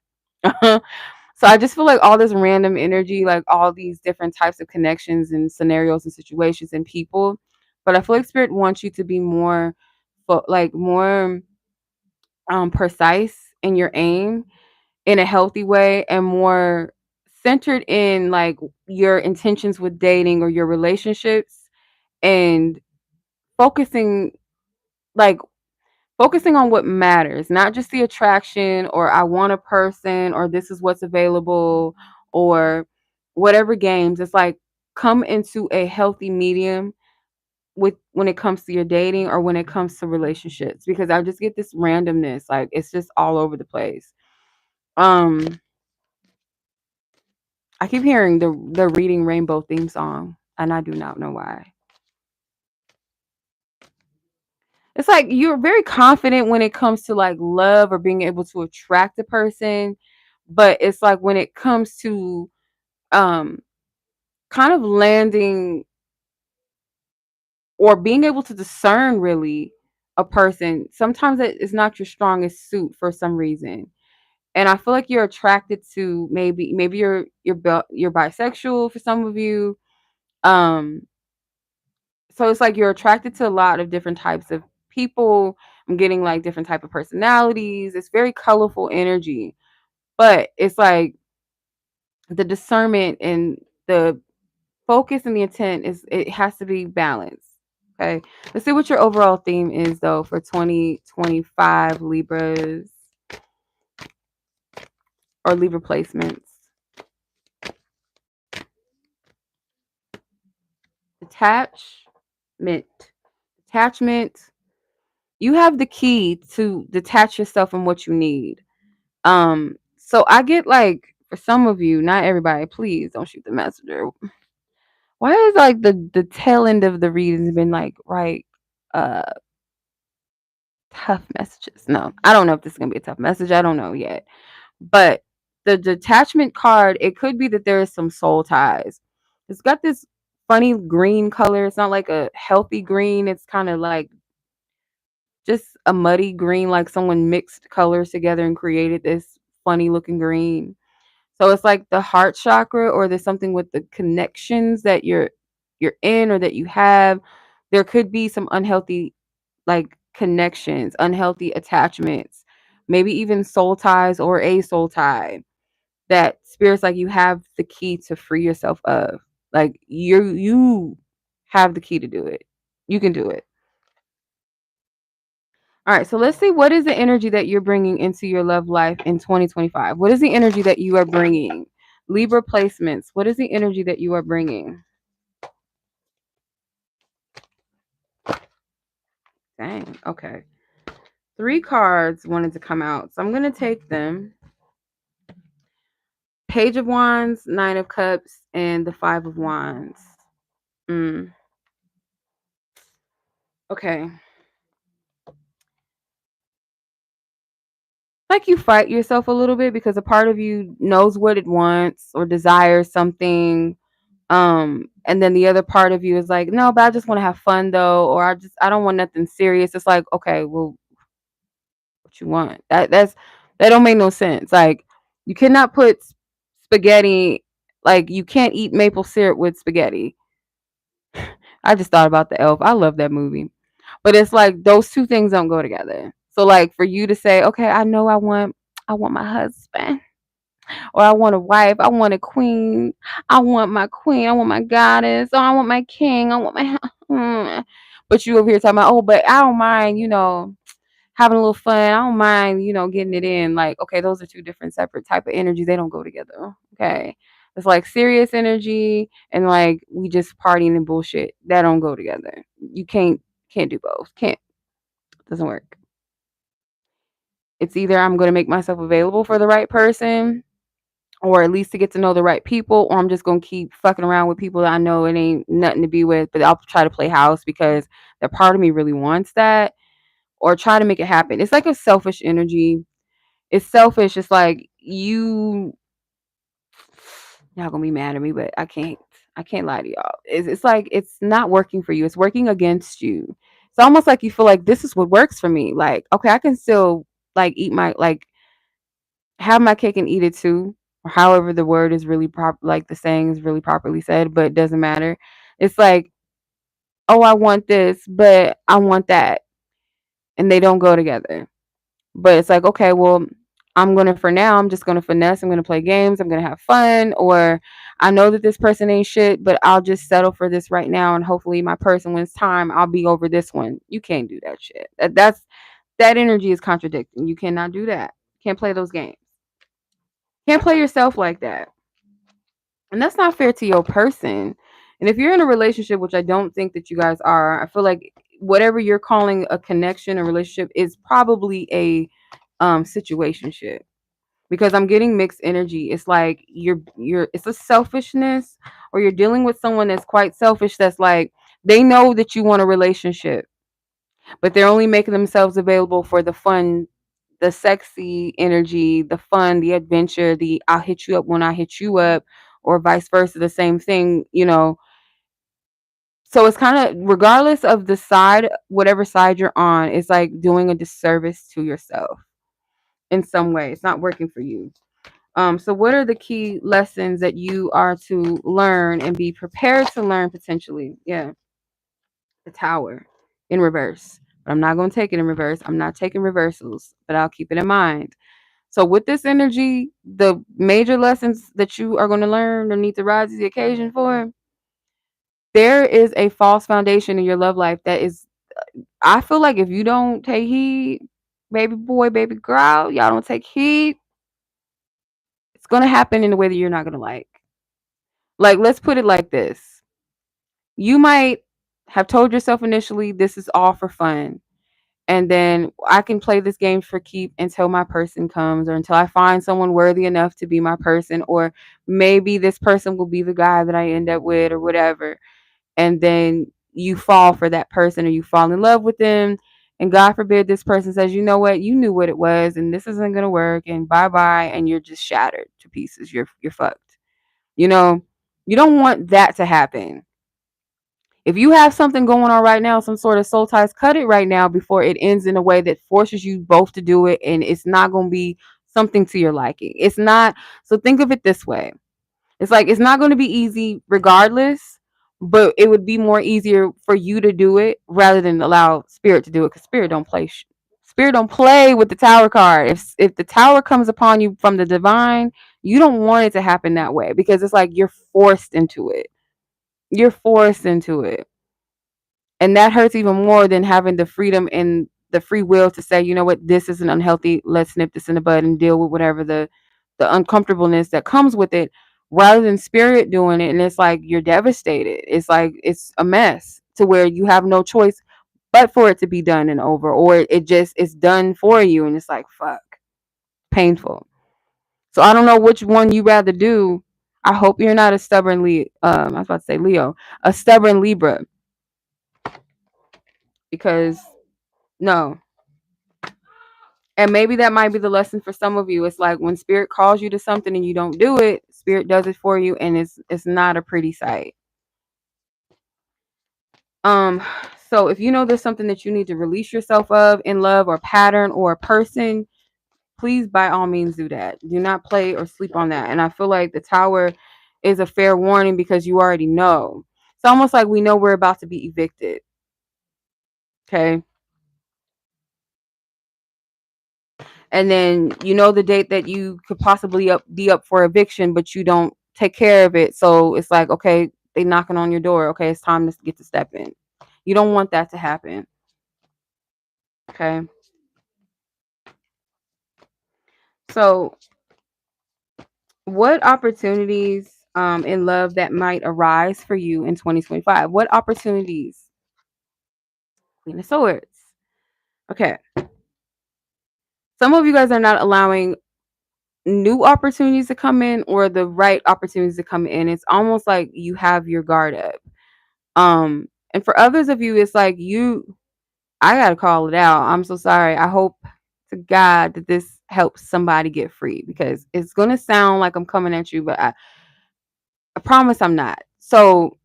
So I just feel like all this random energy, like all these different types of connections and scenarios and situations and people, but I feel like spirit wants you to be more more precise in your aim, in a healthy way, and more centered in like your intentions with dating or your relationships, and focusing like focusing on what matters, not just the attraction, or I want a person, or this is what's available, or whatever games. It's like, come into a healthy medium with when it comes to your dating or when it comes to relationships, because I just get this randomness, like it's just all over the place. um I keep hearing the Reading Rainbow theme song, and I do not know why. It's like you're very confident when it comes to like love or being able to attract a person, but it's like when it comes to um kind of landing or being able to discern really a person, sometimes it is not your strongest suit for some reason. And I feel like you're attracted to, maybe you're bisexual for some of you. Um so it's like you're attracted to a lot of different types of people. I'm getting like different type of personalities. It's very colorful energy, but it's like the discernment and the focus and the intent it has to be balanced. Okay, let's see what your overall theme is though for 2025 Libras or Libra placements. Detachment. Detachment. You have the key to detach yourself from what you need. So I get like, for some of you, not everybody, please don't shoot the messenger. Why is like the tail end of the readings been like, right, uh tough messages? No, I don't know if this is gonna be a tough message. I don't know yet. But the detachment card, it could be that there is some soul ties. It's got this funny green color. It's not like a healthy green. It's kind of like just a muddy green, like someone mixed colors together and created this funny looking green. So it's like the heart chakra, or there's something with the connections that you're in or that you have. There could be some unhealthy like connections, unhealthy attachments, maybe even soul ties or a soul tie that spirits like you have the key to free yourself of. Like you have the key to do it. You can do it. All right, so let's see, what is the energy that you're bringing into your love life in 2025? What is the energy that you are bringing? Libra placements. What is the energy that you are bringing? Dang. Okay. 3 cards wanted to come out, so I'm going to take them. Page of Wands, 9 of Cups, and the 5 of Wands. Okay. Like you fight yourself a little bit because a part of you knows what it wants or desires something. And then the other part of you is like, no, but I just want to have fun though, or I don't want nothing serious. It's like, okay, well, what you want? That don't make no sense. Like, you cannot put spaghetti, like you can't eat maple syrup with spaghetti. I just thought about the elf. I love that movie. But it's like those two things don't go together. So like for you to say, okay, I know I want my husband, or I want a wife, I want a queen, I want my queen, I want my goddess, or I want my king, I want my but you over here talking about, oh, but I don't mind, having a little fun. I don't mind, getting it in. Like, okay, those are two different separate type of energies. They don't go together. Okay. It's like serious energy and like we just partying and bullshit. That don't go together. You can't do both. Can't. Doesn't work. It's either I'm gonna make myself available for the right person, or at least to get to know the right people, or I'm just gonna keep fucking around with people that I know it ain't nothing to be with, but I'll try to play house because that part of me really wants that, or try to make it happen. It's like a selfish energy. It's selfish. It's like y'all gonna be mad at me, but I can't lie to y'all. It's like it's not working for you. It's working against you. It's almost like you feel like this is what works for me. Like, okay, I can still like eat my like have my cake and eat it too, or however the word is really proper, like the saying is really properly said, but it doesn't matter. It's like, oh, I want this, but I want that, and they don't go together. But it's like, okay, well, for now, I'm just gonna finesse. I'm gonna play games. I'm gonna have fun. Or I know that this person ain't shit, but I'll just settle for this right now, and hopefully, my person, when it's time, I'll be over this one. You can't do that shit. That energy is contradicting. You cannot do that. Can't play those games. Can't play yourself like that. And that's not fair to your person. And if you're in a relationship, which I don't think that you guys are, I feel like whatever you're calling a connection, a relationship, is probably a situationship, because I'm getting mixed energy. It's like it's a selfishness, or you're dealing with someone that's quite selfish, that's like they know that you want a relationship, but they're only making themselves available for the fun, the sexy energy, the fun, the adventure, the I'll hit you up when I hit you up, or vice versa, the same thing. So it's kind of, regardless of the side, whatever side you're on, it's like doing a disservice to yourself in some way. It's not working for you. So what are the key lessons that you are to learn and be prepared to learn potentially? Yeah, the Tower in reverse. But I'm not going to take it in reverse. I'm not taking reversals, but I'll keep it in mind. So with this energy, the major lessons that you are going to learn or need to rise to the occasion for, there is a false foundation in your love life that is, I feel like if you don't take heed, baby boy, baby girl, y'all don't take heed, it's going to happen in a way that you're not going to like. Like, let's put it like this. You might have told yourself initially, this is all for fun. And then I can play this game for keep until my person comes, or until I find someone worthy enough to be my person, or maybe this person will be the guy that I end up with, or whatever. And then you fall for that person, or you fall in love with them. And God forbid this person says, you know what, you knew what it was, and this isn't gonna work, and bye bye, and you're just shattered to pieces. You're fucked. You know, you don't want that to happen. If you have something going on right now, some sort of soul ties, cut it right now before it ends in a way that forces you both to do it, and it's not going to be something to your liking. It's not, so think of it this way. It's like it's not going to be easy regardless, but it would be more easier for you to do it rather than allow spirit to do it, because spirit don't play with the tower card. If the tower comes upon you from the divine, you don't want it to happen that way, because it's like you're forced into it. You're forced into it. And that hurts even more than having the freedom and the free will to say, you know what, this is an unhealthy, let's nip this in the bud and deal with whatever the uncomfortableness that comes with it, rather than spirit doing it. And it's like you're devastated. It's like it's a mess to where you have no choice but for it to be done and over, or it just is done for you, and it's like fuck, painful. So I don't know which one you rather do. I hope you're not a stubborn I was about to say Leo, a stubborn Libra, because no. And maybe that might be the lesson for some of you. It's like when spirit calls you to something and you don't do it, spirit does it for you, and it's not a pretty sight. Um, so if you know there's something that you need to release yourself of in love or pattern or a person, please by all means do that. Do not play or sleep on that. And I feel like the tower is a fair warning because you already know. It's almost like we know we're about to be evicted. Okay. And then you know the date that you could possibly be up for eviction, but you don't take care of it. So it's like, okay, they knocking on your door. Okay, it's time to get to step in. You don't want that to happen. Okay. So what opportunities in love that might arise for you in 2025? What opportunities? Queen of Swords. Okay. Some of you guys are not allowing new opportunities to come in or the right opportunities to come in. It's almost like you have your guard up. And for others of you, it's like I gotta call it out. I'm so sorry. I hope to God that this helps somebody get free, because it's gonna sound like I'm coming at you, but I promise I'm not. So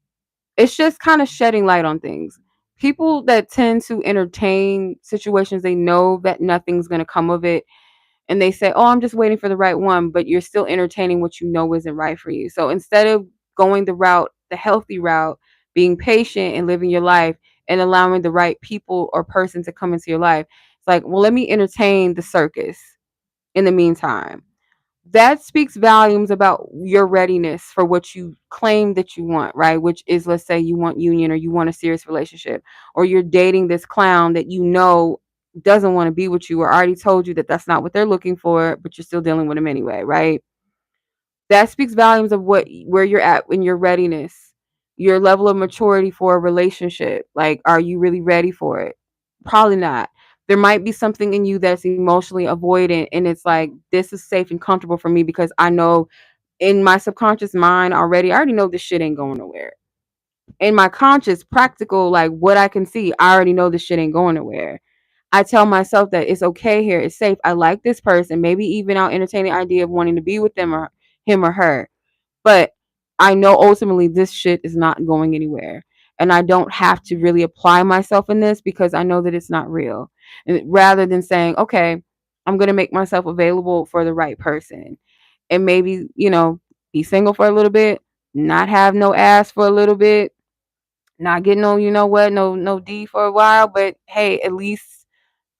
it's just kind of shedding light on things. People that tend to entertain situations, they know that nothing's gonna come of it, and they say, "Oh, I'm just waiting for the right one," but you're still entertaining what you know isn't right for you. So instead of going the healthy route, being patient and living your life and allowing the right people or person to come into your life, it's like, well, let me entertain the circus in the meantime. That speaks volumes about your readiness for what you claim that you want, right? Which is, let's say you want union or you want a serious relationship, or you're dating this clown that you know doesn't want to be with you, or already told you that that's not what they're looking for, but you're still dealing with them anyway, right? That speaks volumes of where you're at in your readiness, your level of maturity for a relationship. Like, are you really ready for it? Probably not. There might be something in you that's emotionally avoidant, and it's like, this is safe and comfortable for me because I know in my subconscious mind already, I already know this shit ain't going nowhere. In my conscious, practical, like what I can see, I already know this shit ain't going nowhere. I tell myself that it's okay here, it's safe. I like this person. Maybe even I'll entertain the idea of wanting to be with them or him or her. But I know ultimately this shit is not going anywhere. And I don't have to really apply myself in this because I know that it's not real. And rather than saying, okay, I'm going to make myself available for the right person. And maybe, be single for a little bit, not have no ass for a little bit, not get no, you know what, no D for a while. But hey, at least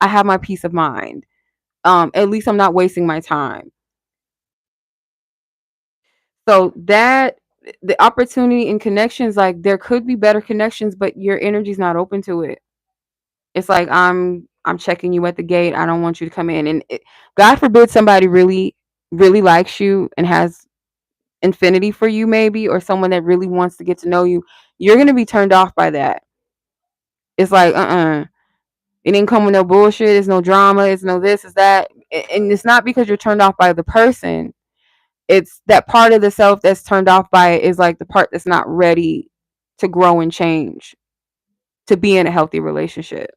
I have my peace of mind. At least I'm not wasting my time. So that the opportunity and connections, like there could be better connections, but your energy's not open to it. It's like I'm checking you at the gate. I don't want you to come in, and God forbid somebody really really likes you and has infinity for you, maybe, or someone that really wants to get to know you. You're gonna be turned off by that. It's like it didn't come with no bullshit. It's no drama. It's no this. It's that, and it's not because you're turned off by the person. It's that part of the self that's turned off by it is like the part that's not ready to grow and change, to be in a healthy relationship.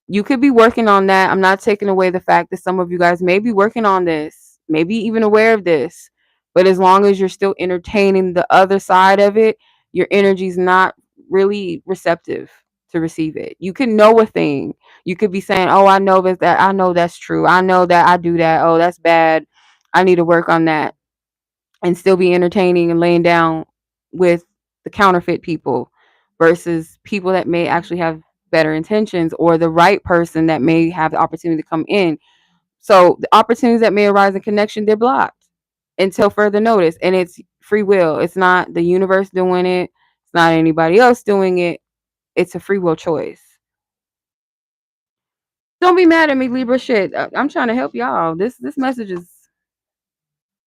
You could be working on that. I'm not taking away the fact that some of you guys may be working on this, maybe even aware of this. But as long as you're still entertaining the other side of it, your energy's not really receptive to receive it. You can know a thing. You could be saying, "Oh, I know that I know that's true. I know that I do that. Oh, that's bad. I need to work on that." And still be entertaining and laying down with the counterfeit people versus people that may actually have better intentions, or the right person that may have the opportunity to come in. So the opportunities that may arise in connection, they're blocked until further notice. And it's free will. It's not the universe doing it. It's not anybody else doing it. It's a free will choice. Don't be mad at me, Libra. Shit, I'm trying to help y'all. This message is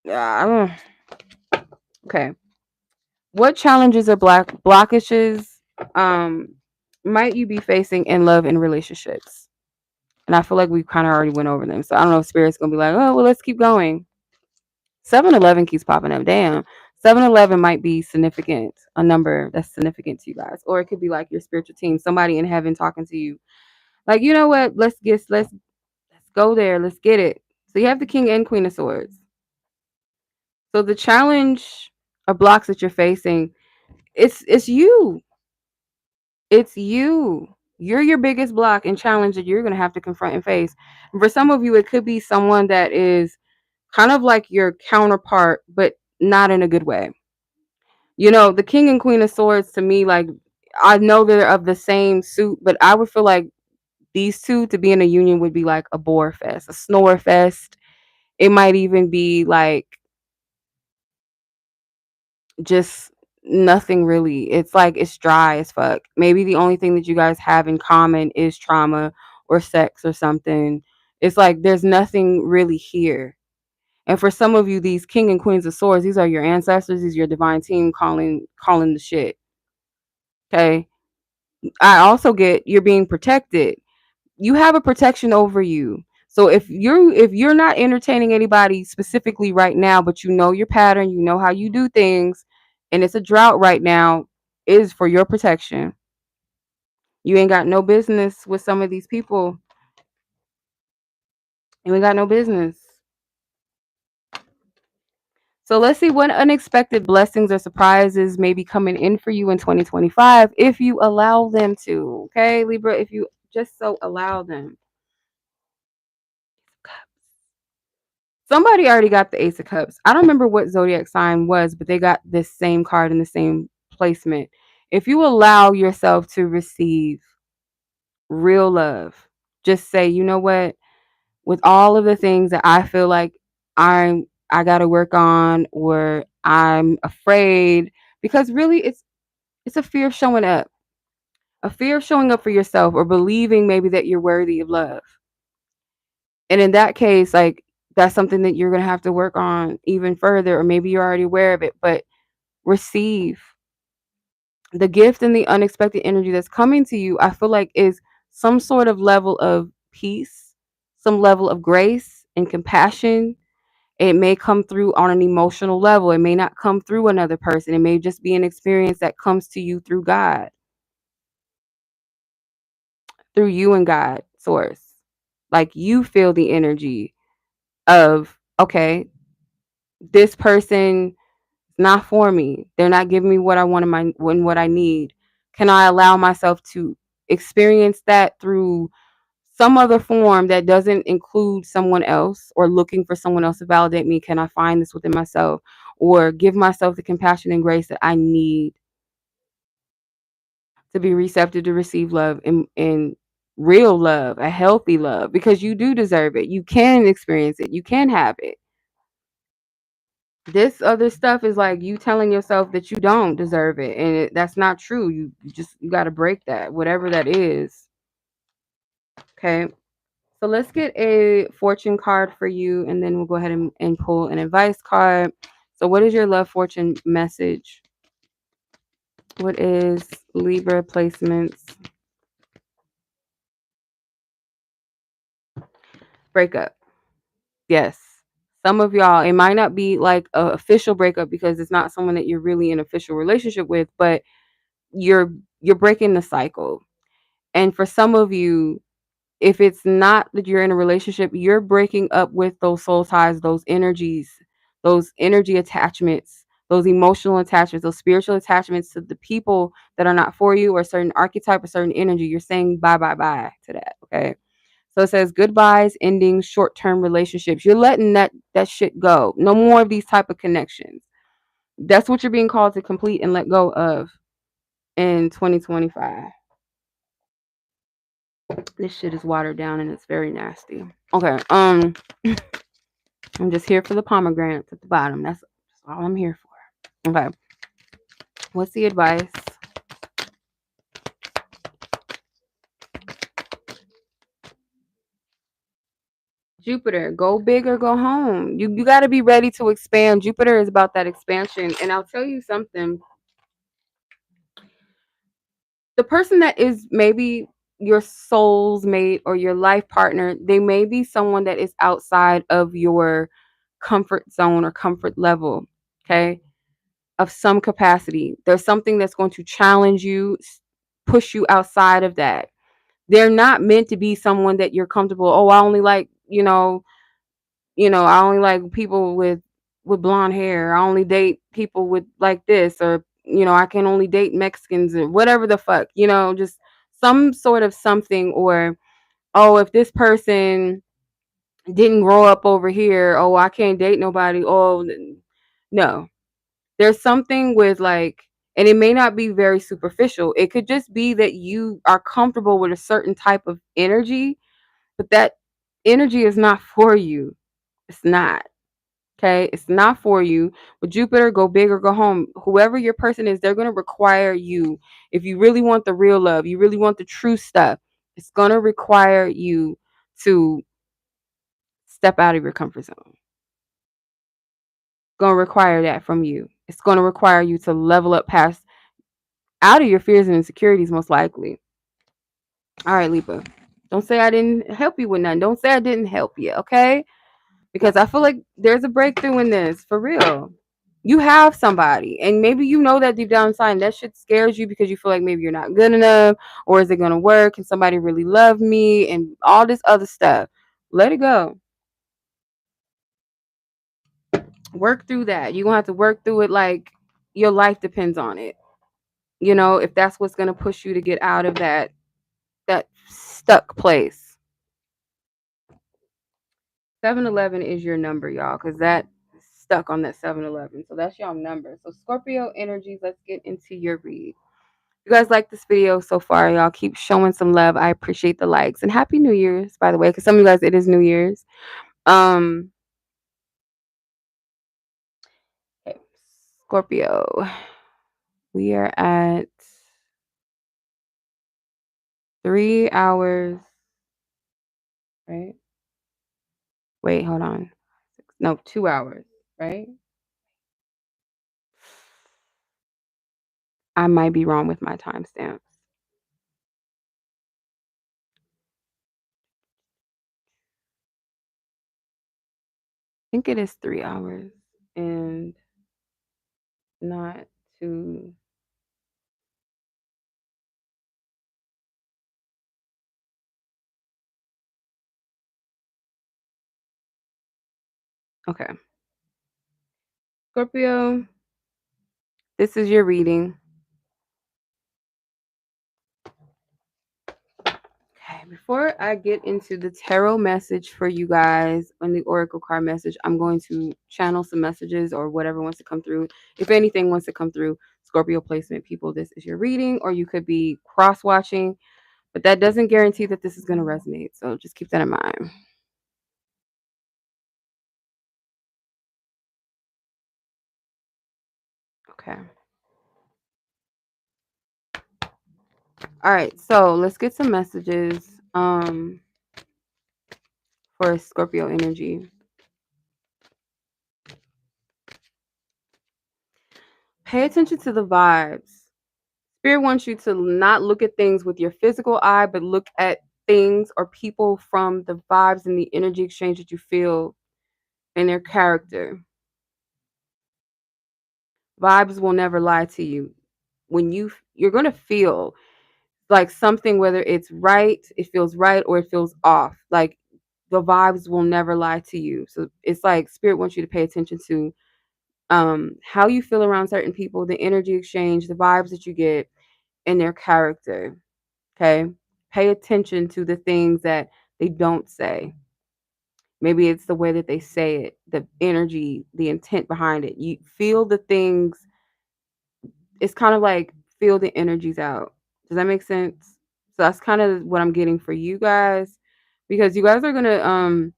uh, okay. What challenges or blockages um might you be facing in love and relationships? And I feel like we kind of already went over them. So I don't know if Spirit's gonna be like, oh well, let's keep going. 7-11 keeps popping up. Damn. 7-11 might be significant, a number that's significant to you guys. Or it could be like your spiritual team, somebody in heaven talking to you. Like, you know what? Let's go there. Let's get it. So you have the King and Queen of Swords. So the challenge or blocks that you're facing, it's you. It's you. You're your biggest block and challenge that you're gonna have to confront and face. And for some of you, it could be someone that is kind of like your counterpart, but not in a good way. You know, the King and Queen of Swords, to me, like, I know they're of the same suit, but I would feel like these two to be in a union would be like a bore fest, a snore fest. It might even be like just nothing really. It's like it's dry as fuck. Maybe the only thing that you guys have in common is trauma or sex or something. It's like there's nothing really here. And for some of you, these King and Queens of Swords, these are your ancestors, these are your divine team calling the shit. Okay. I also get you're being protected. You have a protection over you. So if you're not entertaining anybody specifically right now, but you know your pattern, you know how you do things, and it's a drought right now, is for your protection. You ain't got no business with some of these people. You ain't got no business. So let's see what unexpected blessings or surprises may be coming in for you in 2025 if you allow them to. Okay, Libra, if you just so allow them. Somebody already got the Ace of Cups. I don't remember what zodiac sign was, but they got this same card in the same placement. If you allow yourself to receive real love, just say, you know what, with all of the things that I feel like I got to work on, or I'm afraid, because really it's a fear of showing up. A fear of showing up for yourself, or believing maybe that you're worthy of love. And in that case, like, that's something that you're going to have to work on even further, or maybe you're already aware of it, but receive the gift and the unexpected energy that's coming to you. I feel like is some sort of level of peace, some level of grace and compassion. It may come through on an emotional level. It may not come through another person. It may just be an experience that comes to you through God, through you and God, source. Like, you feel the energy of, okay, this person is not for me. They're not giving me what I want in what I need. Can I allow myself to experience that through some other form that doesn't include someone else, or looking for someone else to validate me? Can I find this within myself, or give myself the compassion and grace that I need to be receptive to receive love, and real love, a healthy love, because you do deserve it. You can experience it. You can have it. This other stuff is like you telling yourself that you don't deserve it, and that's not true. You got to break that, whatever that is. Okay. So let's get a fortune card for you, and then we'll go ahead and pull an advice card. So what is your love fortune message? What is Libra placements? Breakup. Yes. Some of y'all, it might not be like an official breakup because it's not someone that you're really in an official relationship with, but you're breaking the cycle. And for some of you, if it's not that you're in a relationship, you're breaking up with those soul ties, those energies, those energy attachments, those emotional attachments, those spiritual attachments to the people that are not for you, or a certain archetype or certain energy. You're saying bye, bye, bye to that. Okay. So it says goodbyes, endings, short-term relationships. You're letting that shit go. No more of these type of connections. That's what you're being called to complete and let go of in 2025. This shit is watered down and it's very nasty. Okay. I'm just here for the pomegranates at the bottom. That's all I'm here for. Okay. What's the advice? Jupiter, go big or go home. You got to be ready to expand. Jupiter is about that expansion. And I'll tell you something. The person that is maybe your soul's mate or your life partner, they may be someone that is outside of your comfort zone or comfort level, okay, of some capacity. There's something that's going to challenge you, push you outside of that. They're not meant to be someone that you're comfortable. Oh, I only like, I only like people with blonde hair. I only date people with like this, or I can only date Mexicans or whatever the fuck, just some sort of something. Or oh, if this person didn't grow up over here, oh, I can't date nobody. Oh, no. There's something with like, and it may not be very superficial. It could just be that you are comfortable with a certain type of energy, but that energy is not for you. It's not. Okay, it's not for you. With Jupiter, go big or go home. Whoever your person is, they're going to require you. If you really want the real love, you really want the true stuff, it's going to require you to step out of your comfort zone. It's going to require that from you. It's going to require you to level up past out of your fears and insecurities, most likely. All right, Libra. Don't say I didn't help you with nothing. Don't say I didn't help you, okay? Because I feel like there's a breakthrough in this, for real. You have somebody, and maybe you know that deep down inside, and that shit scares you because you feel like maybe you're not good enough, or is it going to work? Can somebody really love me? And all this other stuff. Let it go. Work through that. You're going to have to work through it like your life depends on it. If that's what's going to push you to get out of that stuck place. 711 is your number, y'all, because that stuck on that 711. So that's your number. So Scorpio energies, let's get into your read. If you guys like this video so far, y'all keep showing some love. I appreciate the likes. And Happy New Year's, by the way, because some of you guys, it is New Year's. Okay. Scorpio. We are at 3 hours. Right? Wait, hold on. No, 2 hours, right? I might be wrong with my timestamps. I think it is 3 hours and not too. Okay. Scorpio, this is your reading. Okay, before I get into the tarot message for you guys on the Oracle card message, I'm going to channel some messages or whatever wants to come through. If anything wants to come through, Scorpio placement people, this is your reading, or you could be cross-watching, but that doesn't guarantee that this is going to resonate. So just keep that in mind. Okay. All right, so let's get some messages for Scorpio energy. Pay attention to the vibes. Spirit wants you to not look at things with your physical eye, but look at things or people from the vibes and the energy exchange that you feel in their character. Vibes will never lie to you. When you're going to feel like something, whether it's right, it feels right, or it feels off. Like the vibes will never lie to you. So it's like Spirit wants you to pay attention to How you feel around certain people, the energy exchange, the vibes that you get, and their character. Okay. Pay attention to the things that they don't say. Maybe it's the way that they say it, the energy, the intent behind it. You feel the things. It's kind of like feel the energies out. Does that make sense? So that's kind of what I'm getting for you guys, because you guys are gonna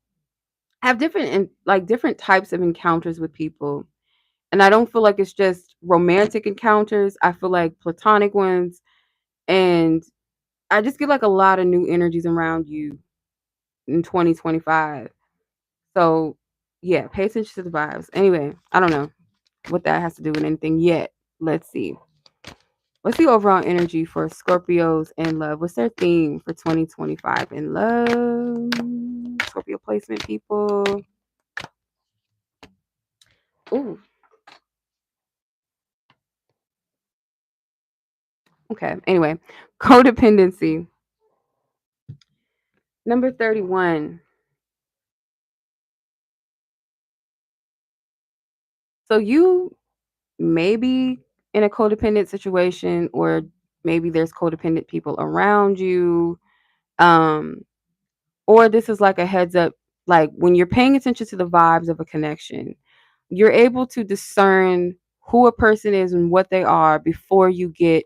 have different like different types of encounters with people. And I don't feel like it's just romantic encounters. I feel like platonic ones. And I just get like a lot of new energies around you in 2025. So yeah, pay attention to the vibes. Anyway, I don't know what that has to do with anything yet. Let's see. What's the overall energy for Scorpios in love? What's their theme for 2025 in love? Scorpio placement people. Ooh, okay. Anyway, codependency. Number 31. So you may be in a codependent situation, or maybe there's codependent people around you. Um, or this is like a heads up, like when you're paying attention to the vibes of a connection, you're able to discern who a person is and what they are before you get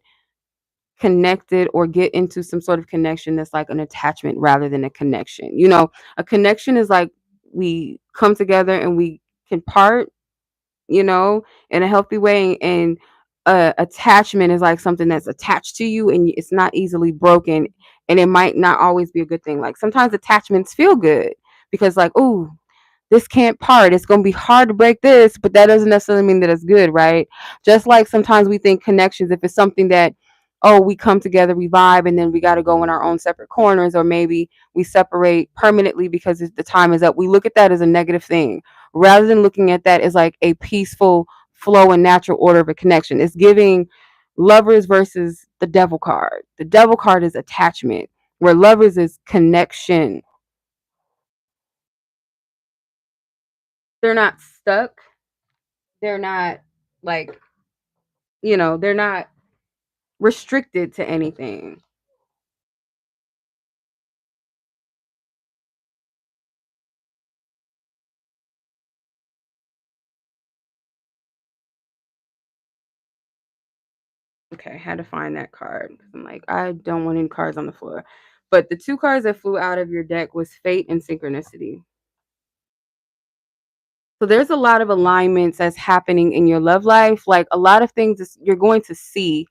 connected or get into some sort of connection that's like an attachment rather than a connection. A connection is like we come together and we can part, in a healthy way. And attachment is like something that's attached to you and it's not easily broken. And it might not always be a good thing. Like sometimes attachments feel good because, like, oh, this can't part. It's going to be hard to break this, but that doesn't necessarily mean that it's good, right? Just like sometimes we think connections, if it's something that, oh, we come together, we vibe, and then we got to go in our own separate corners, or maybe we separate permanently because the time is up. We look at that as a negative thing rather than looking at that as like a peaceful flow and natural order of a connection. It's giving lovers versus the devil card. The devil card is attachment, where lovers is connection. They're not stuck. They're not like, they're not restricted to anything. Okay, I had to find that card because I'm like, I don't want any cards on the floor. But the two cards that flew out of your deck was fate and synchronicity. So there's a lot of alignments that's happening in your love life. Like a lot of things you're going to see,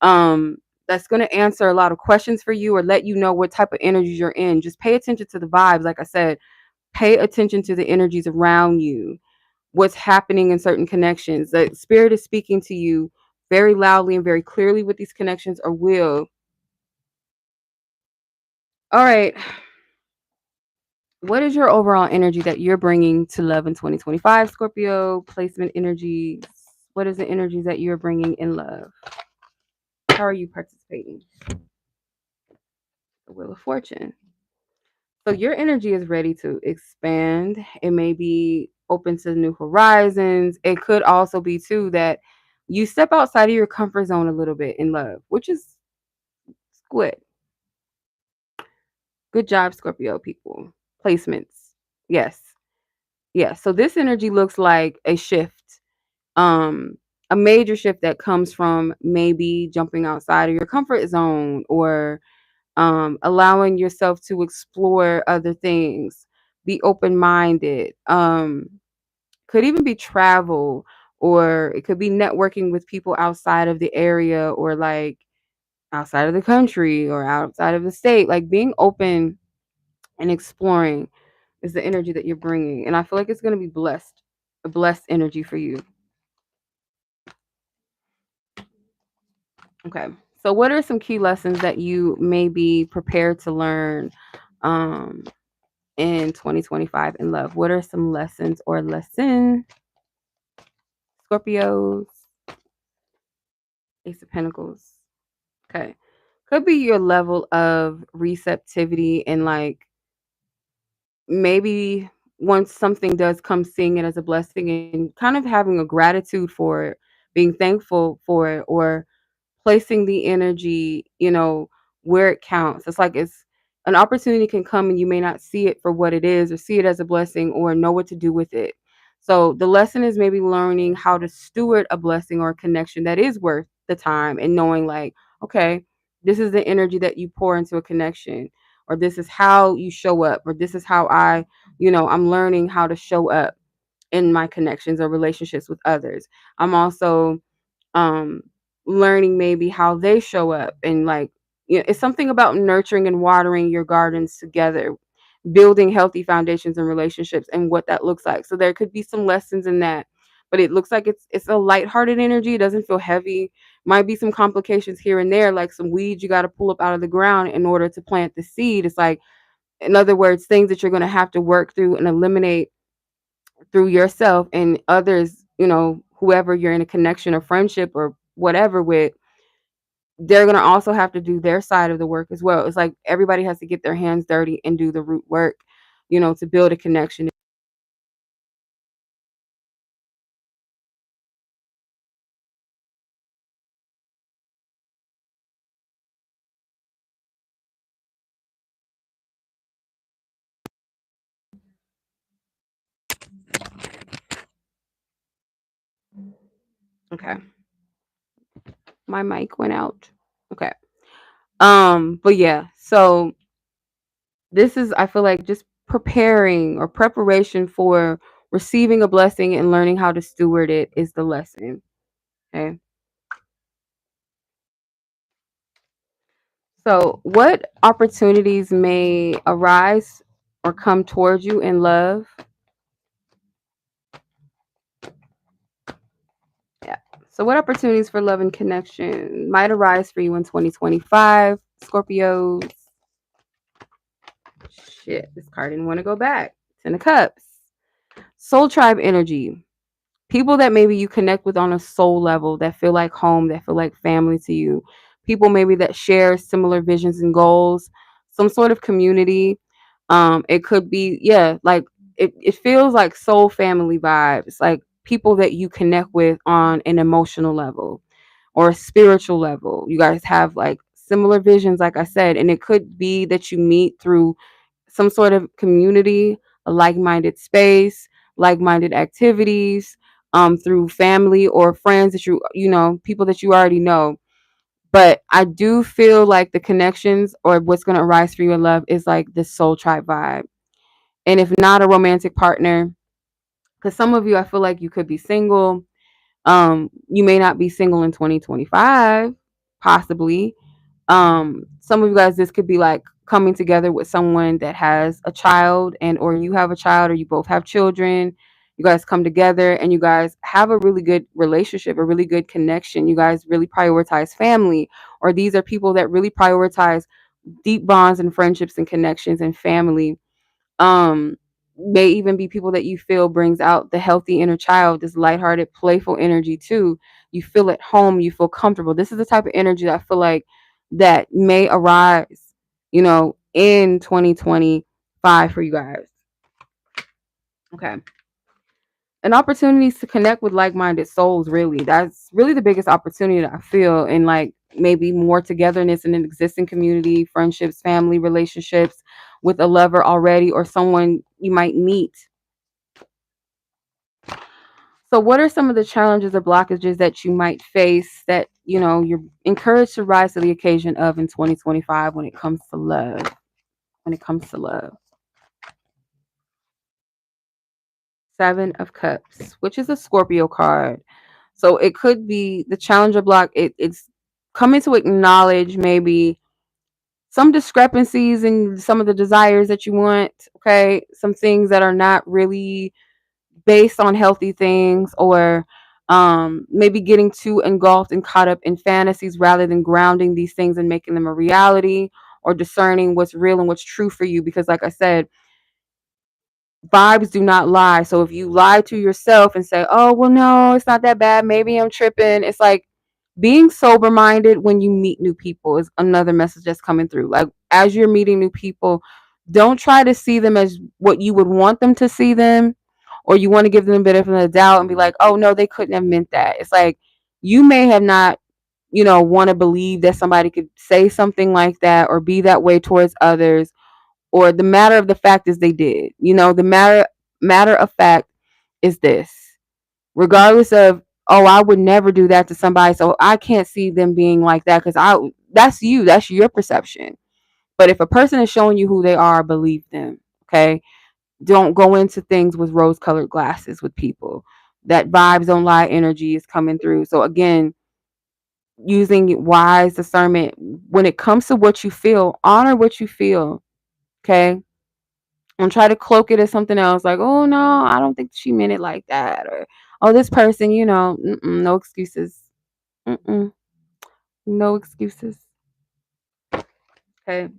um, that's going to answer a lot of questions for you or let you know what type of energies you're in. Just pay attention to the vibes. Like I said, pay attention to the energies around you, what's happening in certain connections. The spirit is speaking to you very loudly and very clearly with these connections or will. All right. What is your overall energy that you're bringing to love in 2025, Scorpio? Placement energies. What is the energies that you're bringing in love? How are you participating? The Wheel of Fortune. So your energy is ready to expand. It may be open to new horizons. It could also be too that you step outside of your comfort zone a little bit in love, which is good. Good job, Scorpio people. Placements. Yes. Yes. So this energy looks like a shift. Um, a major shift that comes from maybe jumping outside of your comfort zone or allowing yourself to explore other things, be open minded. Could even be travel, or it could be networking with people outside of the area or like outside of the country or outside of the state. Like being open and exploring is the energy that you're bringing. And I feel like it's going to be blessed, a blessed energy for you. Okay. So, what are some key lessons that you may be prepared to learn um, in 2025 in love? What are some lessons or lessons, Scorpios? Ace of Pentacles. Okay. Could be your level of receptivity and like maybe once something does come, seeing it as a blessing and kind of having a gratitude for it, being thankful for it, or placing the energy, where it counts. It's like it's an opportunity can come and you may not see it for what it is or see it as a blessing or know what to do with it. So the lesson is maybe learning how to steward a blessing or a connection that is worth the time and knowing like, okay, this is the energy that you pour into a connection, or this is how you show up, or this is how I'm learning how to show up in my connections or relationships with others. I'm also um learning maybe how they show up, and like, it's something about nurturing and watering your gardens together, building healthy foundations and relationships, and what that looks like. So there could be some lessons in that, but it looks like it's a lighthearted energy. It doesn't feel heavy. Might be some complications here and there, like some weeds you got to pull up out of the ground in order to plant the seed. It's like, in other words, things that you're going to have to work through and eliminate through yourself and others, whoever you're in a connection or friendship or whatever with, they're going to also have to do their side of the work as well. It's like everybody has to get their hands dirty and do the root work, to build a connection. Okay. My mic went out. Okay. But yeah, so this is, I feel like, just preparing or preparation for receiving a blessing and learning how to steward it is the lesson. Okay. So, what opportunities may arise or come towards you in love? Yeah. So, what opportunities for love and connection might arise for you in 2025, Scorpios? Shit, this card didn't want to go back. Ten of Cups. Soul tribe energy. People that maybe you connect with on a soul level, that feel like home, that feel like family to you. People maybe that share similar visions and goals, some sort of community. It could be, yeah, like it feels like soul family vibes, like people that you connect with on an emotional level or a spiritual level. You guys have like similar visions, like I said, and it could be that you meet through some sort of community, a like-minded space, like-minded activities, through family or friends that people that you already know. But I do feel like the connections or what's going to arise for you in love is like this soul tribe vibe. And if not a romantic partner, because some of you, I feel like you could be single. You may not be single in 2025, possibly. Some of you guys, this could be like coming together with someone that has a child, and or you have a child, or you both have children. You guys come together and you guys have a really good relationship, a really good connection. You guys really prioritize family, or these are people that really prioritize deep bonds and friendships and connections and family. um may even be people that you feel brings out the healthy inner child, this lighthearted, playful energy too. You feel at home, you feel comfortable. This is the type of energy that I feel like that may arise, in 2025 for you guys. Okay. And opportunities to connect with like-minded souls, really, that's really the biggest opportunity that I feel, and like maybe more togetherness in an existing community, friendships, family relationships, with a lover already or someone you might meet. So what are some of the challenges or blockages that you might face that you're encouraged to rise to the occasion of in 2025 when it comes to love? When it comes to love. Seven of Cups, which is a Scorpio card. So it could be the challenger block. It's coming to acknowledge maybe some discrepancies in some of the desires that you want. Okay. Some things that are not really based on healthy things, or maybe getting too engulfed and caught up in fantasies rather than grounding these things and making them a reality, or discerning what's real and what's true for you. Because, like I said, vibes do not lie. So if you lie to yourself and say, oh, well, no, it's not that bad, maybe I'm tripping, it's like being sober minded when you meet new people is another message that's coming through. Like, as you're meeting new people, Don't try to see them as what you would want them to see them, or you want to give them a bit of a doubt and be like, oh no, they couldn't have meant that. It's like you may have not, want to believe that somebody could say something like that or be that way towards others, or the matter of the fact is they did. The matter of fact is this. Regardless of, oh, I would never do that to somebody, so I can't see them being like that because that's you. That's your perception. But if a person is showing you who they are, believe them. Okay. Don't go into things with rose colored glasses with people. That vibes don't lie energy is coming through. So again, using wise discernment when it comes to what you feel, honor what you feel. Okay. Don't try to cloak it as something else, like, oh no, I don't think she meant it like that, or oh, this person, no excuses. Mm-mm, no excuses. Okay.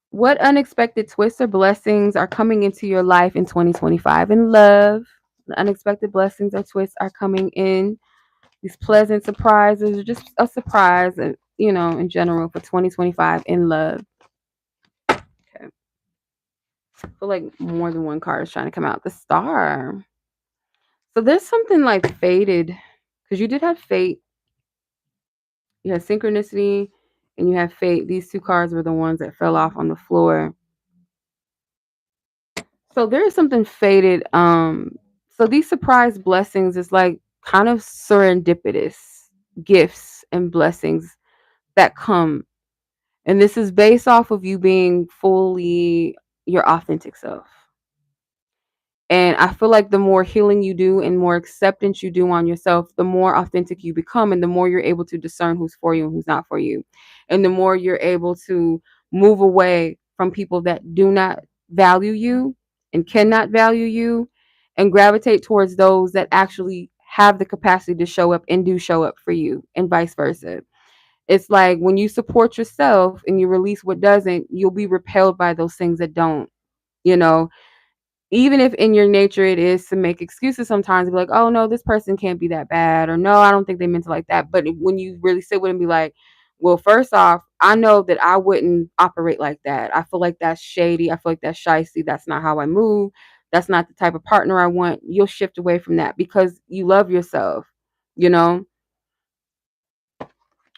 What unexpected twists or blessings are coming into your life in 2025 in love? The unexpected blessings or twists are coming in. These pleasant surprises, or just a surprise, in general for 2025 in love. Okay. I feel like more than one card is trying to come out. The Star. So there's something like fated, because you did have fate. You had synchronicity and you have fate. These two cards were the ones that fell off on the floor. So there is something fated. So these surprise blessings is like kind of serendipitous gifts and blessings that come. And this is based off of you being fully your authentic self. And I feel like the more healing you do and more acceptance you do on yourself, the more authentic you become and the more you're able to discern who's for you and who's not for you. And the more you're able to move away from people that do not value you and cannot value you and gravitate towards those that actually have the capacity to show up and do show up for you and vice versa. It's like when you support yourself and you release what doesn't, you'll be repelled by those things that don't, you know even if in your nature it is to make excuses sometimes, be like, oh no, this person can't be that bad, or no, I don't think they meant it like that. But when you really sit with it and be like, well, first off, I know that I wouldn't operate like that. I feel like that's shady. I feel like that's shysty. That's not how I move. That's not the type of partner I want. You'll shift away from that because you love yourself, you know?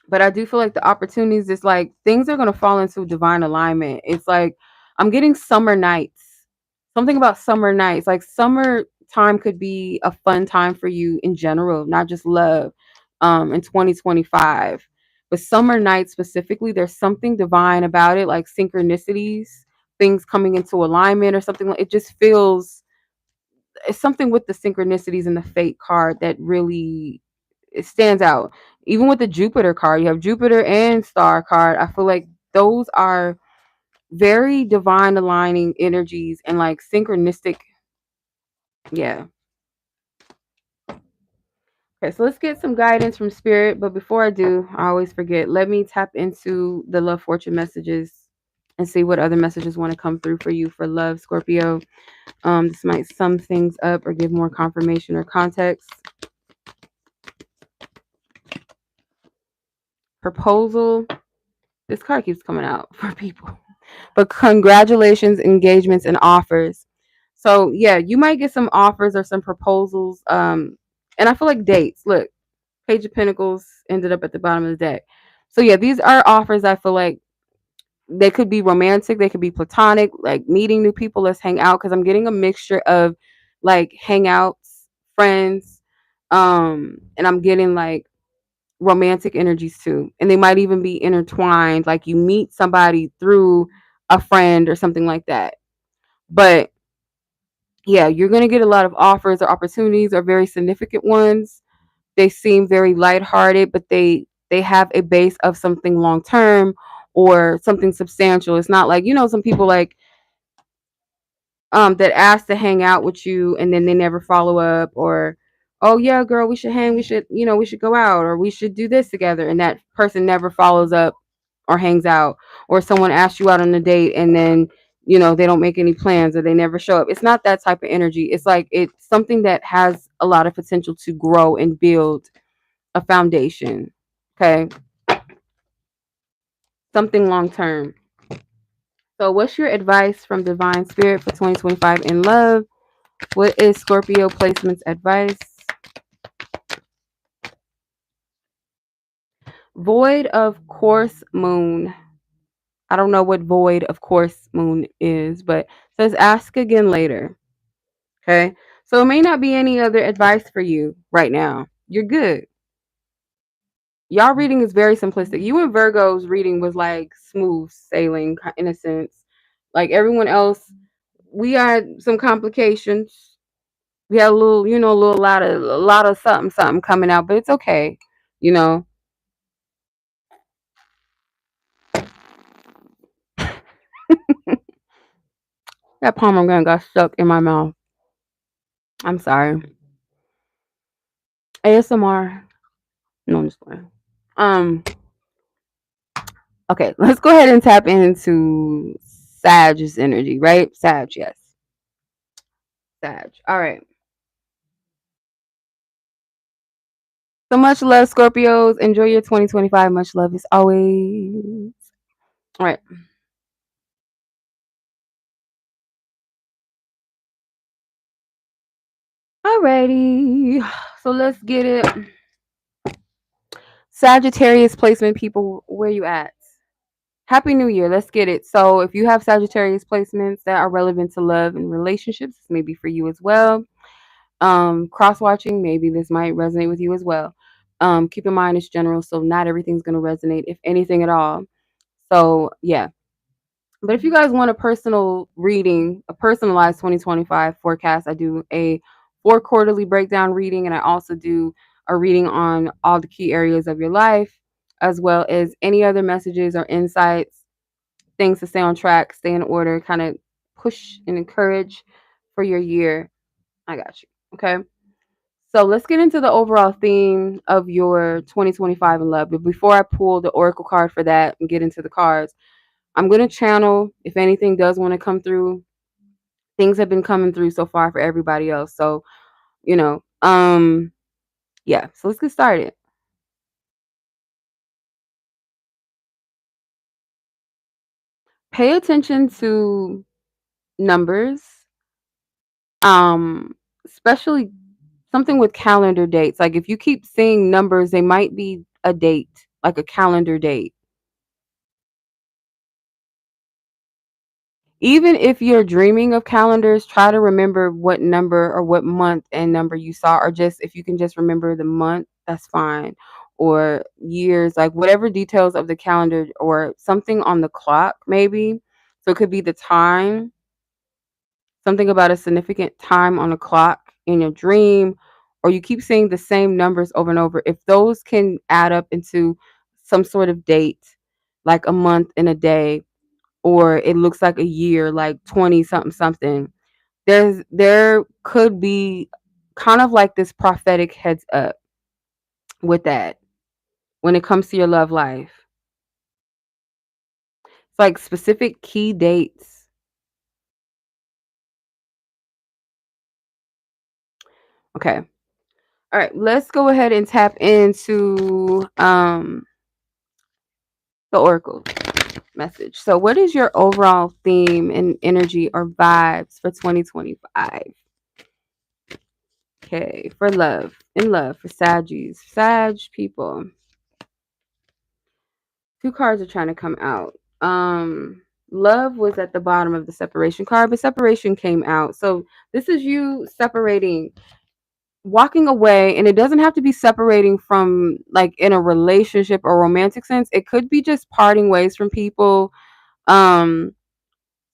But I do feel like the opportunities is like things are going to fall into divine alignment. It's like I'm getting summer nights. Something about summer nights. Like summer time could be a fun time for you in general, not just love in 2025. But summer nights specifically, there's something divine about it, like synchronicities, things coming into alignment or something. It just feels it's something with the synchronicities and the fate card that really it stands out. Even with the Jupiter card, you have Jupiter and Star card. I feel like those are very divine aligning energies and like synchronistic. Yeah. Okay, so let's get some guidance from spirit. But before I do, I always forget. Let me tap into the love fortune messages and see what other messages want to come through for you for love, Scorpio. This might sum things up or give more confirmation or context. Proposal. This card keeps coming out for people. But congratulations, engagements, and offers. So yeah, you might get some offers or some proposals. And I feel like dates. Look, Page of Pentacles ended up at the bottom of the deck. So yeah, these are offers. I feel like they could be romantic, they could be platonic, like meeting new people. Let's hang out because I'm getting a mixture of like hangouts, friends, and I'm getting like romantic energies too. And they might even be intertwined. Like you meet somebody through a friend or something like that. But yeah, you're going to get a lot of offers or opportunities or very significant ones. They seem very lighthearted, but they have a base of something long term or something substantial. It's not like, some people like that ask to hang out with you and then they never follow up, or oh yeah girl, we should hang, we should go out, or we should do this together, and that person never follows up or hangs out, or someone asks you out on a date and then they don't make any plans or they never show up. It's not that type of energy. It's like it's something that has a lot of potential to grow and build a foundation. Okay, something long term. So, what's your advice from Divine Spirit for 2025 in love? What is Scorpio placement's advice? Void of course moon. I don't know what void of course moon is, but it says ask again later. Okay. So it may not be any other advice for you right now. You're good. Y'all reading is very simplistic. You and Virgo's reading was like smooth sailing in a sense. Like everyone else, we had some complications. We had a little, a lot of something coming out, but it's okay. You know, that pomegranate got stuck in my mouth. I'm sorry. ASMR. No, I'm just playing. Um. Okay, let's go ahead and tap into Sag's energy, right? Sag, yes. Sag. All right. So much love, Scorpios. Enjoy your 2025. Much love as always. All right. Alrighty. So let's get it. Sagittarius placement, people, where you at? Happy New Year. Let's get it. So if you have Sagittarius placements that are relevant to love and relationships, this may be for you as well. Cross watching, maybe this might resonate with you as well. Keep in mind it's general, so not everything's going to resonate, if anything at all. So yeah, but if you guys want a personal reading, a personalized 2025 forecast, I do a 4 quarterly breakdown reading, and I also do a reading on all the key areas of your life, as well as any other messages or insights, things to stay on track, stay in order, kind of push and encourage for your year. I got you. Okay. So let's get into the overall theme of your 2025 in love. But before I pull the oracle card for that and get into the cards, I'm going to channel if anything does want to come through. Things have been coming through so far for everybody else. So, yeah. So let's get started. Pay attention to numbers, especially something with calendar dates. Like if you keep seeing numbers, they might be a date, like a calendar date. Even if you're dreaming of calendars, try to remember what number or what month and number you saw, or just if you can just remember the month, that's fine. Or years, like whatever details of the calendar or something on the clock, maybe. So it could be the time, something about a significant time on the clock in your dream, or you keep seeing the same numbers over and over. If those can add up into some sort of date, like a month and a day, or it looks like a year, like 20 something something, there could be kind of like this prophetic heads up with that when it comes to your love life. It's like specific key dates. Okay. All right, let's go ahead and tap into the oracle message. So what is your overall theme and energy or vibes for 2025? Okay, for love, in love, for Saggies, Sag people. Two cards are trying to come out. Love was at the bottom of the separation card, but separation came out. So this is you separating, walking away, and it doesn't have to be separating from like in a relationship or romantic sense. It could be just parting ways from people. Um,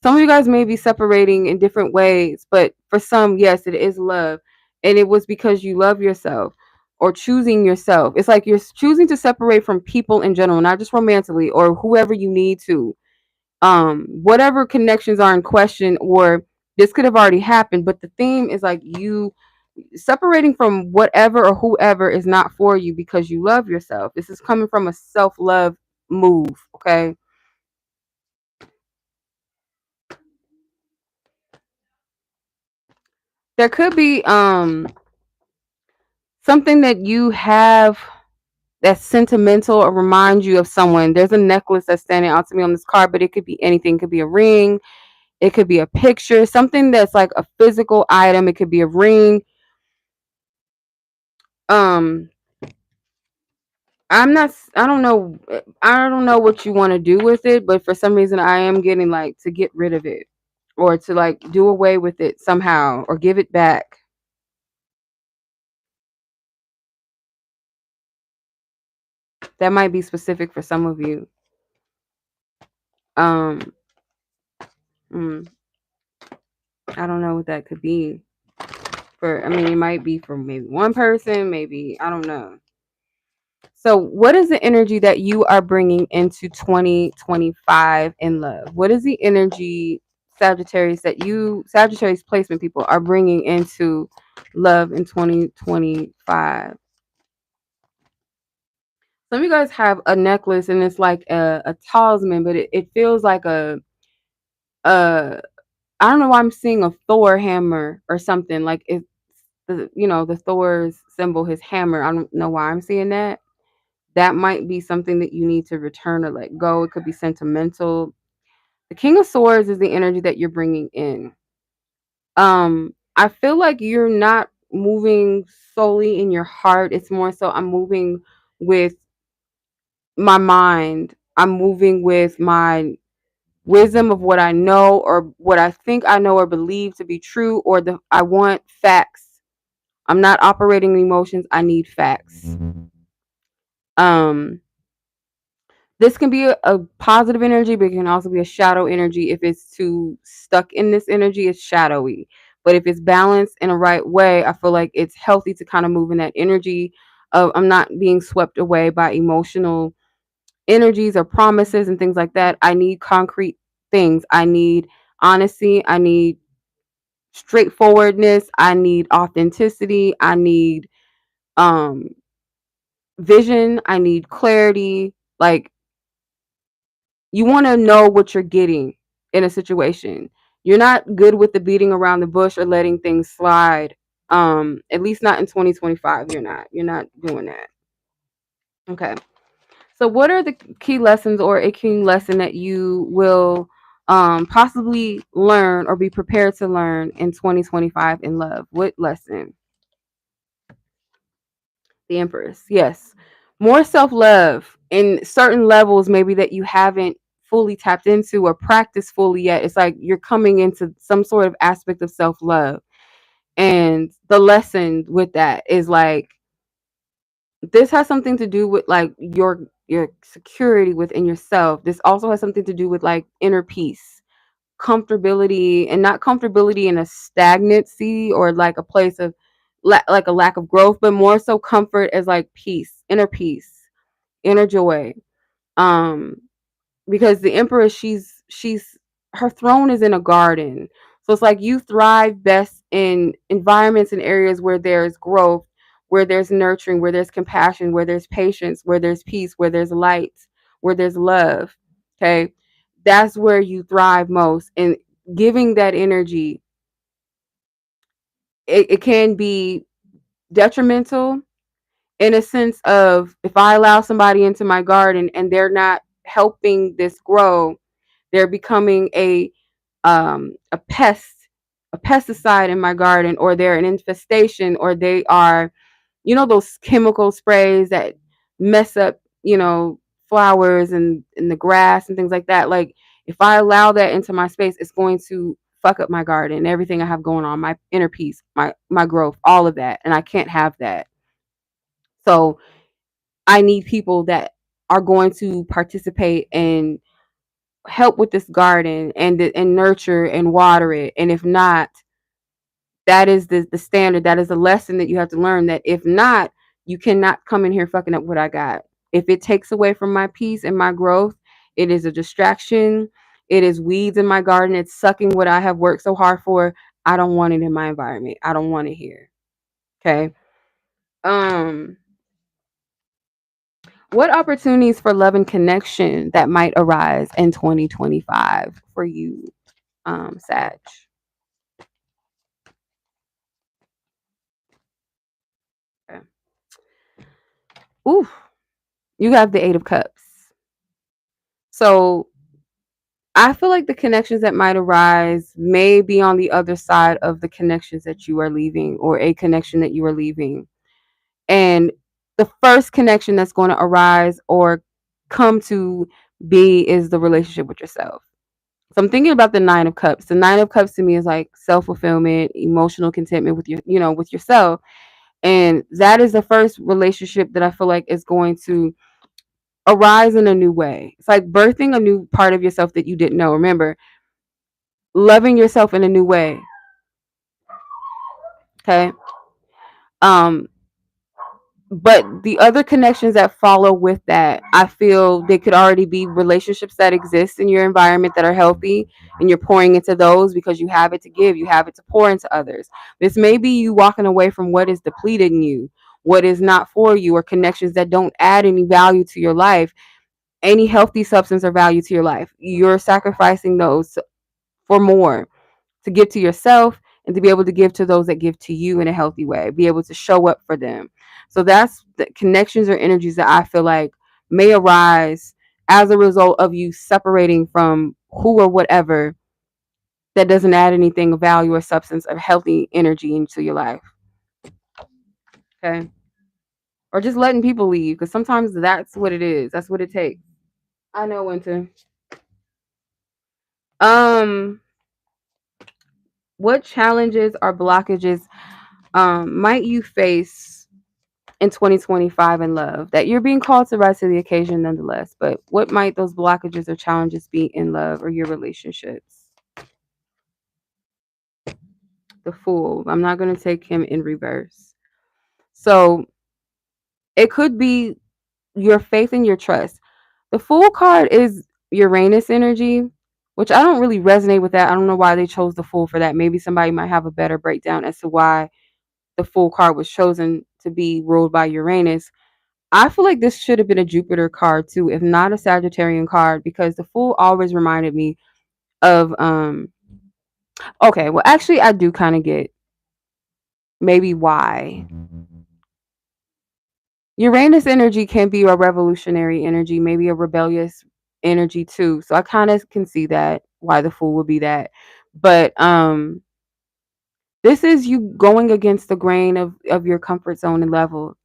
some of you guys may be separating in different ways, but for some, yes, it is love. And it was because you love yourself or choosing yourself. It's like you're choosing to separate from people in general, not just romantically or whoever you need to. Whatever connections are in question, or this could have already happened, but the theme is like you separating from whatever or whoever is not for you because you love yourself. This is coming from a self-love move, okay? There could be something that you have that's sentimental or reminds you of someone. There's a necklace that's standing out to me on this card, but it could be anything. It could be a ring, it could be a picture, something that's like a physical item. It could be a ring. Um, I don't know. I don't know what you want to do with it, but for some reason, I am getting like to get rid of it or to like do away with it somehow or give it back. That might be specific for some of you. Um, mm, I don't know what that could be. I mean, it might be for maybe one person, maybe, I don't know. So, what is the energy that you are bringing into 2025 in love? What is the energy, Sagittarius, that Sagittarius placement people are bringing into love in 2025? Some of you guys have a necklace and it's like a talisman, but it feels like a I don't know why I'm seeing a Thor hammer or something. Like it's the Thor's symbol, his hammer. I don't know why I'm seeing that. That might be something that you need to return or let go. It could be sentimental. The King of Swords is the energy that you're bringing in. I feel like you're not moving solely in your heart. It's more so I'm moving with my mind. I'm moving with my wisdom of what I know or what I think I know or believe to be true, or I want facts. I'm not operating emotions. I need facts. Um, this can be a positive energy, but it can also be a shadow energy. If it's too stuck in this energy, it's shadowy. But if it's balanced in a right way, I feel like it's healthy to kind of move in that energy of I'm not being swept away by emotional energies or promises and things like that. I need concrete things. I need honesty. I need straightforwardness. I need authenticity. I need um vision. I need clarity. Like you want to know what you're getting in a situation. You're not good with the beating around the bush or letting things slide. At least not in 2025. You're not doing that. Okay. So what are the key lessons or a key lesson that you will possibly learn or be prepared to learn in 2025 in love? What lesson? The Empress. Yes. More self-love in certain levels maybe that you haven't fully tapped into or practiced fully yet. It's like you're coming into some sort of aspect of self-love. And the lesson with that is like this has something to do with like your security within yourself. This also has something to do with like inner peace, comfortability, and not comfortability in a stagnancy or like a place of like a lack of growth, but more so comfort as like peace, inner joy. Um, because the Empress, she's her throne is in a garden. So it's like you thrive best in environments and areas where there's growth, where there's nurturing, where there's compassion, where there's patience, where there's peace, where there's light, where there's love. Okay. That's where you thrive most. And giving that energy, it can be detrimental in a sense of if I allow somebody into my garden and they're not helping this grow, they're becoming a pest, a pesticide in my garden, or they're an infestation, or they are, those chemical sprays that mess up, flowers and the grass and things like that. Like if I allow that into my space, it's going to fuck up my garden, everything I have going on, my inner peace, my growth, all of that. And I can't have that. So I need people that are going to participate and help with this garden and nurture and water it. And if not, that is the standard. That is the lesson that you have to learn. That if not, you cannot come in here fucking up what I got. If it takes away from my peace and my growth, it is a distraction. It is weeds in my garden. It's sucking what I have worked so hard for. I don't want it in my environment. I don't want it here. Okay. Um, what opportunities for love and connection that might arise in 2025 for you, Sag? Okay. Ooh. you have the Eight of Cups. So I feel like the connections that might arise may be on the other side of the connections that you are leaving, or a connection that you are leaving. And the first connection that's going to arise or come to be is the relationship with yourself. So I'm thinking about the Nine of Cups. The Nine of Cups to me is like self-fulfillment, emotional contentment with with yourself. And that is the first relationship that I feel like is going to arise in a new way. It's like birthing a new part of yourself that you didn't know. Remember, loving yourself in a new way. Okay. Um, but the other connections that follow with that, I feel they could already be relationships that exist in your environment that are healthy, and you're pouring into those because you have it to give, you have it to pour into others. This may be you walking away from what is depleting you, what is not for you, or connections that don't add any value to your life, any healthy substance or value to your life. You're sacrificing those for more, to give to yourself and to be able to give to those that give to you in a healthy way, be able to show up for them. So that's the connections or energies that I feel like may arise as a result of you separating from who or whatever that doesn't add anything of value or substance or healthy energy into your life. Okay. Or just letting people leave, because sometimes that's what it is. That's what it takes. I know, Winter. Um, what challenges or blockages might you face in 2025 in love, that you're being called to rise to the occasion nonetheless? But what might those blockages or challenges be in love or your relationships? The Fool. I'm not going to take him in reverse. So it could be your faith and your trust. The Fool card is Uranus energy, which I don't really resonate with that. I don't know why they chose the Fool for that. Maybe somebody might have a better breakdown as to why the Fool card was chosen to be ruled by Uranus. I feel like this should have been a Jupiter card too, if not a Sagittarian card, because the Fool always reminded me of okay, well actually I do kind of get maybe why. Uranus energy can be a revolutionary energy, maybe a rebellious energy too. So I kind of can see that why the Fool would be that. But this is you going against the grain of your comfort zone and level,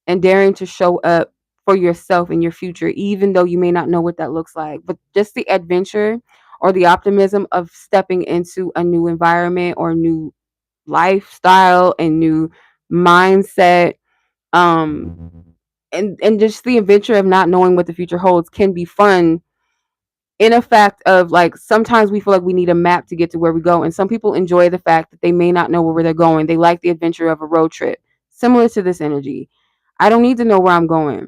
and daring to show up for yourself in your future, even though you may not know what that looks like. But just the adventure or the optimism of stepping into a new environment or new lifestyle and new mindset, and just the adventure of not knowing what the future holds can be fun, in a fact of like sometimes we feel like we need a map to get to where we go, and some people enjoy the fact that they may not know where they're going. They like the adventure of a road trip, similar to this energy. I don't need to know where I'm going.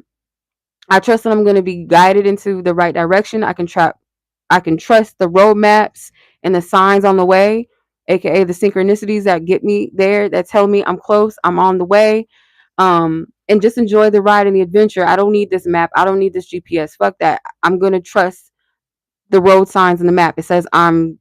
I trust that I'm going to be guided into the right direction. I can trust the road maps and the signs on the way, aka the synchronicities that get me there, that tell me I'm close, I'm on the way. And just enjoy the ride and the adventure. I don't need this map. I don't need this GPS. Fuck that. I'm going to trust the road signs and the map. It says I'm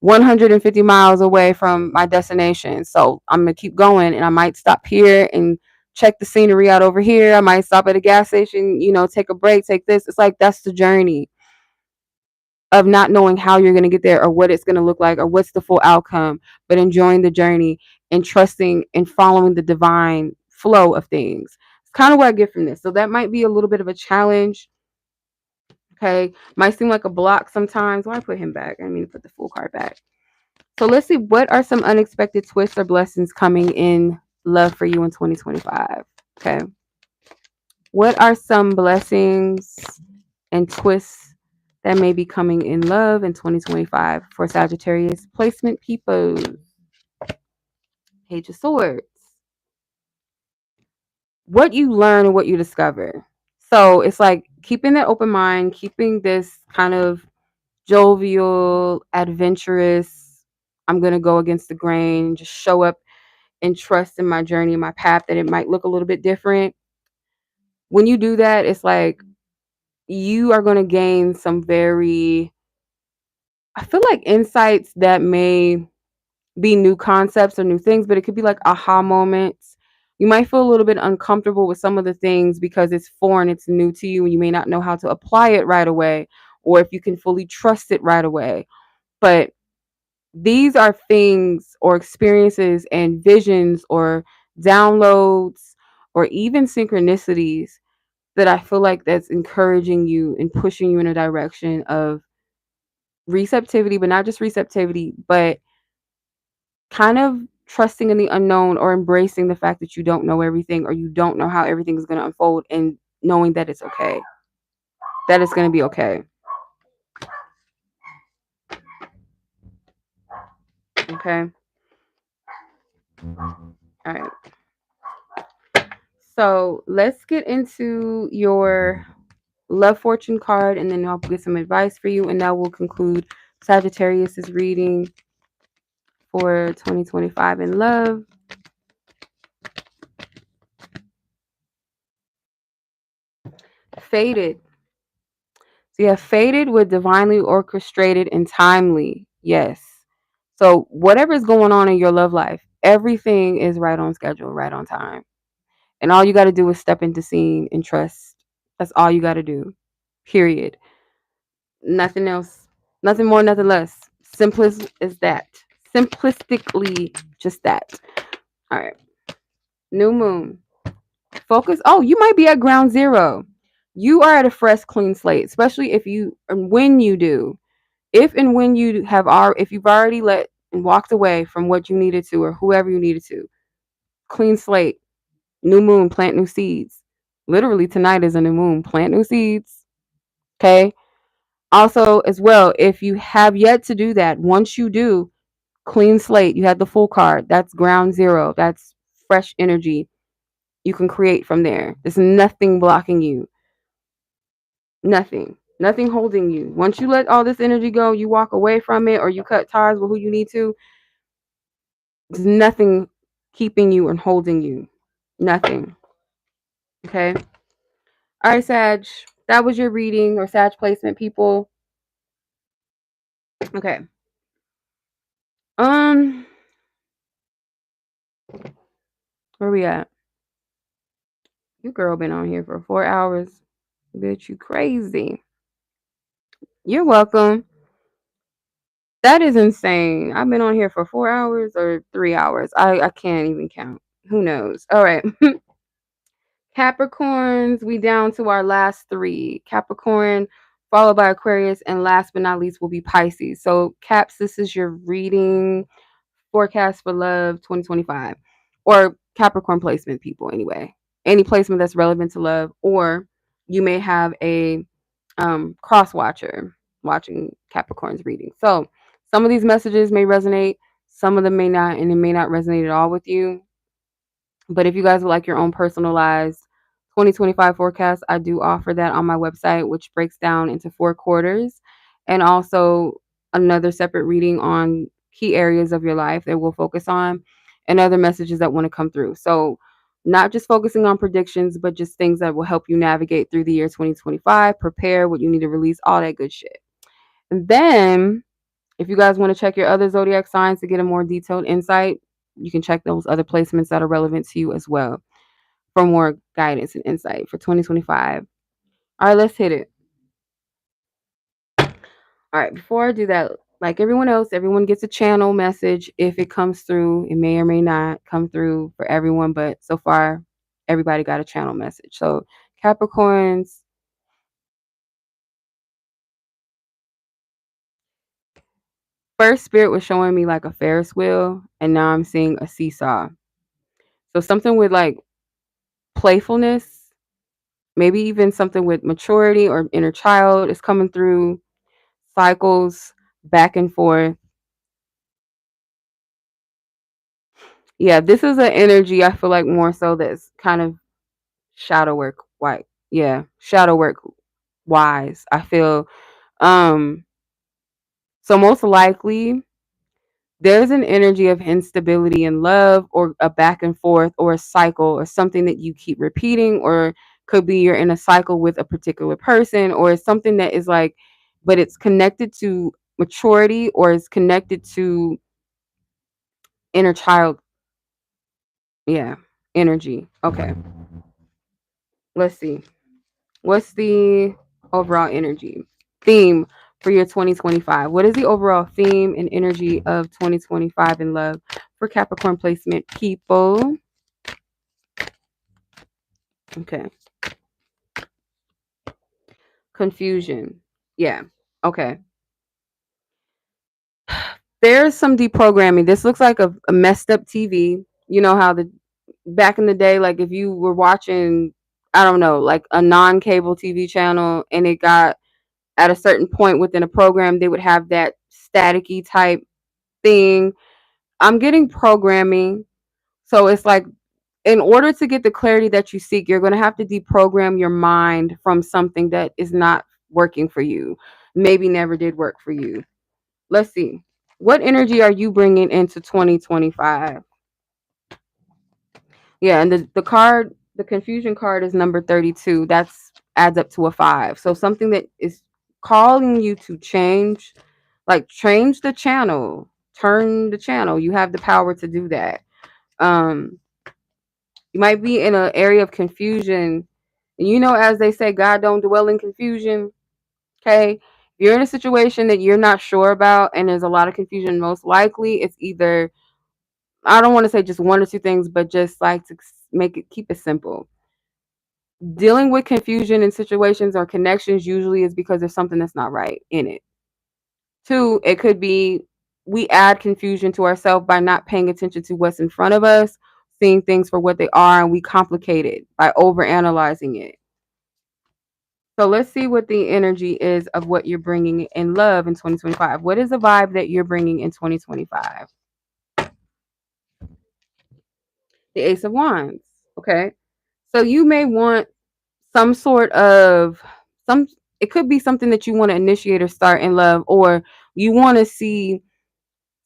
150 miles away from my destination. So I'm going to keep going, and I might stop here and check the scenery out over here. I might stop at a gas station, take a break, take this. It's like that's the journey of not knowing how you're going to get there or what it's going to look like or what's the full outcome, but enjoying the journey and trusting and following the divine flow of things. It's kind of what I get from this. So that might be a little bit of a challenge. Okay. Might seem like a block sometimes. Why put him back? I mean, put the Fool card back. So let's see, what are some unexpected twists or blessings coming in love for you in 2025? Okay. What are some blessings and twists that may be coming in love in 2025 for Sagittarius placement people? Page of Swords. What you learn and what you discover. So it's like keeping that open mind, keeping this kind of jovial, adventurous, I'm going to go against the grain, just show up and trust in my journey, my path, that it might look a little bit different. When you do that, it's like you are going to gain some very, I feel like, insights that may be new concepts or new things, but it could be like aha moments. You might feel a little bit uncomfortable with some of the things because it's foreign, it's new to you, and you may not know how to apply it right away or if you can fully trust it right away. But these are things or experiences and visions or downloads or even synchronicities that I feel like that's encouraging you and pushing you in a direction of receptivity, but not just receptivity, but kind of trusting in the unknown or embracing the fact that you don't know everything or you don't know how everything is going to unfold and knowing that it's okay. That it's going to be okay. Okay. All right. So let's get into your love fortune card and then I'll get some advice for you. And that will conclude Sagittarius's reading for 2025 in love. Fated. So yeah, fated with divinely orchestrated and timely. Yes. So whatever is going on in your love life, everything is right on schedule, right on time. And all you got to do is step into scene and trust. That's all you got to do. Period. Nothing else. Nothing more, nothing less. Simplest is that. Simplistically, just that. All right. New moon. Focus. Oh, you might be at ground zero. You are at a fresh, clean slate, especially if you and when you do. If and when you have if you've already let and walked away from what you needed to or whoever you needed to, clean slate, new moon, plant new seeds. Literally tonight is a new moon, plant new seeds. Okay. Also, as well, if you have yet to do that, once you do, clean slate, you had the full card. That's ground zero. That's fresh energy. You can create from there. There's nothing blocking you. Nothing. Nothing holding you. Once you let all this energy go, you walk away from it or you cut ties with who you need to. There's nothing keeping you and holding you. Nothing. Okay. All right, Sag. That was your reading or Sag placement, people. Okay. Where we at? You girl been on here for 4 hours. Bitch, you crazy. You're welcome. That is insane. I've been on here for 4 hours or 3 hours. I can't even count. Who knows? All right. Capricorns, we down to our last three. Capricorn, followed by Aquarius, and last but not least will be Pisces. So, Caps, this is your reading forecast for love 2025. Or Capricorn placement, people, anyway. Any placement that's relevant to love, or you may have a cross watcher watching Capricorn's reading. So, some of these messages may resonate, some of them may not, and it may not resonate at all with you. But if you guys would like your own personalized 2025 forecast, I do offer that on my website, which breaks down into 4 quarters and also another separate reading on key areas of your life that we'll focus on and other messages that want to come through. So, not just focusing on predictions, but just things that will help you navigate through the year 2025, prepare what you need to release, all that good shit. And then, if you guys want to check your other zodiac signs to get a more detailed insight, you can check those other placements that are relevant to you as well for more guidance and insight for 2025. All right, let's hit it. All right, before I do that, like everyone else, everyone gets a channel message. If it comes through, it may or may not come through for everyone, but so far, everybody got a channel message. So, Capricorns, first spirit was showing me like a Ferris wheel, and now I'm seeing a seesaw. So, something with like playfulness, maybe even something with maturity or inner child is coming through, cycles back and forth. Yeah, this is an energy I feel like more so that's kind of shadow work white. Yeah, shadow work wise. I feel so most likely there's an energy of instability in love or a back and forth or a cycle or something that you keep repeating, or could be you're in a cycle with a particular person, or it's something that is like, but it's connected to maturity or is connected to inner child. Yeah, energy. Okay. Let's see. What's the overall energy theme for your 2025? What is the overall theme and energy of 2025 in love for Capricorn placement people? Okay. Confusion. Yeah. Okay. There's some deprogramming. This looks like a messed up TV. You know how the back in the day, like if you were watching, I don't know, like a non-cable TV channel and it got at a certain point within a program, they would have that staticky type thing. I'm getting programming. So it's like in order to get the clarity that you seek, you're going to have to deprogram your mind from something that is not working for you, maybe never did work for you. Let's see. What energy are you bringing into 2025? Yeah, and the card, the confusion card is number 32. That's adds up to a 5. So something that is calling you to change, like change the channel, turn the channel. You have the power to do that. Um you might be in an area of confusion. And you know, as they say, God don't dwell in confusion. Okay. If you're in a situation that you're not sure about and there's a lot of confusion, most likely it's either, I don't want to say just one or two things, but just like to make it, keep it simple. Dealing with confusion in situations or connections usually is because there's something that's not right in it. Two, it could be we add confusion to ourselves by not paying attention to what's in front of us, seeing things for what they are, and we complicate it by over analyzing it. So let's see what the energy is of what you're bringing in love in 2025. What is the vibe that you're bringing in 2025? The Ace of Wands. Okay. So you may want some sort of some, it could be something that you want to initiate or start in love, or you want to see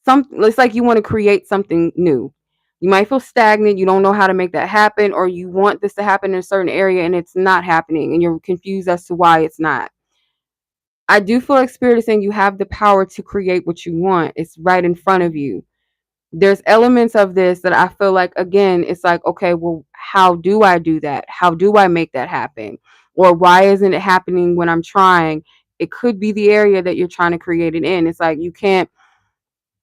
some, it's like you want to create something new. You might feel stagnant, you don't know how to make that happen, or you want this to happen in a certain area and it's not happening and you're confused as to why it's not. I do feel like Spirit is saying you have the power to create what you want. It's right in front of you. There's elements of this that I feel like, again, it's like, okay, well, how do I do that? How do I make that happen? Or why isn't it happening when I'm trying? It could be the area that you're trying to create it in. It's like you can't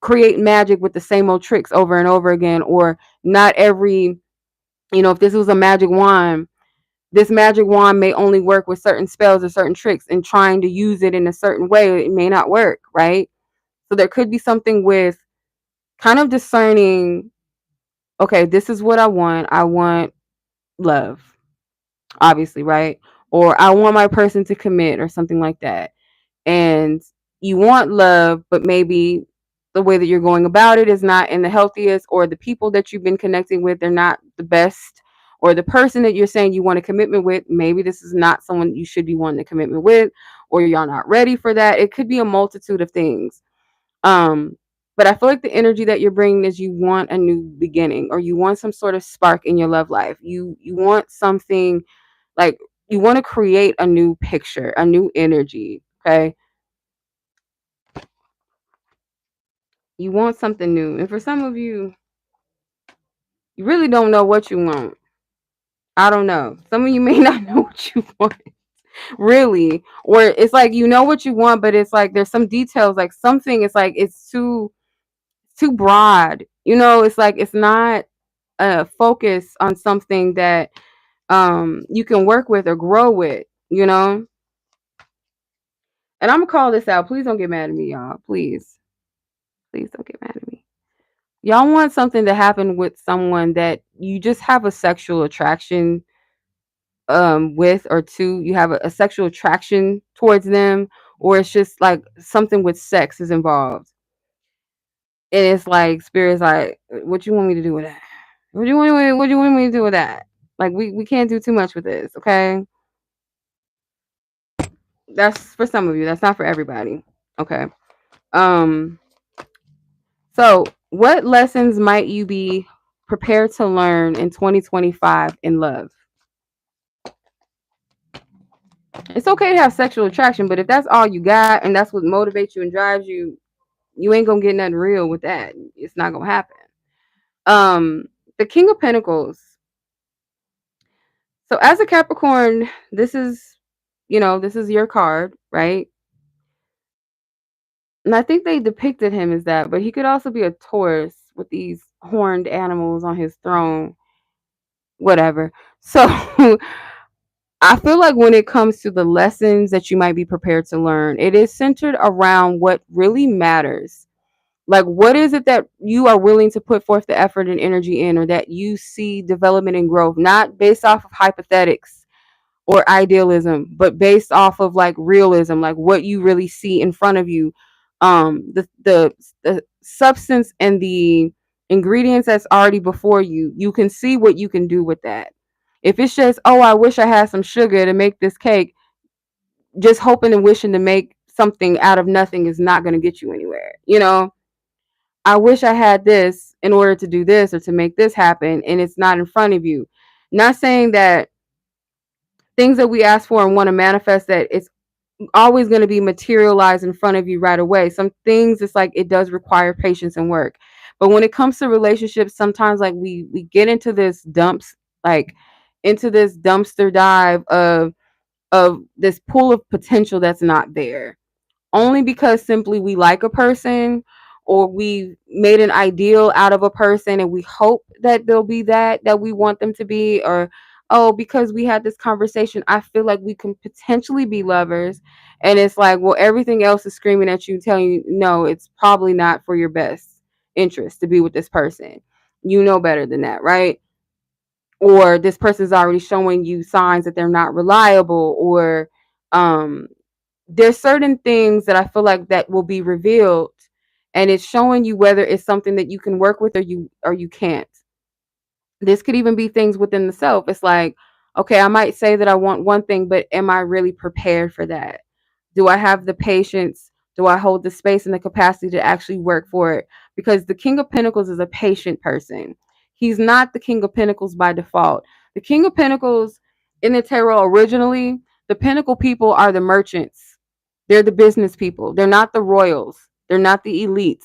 create magic with the same old tricks over and over again, or not every, if this was a magic wand, this magic wand may only work with certain spells or certain tricks, and trying to use it in a certain way, it may not work, right? So there could be something with kind of discerning, okay, this is what I want. I want love, obviously, right? Or I want my person to commit or something like that. And you want love, but maybe the way that you're going about it is not in the healthiest, or the people that you've been connecting with, they're not the best, or the person that you're saying you want a commitment with, maybe this is not someone you should be wanting a commitment with, or y'all not ready for that. It could be a multitude of things. Um, but I feel like the energy that you're bringing is you want a new beginning, or you want some sort of spark in your love life. You want something, like you want to create a new picture, a new energy. Okay. You want something new. And for some of you, you really don't know what you want. I don't know. Some of you may not know what you want, really. Or it's like you know what you want, but it's like there's some details, like something, it's like it's too broad. It's like it's not a focus on something that you can work with or grow with. And I'm gonna call this out. Please don't get mad at me, y'all. Please. Please don't get mad at me. Y'all want something to happen with someone that you just have a sexual attraction with, or two, you have a sexual attraction towards them, or it's just like something with sex is involved. And it's like Spirit's like, what you want me to do with that? What you want me to do with that? Like we can't do too much with this, okay? That's for some of you. That's not for everybody. Okay. Um so what lessons might you be prepared to learn in 2025 in love? It's okay to have sexual attraction, but if that's all you got and that's what motivates you and drives you, you ain't gonna get nothing real with that. It's not gonna happen. The King of Pentacles. So as a Capricorn, this is, this is your card, right? And I think they depicted him as that, but he could also be a Taurus with these horned animals on his throne, whatever. So I feel like when it comes to the lessons that you might be prepared to learn, it is centered around what really matters. Like, what is it that you are willing to put forth the effort and energy in, or that you see development and growth, not based off of hypothetics or idealism, but based off of like realism, like what you really see in front of you. The substance and the ingredients that's already before you, you can see what you can do with that. If it's just, oh, I wish I had some sugar to make this cake, just hoping and wishing to make something out of nothing is not going to get you anywhere. I wish I had this in order to do this or to make this happen, and it's not in front of you. Not saying that things that we ask for and want to manifest, that it's always going to be materialized in front of you right away. Some things, it's like it does require patience and work. But when it comes to relationships, sometimes like we get into this like into this dumpster dive of this pool of potential that's not there, only because simply we like a person, or we made an ideal out of a person and we hope that they'll be that we want them to be, or oh, because we had this conversation, I feel like we can potentially be lovers. And it's like, well, everything else is screaming at you, telling you no, it's probably not for your best interest to be with this person. You know better than that, right? Or this person's already showing you signs that they're not reliable, or um there's certain things that I feel like that will be revealed, and it's showing you whether it's something that you can work with, or you can't. This could even be things within the self. It's like, okay, I might say that I want one thing, but am I really prepared for that? Do I have the patience? Do I hold the space and the capacity to actually work for it? Because the King of Pentacles is a patient person. He's not the King of Pentacles by default. The King of Pentacles in the tarot originally, the Pentacle people are the merchants. They're the business people. They're not the royals. They're not the elites.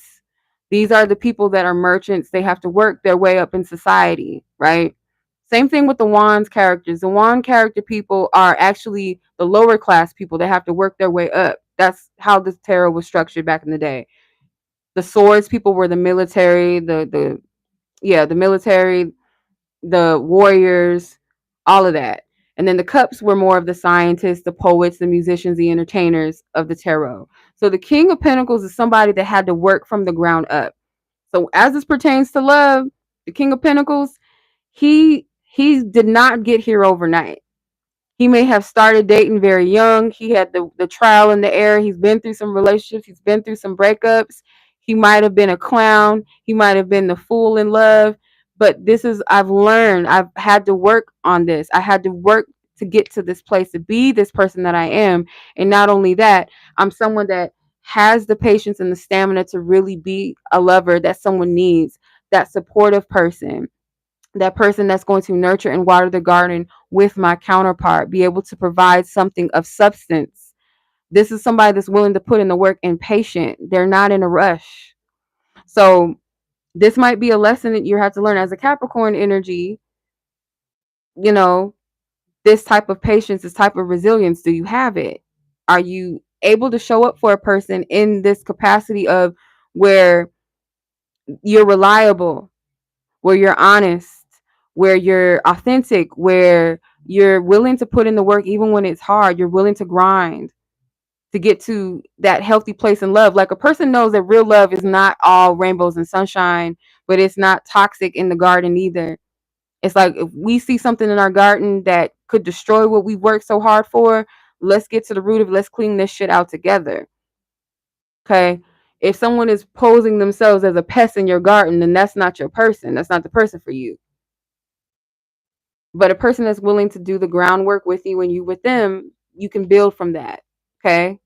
These are the people that are merchants. They have to work their way up in society, right? Same thing with the Wands characters. The Wand character people are actually the lower class people that have to work their way up. That's how this tarot was structured back in the day. The Swords people were the military, the military, the warriors, all of that. And then the Cups were more of the scientists, the poets, the musicians, the entertainers of the tarot. So the King of Pentacles is somebody that had to work from the ground up. So as this pertains to love, the King of Pentacles, he did not get here overnight. He may have started dating very young. He had the trial in the air. He's been through some relationships. He's been through some breakups. He might have been a clown. He might have been the fool in love. But this is, I've learned, I've had to work on this. I had to work to get to this place, to be this person that I am. And not only that, I'm someone that has the patience and the stamina to really be a lover that someone needs, that supportive person, that person that's going to nurture and water the garden with my counterpart, be able to provide something of substance. This is somebody that's willing to put in the work and patient. They're not in a rush. So this might be a lesson that you have to learn as a Capricorn energy. You know, this type of patience, this type of resilience, do you have it? Are you able to show up for a person in this capacity of where you're reliable, where you're honest, where you're authentic, where you're willing to put in the work even when it's hard, you're willing to grind to get to that healthy place in love. Like, a person knows that real love is not all rainbows and sunshine, but it's not toxic in the garden either. It's like, if we see something in our garden that could destroy what we worked so hard for, let's get to the root of it. Let's clean this shit out together. Okay. If someone is posing themselves as a pest in your garden, then that's not your person. That's not the person for you. But a person that's willing to do the groundwork with you and you with them, you can build from that. Okay.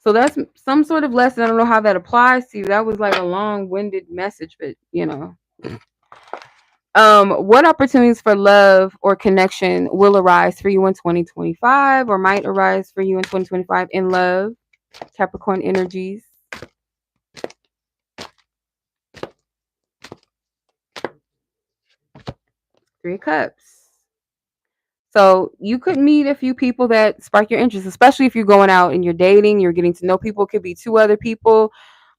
So that's some sort of lesson. I don't know how that applies to you. That was like a long-winded message, but what opportunities for love or connection will arise for you in 2025, or might arise for you in 2025 in love, Capricorn energies? Three of Cups. So you could meet a few people that spark your interest, especially if you're going out and you're dating, you're getting to know people. It could be two other people.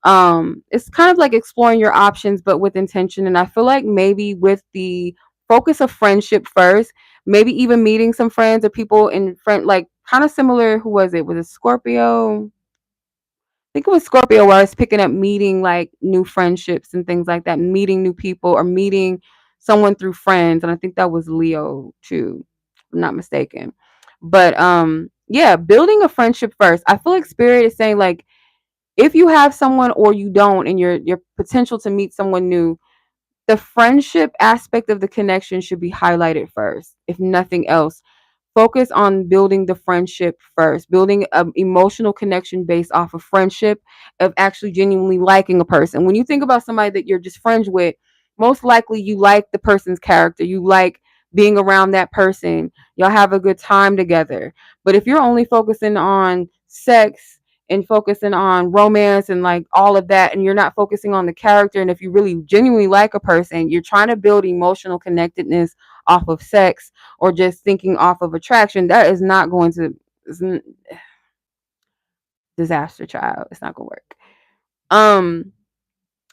It's kind of like exploring your options, but with intention. And I feel like maybe with the focus of friendship first, maybe even meeting some friends or people in front, like kind of similar. Who was it? Was it Scorpio? Think it was Scorpio where I was picking up meeting like new friendships and things like that, meeting new people or meeting someone through friends. And I think that was Leo too, if I'm not mistaken. But yeah, building a friendship first. I feel like spirit is saying like if you have someone or you don't and your potential to meet someone new, the friendship aspect of the connection should be highlighted first, if nothing else. Focus on building the friendship first, building an emotional connection based off of friendship, of actually genuinely liking a person. When you think about somebody that you're just friends with, most likely you like the person's character, you like being around that person, y'all have a good time together. But if you're only focusing on sex and focusing on romance and like all of that, and you're not focusing on the character, and if you really genuinely like a person, you're trying to build emotional connectedness off of sex or just thinking off of attraction, that is not going to, it's disaster, child. It's not gonna work. um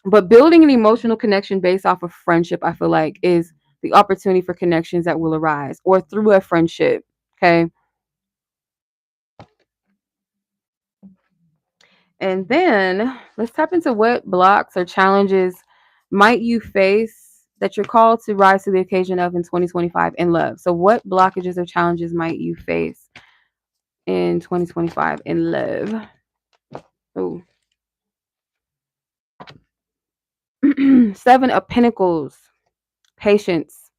but building an emotional connection based off of friendship, I feel like, is the opportunity for connections that will arise or through a friendship. Okay. And then let's tap into what blocks or challenges might you face that you're called to rise to the occasion of in 2025 in love. So what blockages or challenges might you face in 2025 in love? Oh, Seven of Pentacles, patience,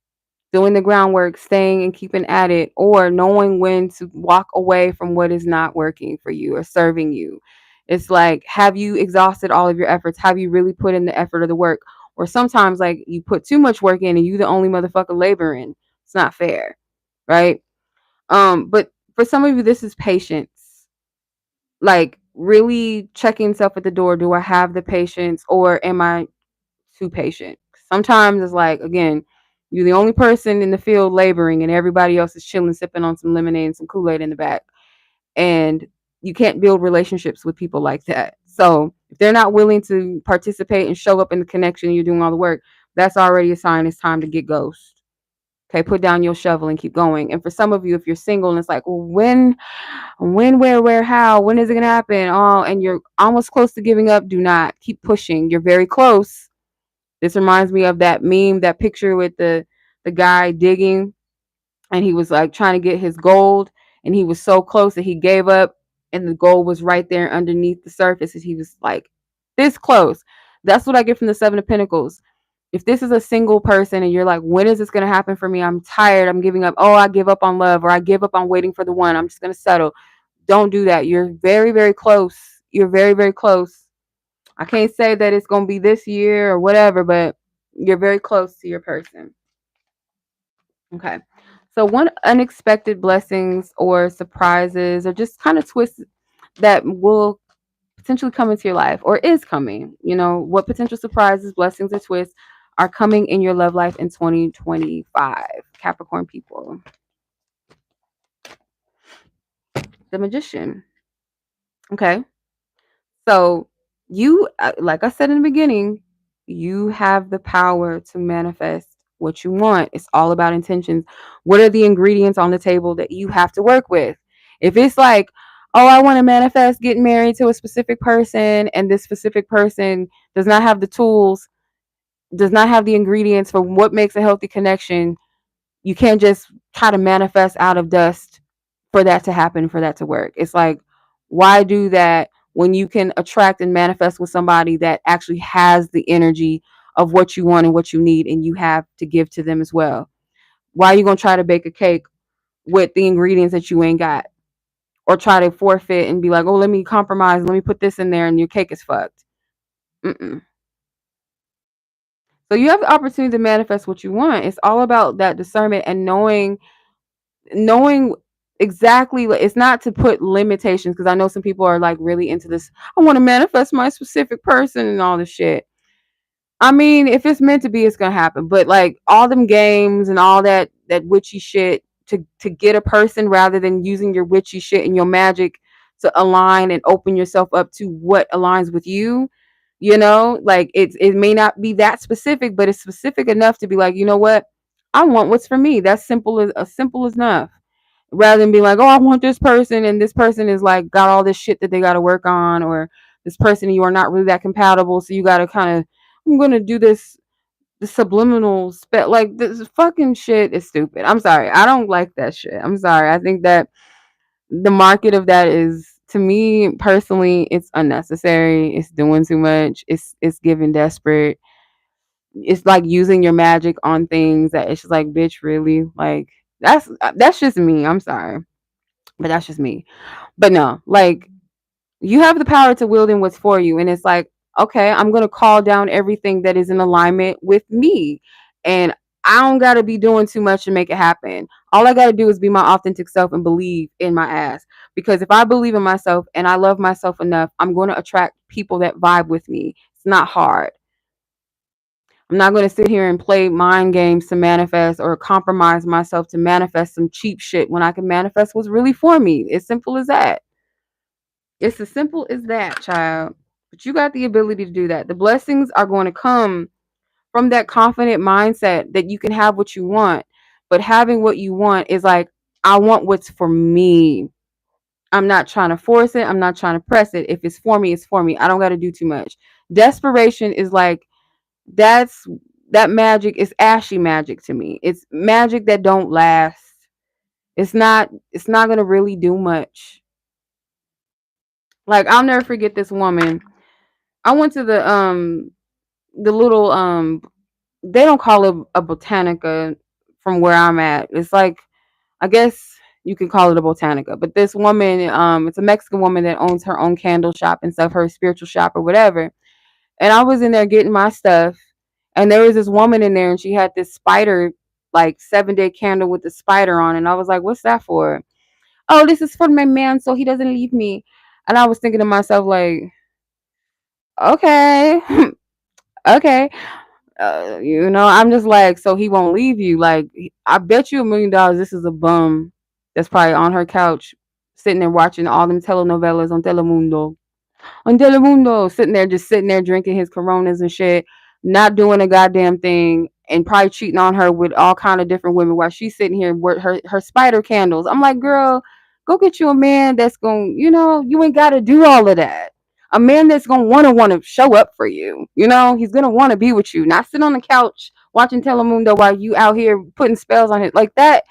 doing the groundwork, staying and keeping at it, or knowing when to walk away from what is not working for you or serving you. It's like, have you exhausted all of your efforts? Have you really put in the effort or the work? Or sometimes, like, you put too much work in and you the only motherfucker laboring. It's not fair, right? But for some of you, this is patience. Like, really checking self at the door. Do I have the patience, or am I too patient? Sometimes it's like, again, you're the only person in the field laboring and everybody else is chilling, sipping on some lemonade and some Kool-Aid in the back. And you can't build relationships with people like that. So if they're not willing to participate and show up in the connection, you're doing all the work, that's already a sign it's time to get ghost. Okay, put down your shovel and keep going. And for some of you, if you're single and it's like, well, when, where, how, when is it gonna happen? Oh, and you're almost close to giving up, do not. Keep pushing. You're very close. This reminds me of that meme, that picture with the guy digging and he was like trying to get his gold and he was so close that he gave up and the gold was right there underneath the surface and he was like this close. That's what I get from the Seven of Pentacles. If this is a single person and you're like, when is this going to happen for me? I'm tired. I'm giving up. Oh, I give up on love, or I give up on waiting for the one. I'm just going to settle. Don't do that. You're very, very close. You're very, very close. I can't say that it's going to be this year or whatever, but you're very close to your person. Okay. So, one unexpected blessings or surprises or just kind of twists that will potentially come into your life or is coming. You know, what potential surprises, blessings, or twists are coming in your love life in 2025, Capricorn people? The Magician. Okay. So, you, like I said in the beginning, you have the power to manifest what you want. It's all about intentions. What are the ingredients on the table that you have to work with? If it's like, oh, I want to manifest getting married to a specific person, and this specific person does not have the tools, does not have the ingredients for what makes a healthy connection, you can't just try to manifest out of dust for that to happen, for that to work. It's like, why do that when you can attract and manifest with somebody that actually has the energy of what you want and what you need, and you have to give to them as well? Why are you going to try to bake a cake with the ingredients that you ain't got? Or try to forfeit and be like, oh, let me compromise, let me put this in there, and your cake is fucked. Mm-mm. So you have the opportunity to manifest what you want. It's all about that discernment and knowing exactly. It's not to put limitations, because I know some people are like really into this, I want to manifest my specific person and all this shit. I mean, if it's meant to be, it's gonna happen. But like all them games and all that witchy shit, to get a person, rather than using your witchy shit and your magic to align and open yourself up to what aligns with you. You know, like it may not be that specific, but it's specific enough to be like, you know what, I want what's for me. That's simple as enough. Rather than being like, oh, I want this person, and this person is like got all this shit that they got to work on, or this person you are not really that compatible, so you got to kind of, I'm gonna do this the subliminal like this fucking shit is stupid. I'm sorry, I don't like that shit. I'm sorry. I think that the market of that is, to me personally, it's unnecessary. It's doing too much. It's giving desperate. It's like using your magic on things that it's just like, bitch, really? Like that's just me. I'm sorry, but that's just me. But no, like, you have the power to wield in what's for you, and it's like, okay, I'm gonna call down everything that is in alignment with me, and I don't gotta be doing too much to make it happen. All I gotta do is be my authentic self and believe in my ass. Because if I believe in myself and I love myself enough, I'm going to attract people that vibe with me. It's not hard. I'm not going to sit here and play mind games to manifest, or compromise myself to manifest some cheap shit when I can manifest what's really for me. It's simple as that. It's as simple as that, child. But you got the ability to do that. The blessings are going to come from that confident mindset that you can have what you want. But having what you want is like, I want what's for me. I'm not trying to force it. I'm not trying to press it. If it's for me, it's for me. I don't got to do too much. Desperation is like, that's that magic is ashy magic to me. It's magic that don't last. It's not going to really do much. Like, I'll never forget this woman. I went to the little they don't call it a botanica from where I'm at. It's like, I guess you can call it a botanica. But this woman, it's a Mexican woman that owns her own candle shop and stuff, her spiritual shop or whatever. And I was in there getting my stuff, and there was this woman in there, and she had this spider, like 7-day candle with the spider on, and I was like, "What's that for?" "Oh, this is for my man, so he doesn't leave me." And I was thinking to myself, like, okay, okay. I'm just like, so he won't leave you. Like, I bet you $1,000,000 this is a bum that's probably on her couch, sitting there watching all them telenovelas on Telemundo, sitting there drinking his Coronas and shit, not doing a goddamn thing, and probably cheating on her with all kind of different women while she's sitting here with her spider candles. I'm like, girl, go get you a man that's going, you ain't got to do all of that. A man that's going to want to show up for you. He's going to want to be with you, not sit on the couch watching Telemundo while you out here putting spells on it like that.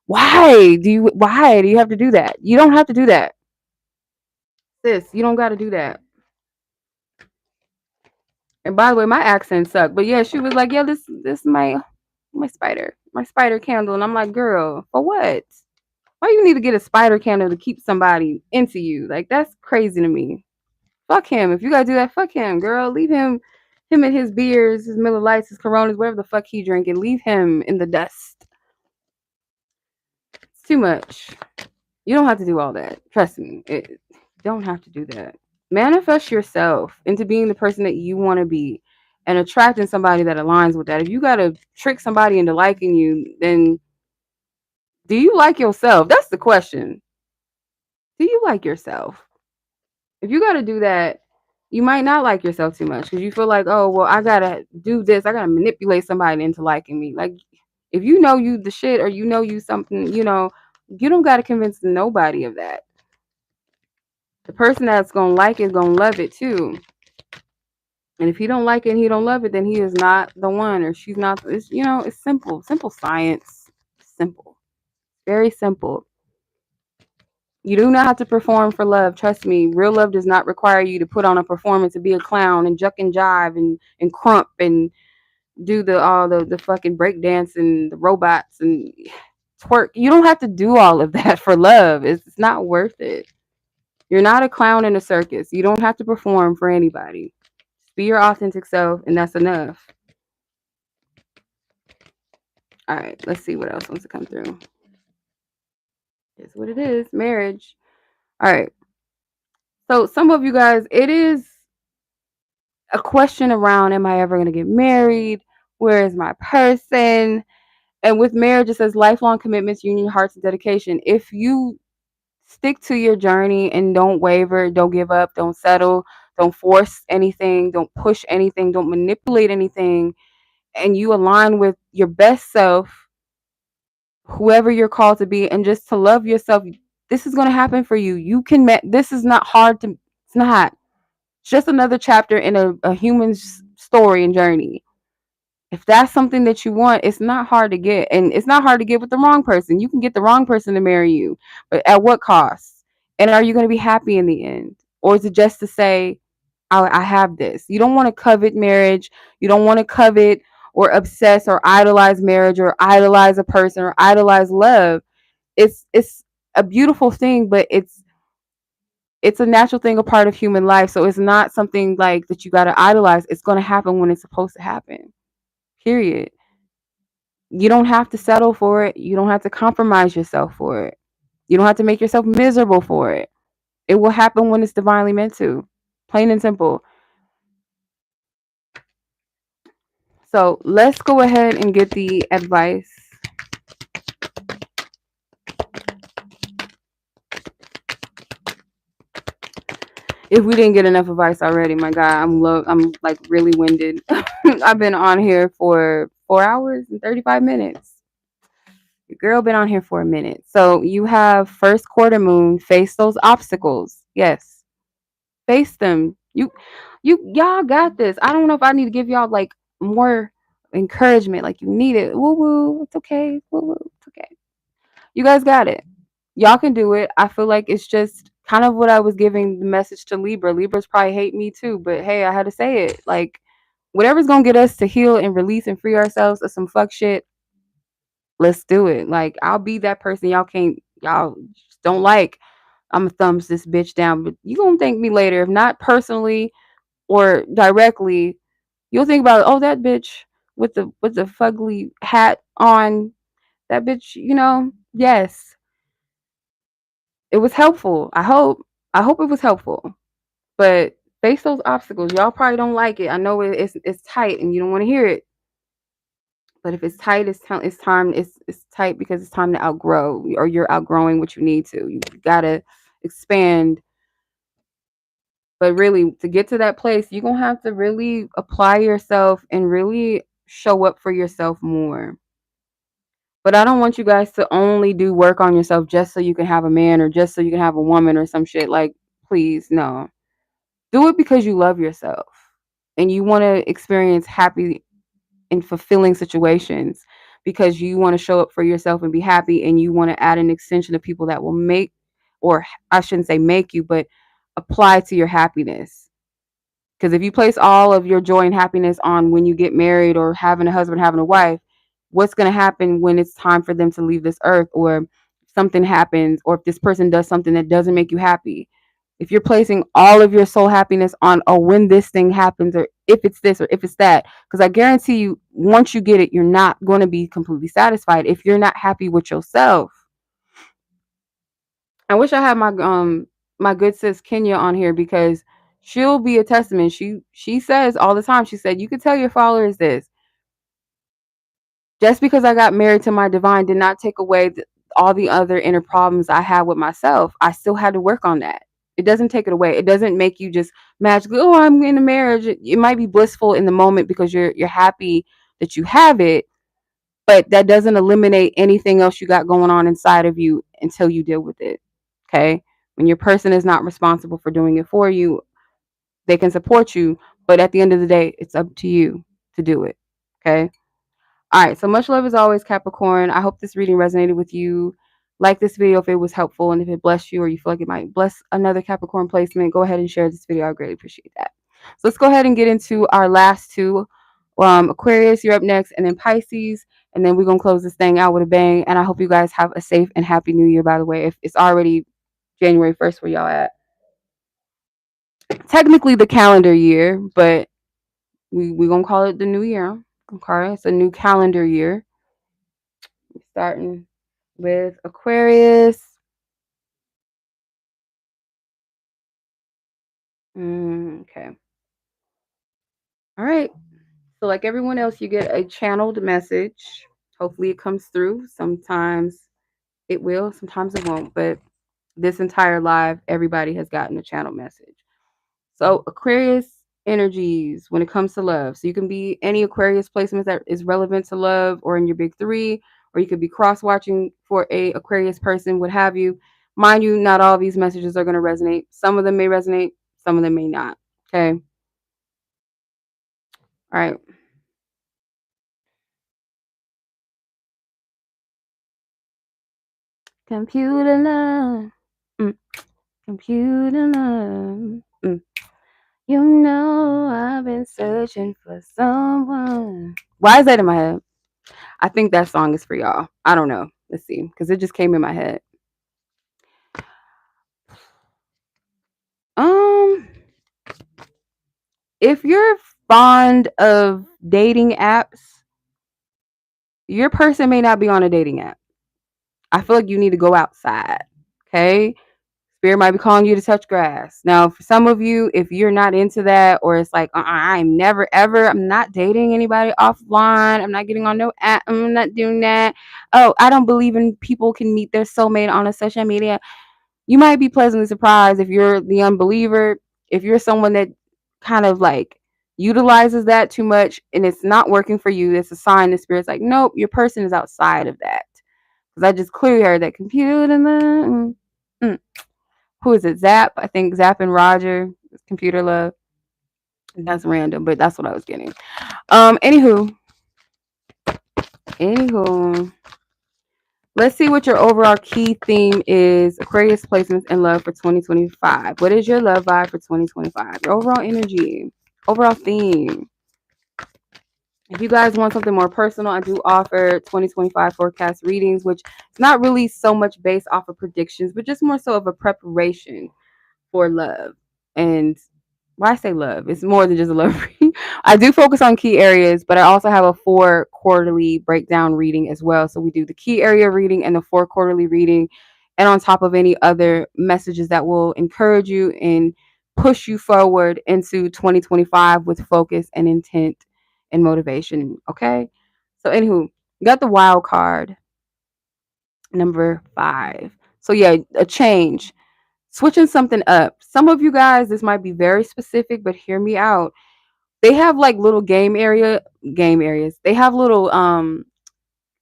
Why do you have to do that? You don't have to do that. Sis, you don't got to do that. And by the way, my accent sucked. But yeah, she was like, "Yeah, this my spider candle." And I'm like, "Girl, for what? Why you need to get a spider candle to keep somebody into you? Like, that's crazy to me. Fuck him. If you gotta do that, fuck him, girl. Leave him and his beers, his Miller Lights, his Coronas, whatever the fuck he drinking. Leave him in the dust. It's too much. You don't have to do all that. Trust me. You don't have to do that. Manifest yourself into being the person that you want to be, and attracting somebody that aligns with that. If you got to trick somebody into liking you, then do you like yourself? That's the question. Do you like yourself? If you got to do that, you might not like yourself too much, because you feel like, oh, well, I got to do this. I got to manipulate somebody into liking me. Like, if you know you the shit, or you know you something, you don't got to convince nobody of that. The person that's going to like it, going to love it too. And if he don't like it and he don't love it, then he is not the one, or she's not. It's simple science. Simple, very simple. You do not have to perform for love. Trust me, real love does not require you to put on a performance and be a clown and juck and jive and crump and do all the fucking break dance and the robots and twerk. You don't have to do all of that for love. It's not worth it. You're not a clown in a circus. You don't have to perform for anybody. Be your authentic self, and that's enough. All right, let's see what else wants to come through. It's what it is. Marriage. All right. So some of you guys, it is a question around, am I ever going to get married? Where is my person? And with marriage, it says lifelong commitments, union, hearts, and dedication. If you stick to your journey and don't waver, don't give up, don't settle, don't force anything, don't push anything, don't manipulate anything, and you align with your best self, whoever you're called to be, and just to love yourself, this is going to happen for you. You can, this is not hard to, it's not. It's just another chapter in a human's story and journey. If that's something that you want, it's not hard to get. And it's not hard to get with the wrong person. You can get the wrong person to marry you, but at what cost? And are you going to be happy in the end? Or is it just to say, I have this? You don't want to covet marriage. You don't want to covet or obsess or idolize marriage or idolize a person or idolize love. It's a beautiful thing, but it's a natural thing, a part of human life. So it's not something like that you got to idolize. It's going to happen when it's supposed to happen. Period. You don't have to settle for it. You don't have to compromise yourself for it. You don't have to make yourself miserable for it. It will happen when it's divinely meant to. Plain and simple. So let's go ahead and get the advice. If we didn't get enough advice already, my God, I'm like really winded. I've been on here for 4 hours and 35 minutes. Your girl been on here for a minute. So you have first quarter moon, face those obstacles. Yes. Face them. Y'all got this. I don't know if I need to give y'all like more encouragement. Like you need it. Woo woo. It's okay. Woo woo. It's okay. You guys got it. Y'all can do it. I feel like it's just kind of what I was giving the message to Libra. Libras probably hate me too, but hey, I had to say it. Like whatever's gonna get us to heal and release and free ourselves of some fuck shit, let's do it. Like I'll be that person y'all just don't like. I'm gonna thumbs this bitch down, but you gonna thank me later. If not personally or directly, you'll think about, oh, that bitch with the fugly hat on, that bitch, yes, it was helpful. I hope it was helpful. But face those obstacles. Y'all probably don't like it. I know it's tight and you don't want to hear it. But if it's tight, it's tight because it's time to outgrow, or you're outgrowing what you need to. You gotta expand. But really, to get to that place, you're gonna have to really apply yourself and really show up for yourself more. But I don't want you guys to only do work on yourself just so you can have a man or just so you can have a woman or some shit. Like, please, no. Do it because you love yourself and you want to experience happy and fulfilling situations, because you want to show up for yourself and be happy, and you want to add an extension of people that will make, or I shouldn't say make you, but apply to your happiness. Because if you place all of your joy and happiness on when you get married or having a husband, having a wife, what's going to happen when it's time for them to leave this earth, or something happens, or if this person does something that doesn't make you happy? If you're placing all of your soul happiness on, oh, when this thing happens, or if it's this, or if it's that, because I guarantee you, once you get it, you're not going to be completely satisfied if you're not happy with yourself. I wish I had my good sis Kenya on here, because she'll be a testament. She says all the time, she said, you could tell your followers this. Just because I got married to my divine did not take away all the other inner problems I had with myself. I still had to work on that. It doesn't take it away. It doesn't make you just magically, oh, I'm in a marriage. It might be blissful in the moment because you're happy that you have it, but that doesn't eliminate anything else you got going on inside of you until you deal with it. Okay? When your person is not responsible for doing it for you, they can support you, but at the end of the day, it's up to you to do it. Okay? All right, so much love as always, Capricorn. I hope this reading resonated with you. Like this video if it was helpful, and if it blessed you or you feel like it might bless another Capricorn placement, go ahead and share this video. I greatly appreciate that. So let's go ahead and get into our last two. Aquarius, you're up next, and then Pisces, and then we're going to close this thing out with a bang. And I hope you guys have a safe and happy new year, by the way. If it's already January 1st where y'all at. Technically the calendar year, but we're going to call it the new year. Okay, it's a new calendar year. Starting with Aquarius. Okay. All right. So like everyone else, you get a channeled message. Hopefully it comes through. Sometimes it will, sometimes it won't. But this entire live, everybody has gotten a channel message. So Aquarius energies when it comes to love. So you can be any Aquarius placement that is relevant to love or in your big three, or you could be cross watching for a Aquarius person, what have you. Mind you, not all of these messages are going to resonate. Some of them may resonate, some of them may not. Okay. All right. Computer love. Mm. Computer love. Mm. You know I've been searching for someone. Why is that in my head? I think that song is for y'all. I don't know. Let's see, because it just came in my head. Um, if you're fond of dating apps, your person may not be on a dating app. I feel like you need to go outside. Okay. Spirit might be calling you to touch grass. Now, for some of you, if you're not into that, or it's like, I'm never ever, I'm not dating anybody offline. I'm not getting on no app. I'm not doing that. Oh, I don't believe in people can meet their soulmate on a social media. You might be pleasantly surprised if you're the unbeliever, if you're someone that kind of like utilizes that too much and it's not working for you. It's a sign the spirit's like, nope, your person is outside of that. Because I just clearly heard that computer. Who is it? Zap. I think Zap and Roger. Computer love. That's random, but that's what I was getting. Anywho. Let's see what your overall key theme is. Aquarius placements and love for 2025. What is your love vibe for 2025? Your overall energy, overall theme. If you guys want something more personal, I do offer 2025 forecast readings, which is not really so much based off of predictions, but just more so of a preparation for love. And why I say love, it's more than just a love reading. I do focus on key areas, but I also have a 4 quarterly breakdown reading as well. So we do the key area reading and the 4 quarterly reading, and on top of any other messages that will encourage you and push you forward into 2025 with focus and intent and motivation. Okay. So anywho, you got the wild card number 5. So yeah, a change, switching something up. Some of you guys, this might be very specific, but hear me out. They have like little game areas. They have little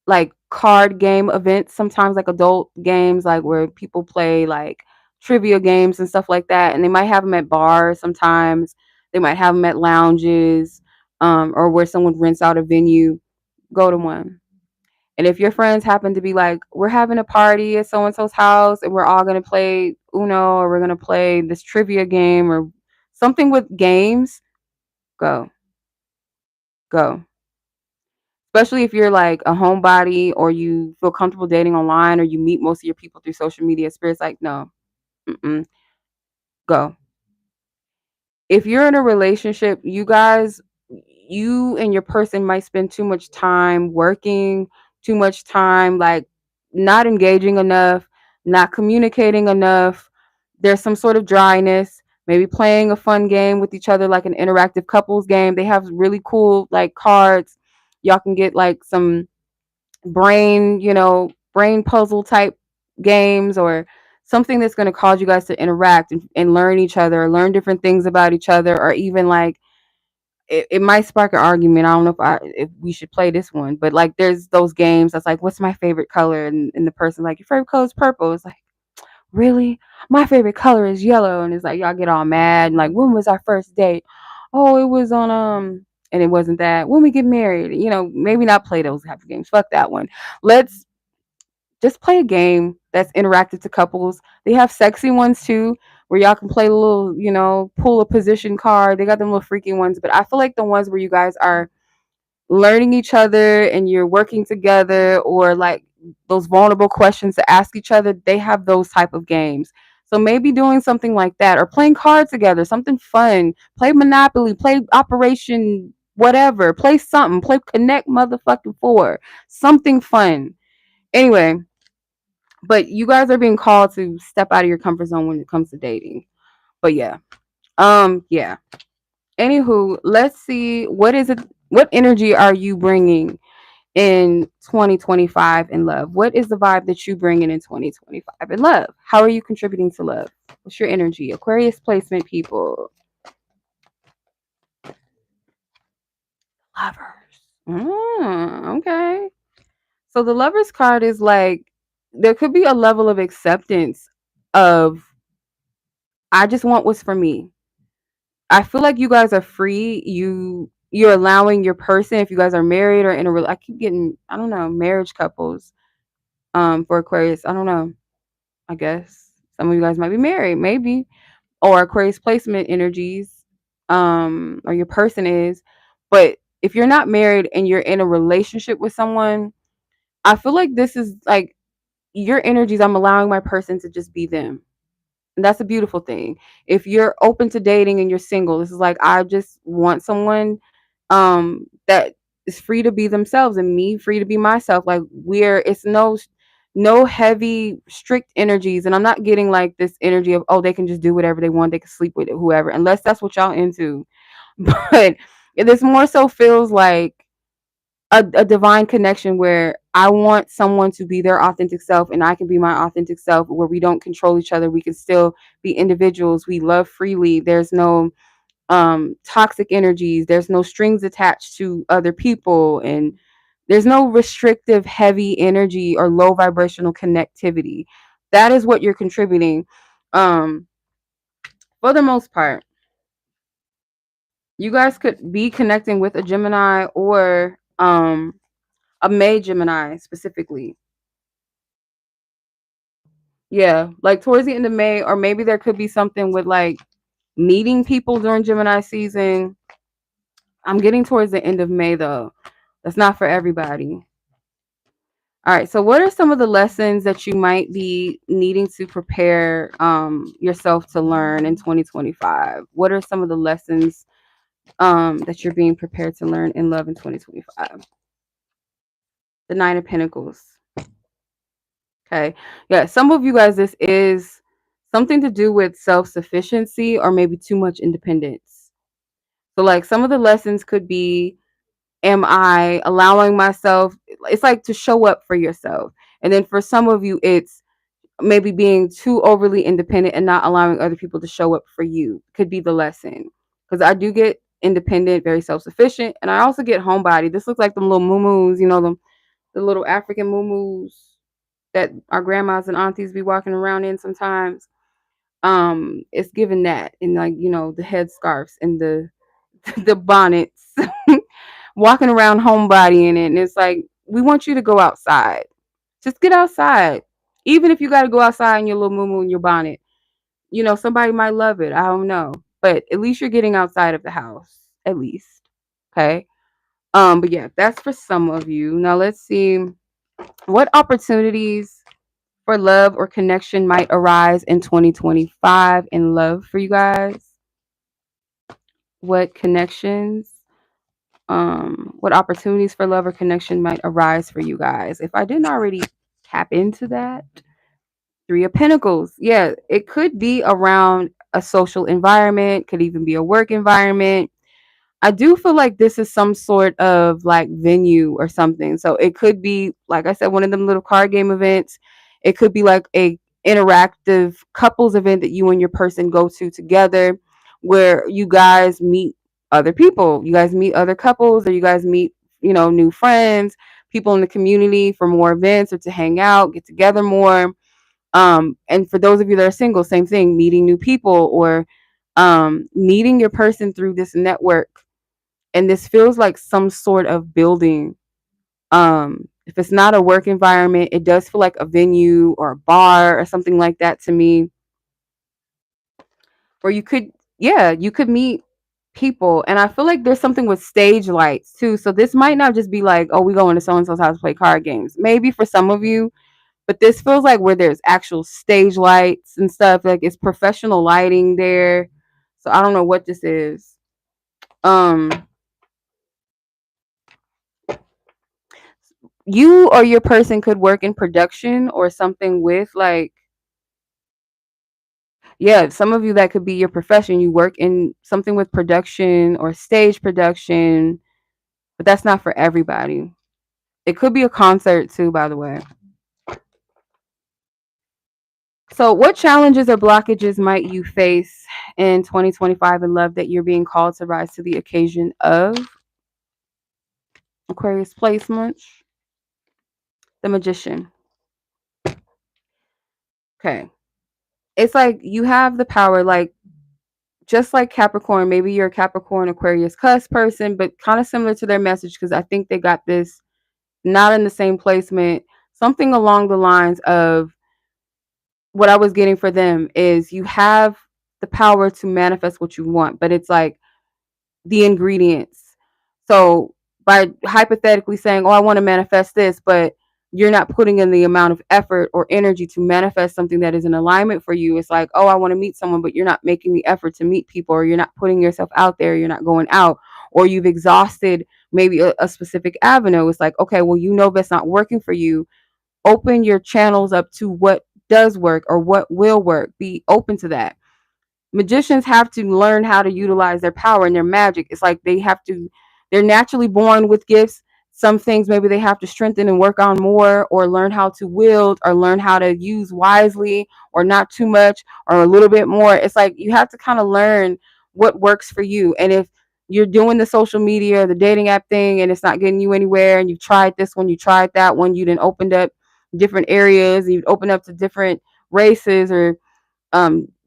like card game events, sometimes like adult games, like where people play like trivia games and stuff like that. And they might have them at bars sometimes. They might have them at lounges, or where someone rents out a venue. Go to one. And if your friends happen to be like, we're having a party at so and so's house and we're all going to play Uno, or we're going to play this trivia game or something with games, go. Go. Especially if you're like a homebody or you feel comfortable dating online or you meet most of your people through social media. Spirit's like, no, go. If you're in a relationship, you and your person might spend too much time working, too much time like not engaging enough, not communicating enough. There's some sort of dryness, maybe playing a fun game with each other, like an interactive couples game. They have really cool like cards. Y'all can get like some brain puzzle type games, or something that's going to cause you guys to interact and learn each other, or learn different things about each other, or even like it might spark an argument. I don't know if we should play this one, but like there's those games that's like, what's my favorite color? And the person like, your favorite color is purple. It's like, really? My favorite color is yellow. And it's like, y'all get all mad. And like, when was our first date? Oh, it was on, and it wasn't that. When we get married, maybe not play those type of games. Fuck that one. Let's just play a game that's interactive to couples. They have sexy ones too, where y'all can play a little, pull a position card. They got them little freaky ones, but I feel like the ones where you guys are learning each other and you're working together, or like those vulnerable questions to ask each other, they have those type of games. So maybe doing something like that, or playing cards together, something fun. Play Monopoly, play Operation whatever, play something, play Connect motherfucking Four, something fun. Anyway, but you guys are being called to step out of your comfort zone when it comes to dating. But yeah. Anywho, let's see, what energy are you bringing in 2025 in love? What is the vibe that you bring in 2025 in love? How are you contributing to love? What's your energy? Aquarius placement people. Lovers. Okay. So the lovers card is like there could be a level of acceptance of I just want what's for me. I feel like you guys are free. You're allowing your person, if you guys are married or in a I keep getting, I don't know, marriage couples for Aquarius. I don't know. I guess some of you guys might be married, maybe, or Aquarius placement energies, or your person is. But if you're not married and you're in a relationship with someone, I feel like this is like your energies. I'm allowing my person to just be them. And that's a beautiful thing. If you're open to dating and you're single, this is like I just want someone that is free to be themselves and me free to be myself. Like it's no heavy strict energies, and I'm not getting like this energy of oh they can just do whatever they want, they can sleep with it, whoever, unless that's what y'all into. But this more so feels like a divine connection where I want someone to be their authentic self and I can be my authentic self, where we don't control each other. We can still be individuals. We love freely. There's no toxic energies. There's no strings attached to other people, and there's no restrictive heavy energy or low vibrational connectivity. That is what you're contributing. Um for the most part, you guys could be connecting with a Gemini or a May Gemini specifically. Yeah, like towards the end of May, or maybe there could be something with like meeting people during Gemini season. I'm getting towards the end of May though. That's not for everybody. All right, so what are some of the lessons that you might be needing to prepare yourself to learn in 2025? What are some of the lessons that you're being prepared to learn in love in 2025? The Nine of Pentacles. Okay. Yeah, some of you guys, this is something to do with self-sufficiency or maybe too much independence. So like some of the lessons could be, am I allowing myself, it's like to show up for yourself. And then for some of you, it's maybe being too overly independent and not allowing other people to show up for you could be the lesson. Because I do get independent, very self-sufficient, and I also get homebody. This looks like them little moo-moos, the little African moo-moos that our grandmas and aunties be walking around in sometimes. It's given that, and like the headscarves and the the bonnets, walking around homebodying it, and it's like we want you to go outside. Just get outside, even if you got to go outside in your little moo and your bonnet. Somebody might love it. I don't know, but at least you're getting outside of the house, at least. Okay. But yeah, that's for some of you. Now let's see what opportunities for love or connection might arise in 2025 in love for you guys. What connections, what opportunities for love or connection might arise for you guys? If I didn't already tap into that, Three of Pentacles. Yeah, it could be around a social environment, could even be a work environment. I do feel like this is some sort of like venue or something. So it could be, like I said, one of them little card game events. It could be like a interactive couples event that you and your person go to together, where you guys meet other people. You guys meet other couples, or you guys meet, new friends, people in the community for more events or to hang out, get together more. And for those of you that are single, same thing, meeting new people or meeting your person through this network. And this feels like some sort of building. If it's not a work environment, it does feel like a venue or a bar or something like that to me. Or you could meet people. And I feel like there's something with stage lights too. So this might not just be like, oh, we go into so-and-so's house to play card games. Maybe for some of you, but this feels like where there's actual stage lights and stuff. Like it's professional lighting there. So I don't know what this is. Um, you or your person could work in production or something with like, yeah, some of you that could be your profession. You work in something with production or stage production, but that's not for everybody. It could be a concert too, by the way. So, what challenges or blockages might you face in 2025 in love that you're being called to rise to the occasion of? Aquarius placements. The Magician. Okay. It's like you have the power, like just like Capricorn. Maybe you're a Capricorn, Aquarius cusp person, but kind of similar to their message because I think they got this not in the same placement. Something along the lines of what I was getting for them is you have the power to manifest what you want, but it's like the ingredients. So by hypothetically saying, "Oh, I want to manifest this," but you're not putting in the amount of effort or energy to manifest something that is in alignment for you. It's like, "Oh, I want to meet someone," but you're not making the effort to meet people, or you're not putting yourself out there, you're not going out, or you've exhausted maybe a specific avenue. It's like, okay, well, you know that's not working for you. Open your channels up to what does work or what will work. Be open to that. Magicians have to learn how to utilize their power and their magic. It's like they're naturally born with gifts. Some things maybe they have to strengthen and work on more, or learn how to wield, or learn how to use wisely, or not too much, or a little bit more. It's like you have to kind of learn what works for you. And if you're doing the social media, the dating app thing, and it's not getting you anywhere, and you've tried this one, you tried that one, you then opened up different areas, and you've opened up to different races or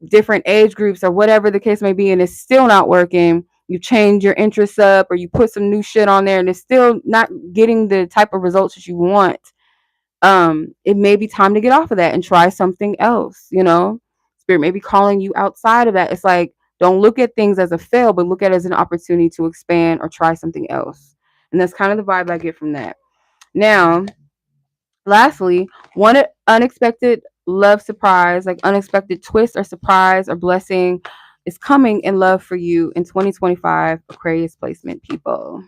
different age groups or whatever the case may be, and it's still not working, you change your interests up or you put some new shit on there and it's still not getting the type of results that you want, it may be time to get off of that and try something else. Spirit may be calling you outside of that. It's like, don't look at things as a fail, but look at it as an opportunity to expand or try something else. And that's kind of the vibe I get from that. Now, lastly, one unexpected love surprise, like unexpected twist or surprise or blessing, is coming in love for you in 2025, Aquarius placement people.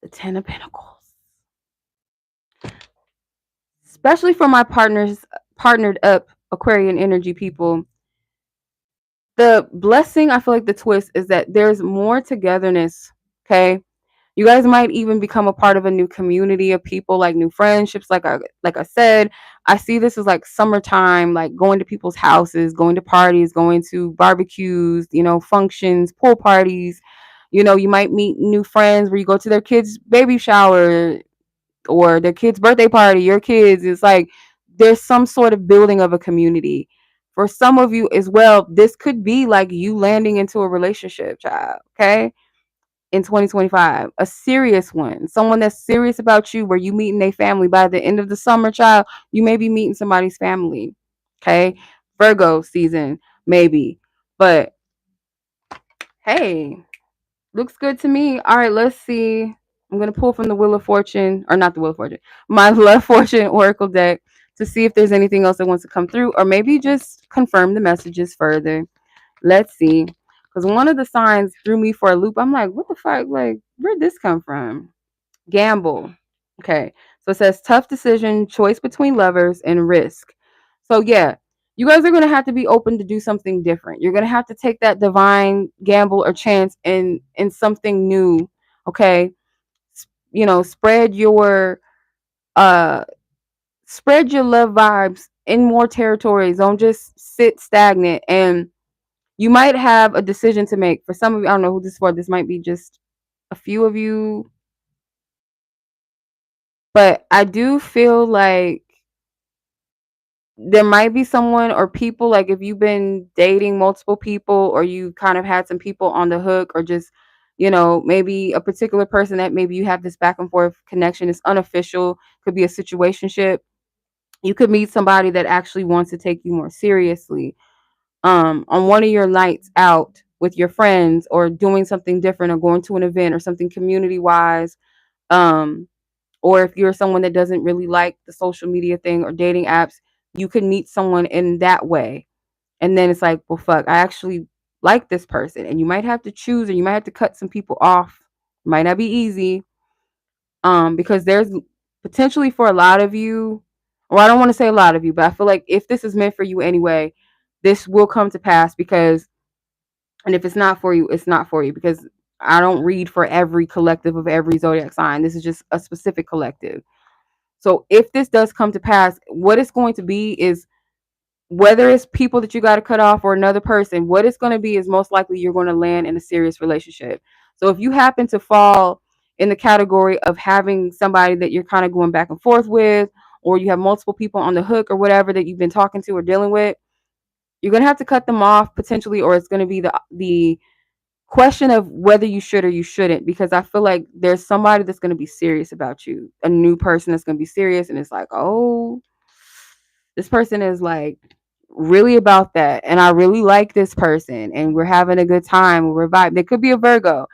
The Ten of Pentacles. Especially for my partnered up Aquarian energy people. The blessing, I feel like the twist is that there's more togetherness, okay? You guys might even become a part of a new community of people, like new friendships. Like I said, I see this as like summertime, like going to people's houses, going to parties, going to barbecues, functions, pool parties. You might meet new friends where you go to their kids' baby shower or their kids' birthday party, your kids. It's like there's some sort of building of a community. For some of you as well, this could be like you landing into a relationship, child. Okay, in 2025, a serious one, someone that's serious about you, where you meeting their family by the end of the summer, child. You may be meeting somebody's family. Okay, Virgo season, maybe. But hey, looks good to me. All right, let's see. I'm gonna pull from the Wheel of Fortune, or not the Wheel of Fortune, my Love Fortune Oracle deck, to see if there's anything else that wants to come through, or maybe just confirm the messages further. Let's see. Because one of the signs threw me for a loop. I'm like, what the fuck? Like, where'd this come from? Gamble. Okay. So it says tough decision, choice between lovers, and risk. So yeah, you guys are gonna have to be open to do something different. You're gonna have to take that divine gamble or chance in something new. Okay. Spread your uh love vibes in more territories. Don't just sit stagnant. And you might have a decision to make. For some of you, I don't know who this is for. This might be just a few of you. But I do feel like there might be someone or people, like if you've been dating multiple people, or you kind of had some people on the hook, or just, maybe a particular person that maybe you have this back and forth connection. It's unofficial, could be a situationship. You could meet somebody that actually wants to take you more seriously. On one of your nights out with your friends, or doing something different, or going to an event or something community wise. Or if you're someone that doesn't really like the social media thing or dating apps, you could meet someone in that way. And then it's like, well, fuck, I actually like this person. And you might have to choose, or you might have to cut some people off. Might not be easy. Because there's potentially, for a lot of you, or I don't want to say a lot of you, but I feel like if this is meant for you anyway, this will come to pass, because And if it's not for you, it's not for you, because I don't read for every collective of every zodiac sign. This is just a specific collective. So if this does come to pass, what it's going to be is, whether it's people that you got to cut off or another person, what it's going to be is most likely you're going to land in a serious relationship. So if you happen to fall in the category of having somebody that you're kind of going back and forth with, or you have multiple people on the hook or whatever that you've been talking to or dealing with, you're going to have to cut them off potentially, or it's going to be the question of whether you should or you shouldn't, because I feel like there's somebody that's going to be serious about you, a new person that's going to be serious, and it's like, oh, this person is like really about that, and I really like this person, and we're having a good time, we're vibing. It could be a Virgo,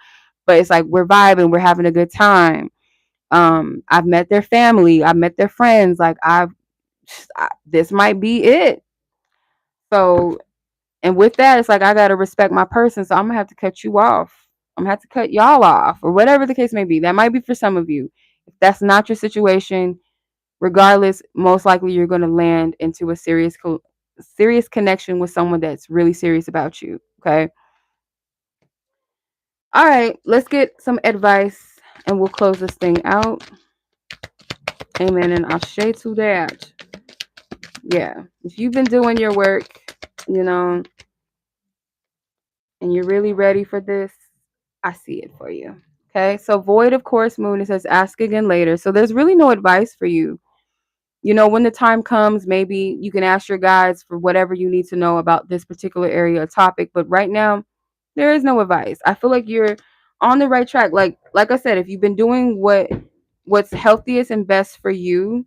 but it's like we're vibing, we're having a good time. I've met their family, I've met their friends, like this might be it. So, and with that, it's like I gotta respect my person, so I'm gonna have to cut you off. I'm gonna have to cut y'all off, or whatever the case may be. That might be for some of you. If that's not your situation, regardless, most likely you're gonna land into a serious connection with someone that's really serious about you. Okay. All right. Let's get some advice, and we'll close this thing out. Amen. And I'll say to that. Yeah. If you've been doing your work, you know, and you're really ready for this, I see it for you. Okay. So void of course moon, it says ask again later. So there's really no advice for you. You know, when the time comes, maybe you can ask your guides for whatever you need to know about this particular area or topic. But right now, there is no advice. I feel like you're on the right track. Like I said, if you've been doing what's healthiest and best for you,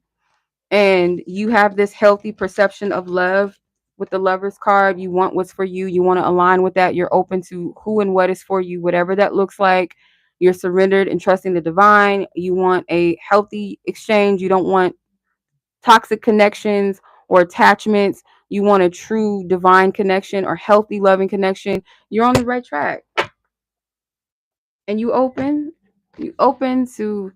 and you have this healthy perception of love with the Lover's card, you want what's for you, you want to align with that, you're open to who and what is for you, whatever that looks like. You're surrendered and trusting the divine. You want a healthy exchange. You don't want toxic connections or attachments. You want a true divine connection or healthy loving connection. You're on the right track. And you open to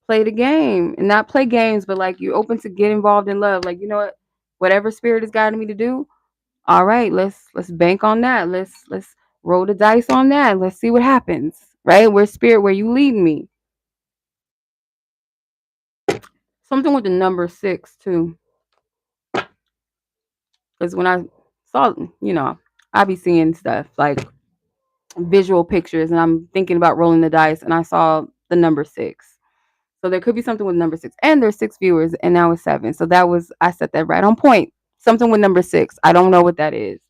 play the game, and not play games, but like you're open to get involved in love. Like, you know what? Whatever spirit is guiding me to do, all right, let's bank on that. Let's roll the dice on that. Let's see what happens. Right? Where spirit, where you lead me. Something with the number 6 too. Because when I saw, I be seeing stuff like visual pictures, and I'm thinking about rolling the dice, and I saw the number 6. So there could be something with number 6. And there's 6 viewers, and now it's 7. So I set that right on point. Something with number 6. I don't know what that is.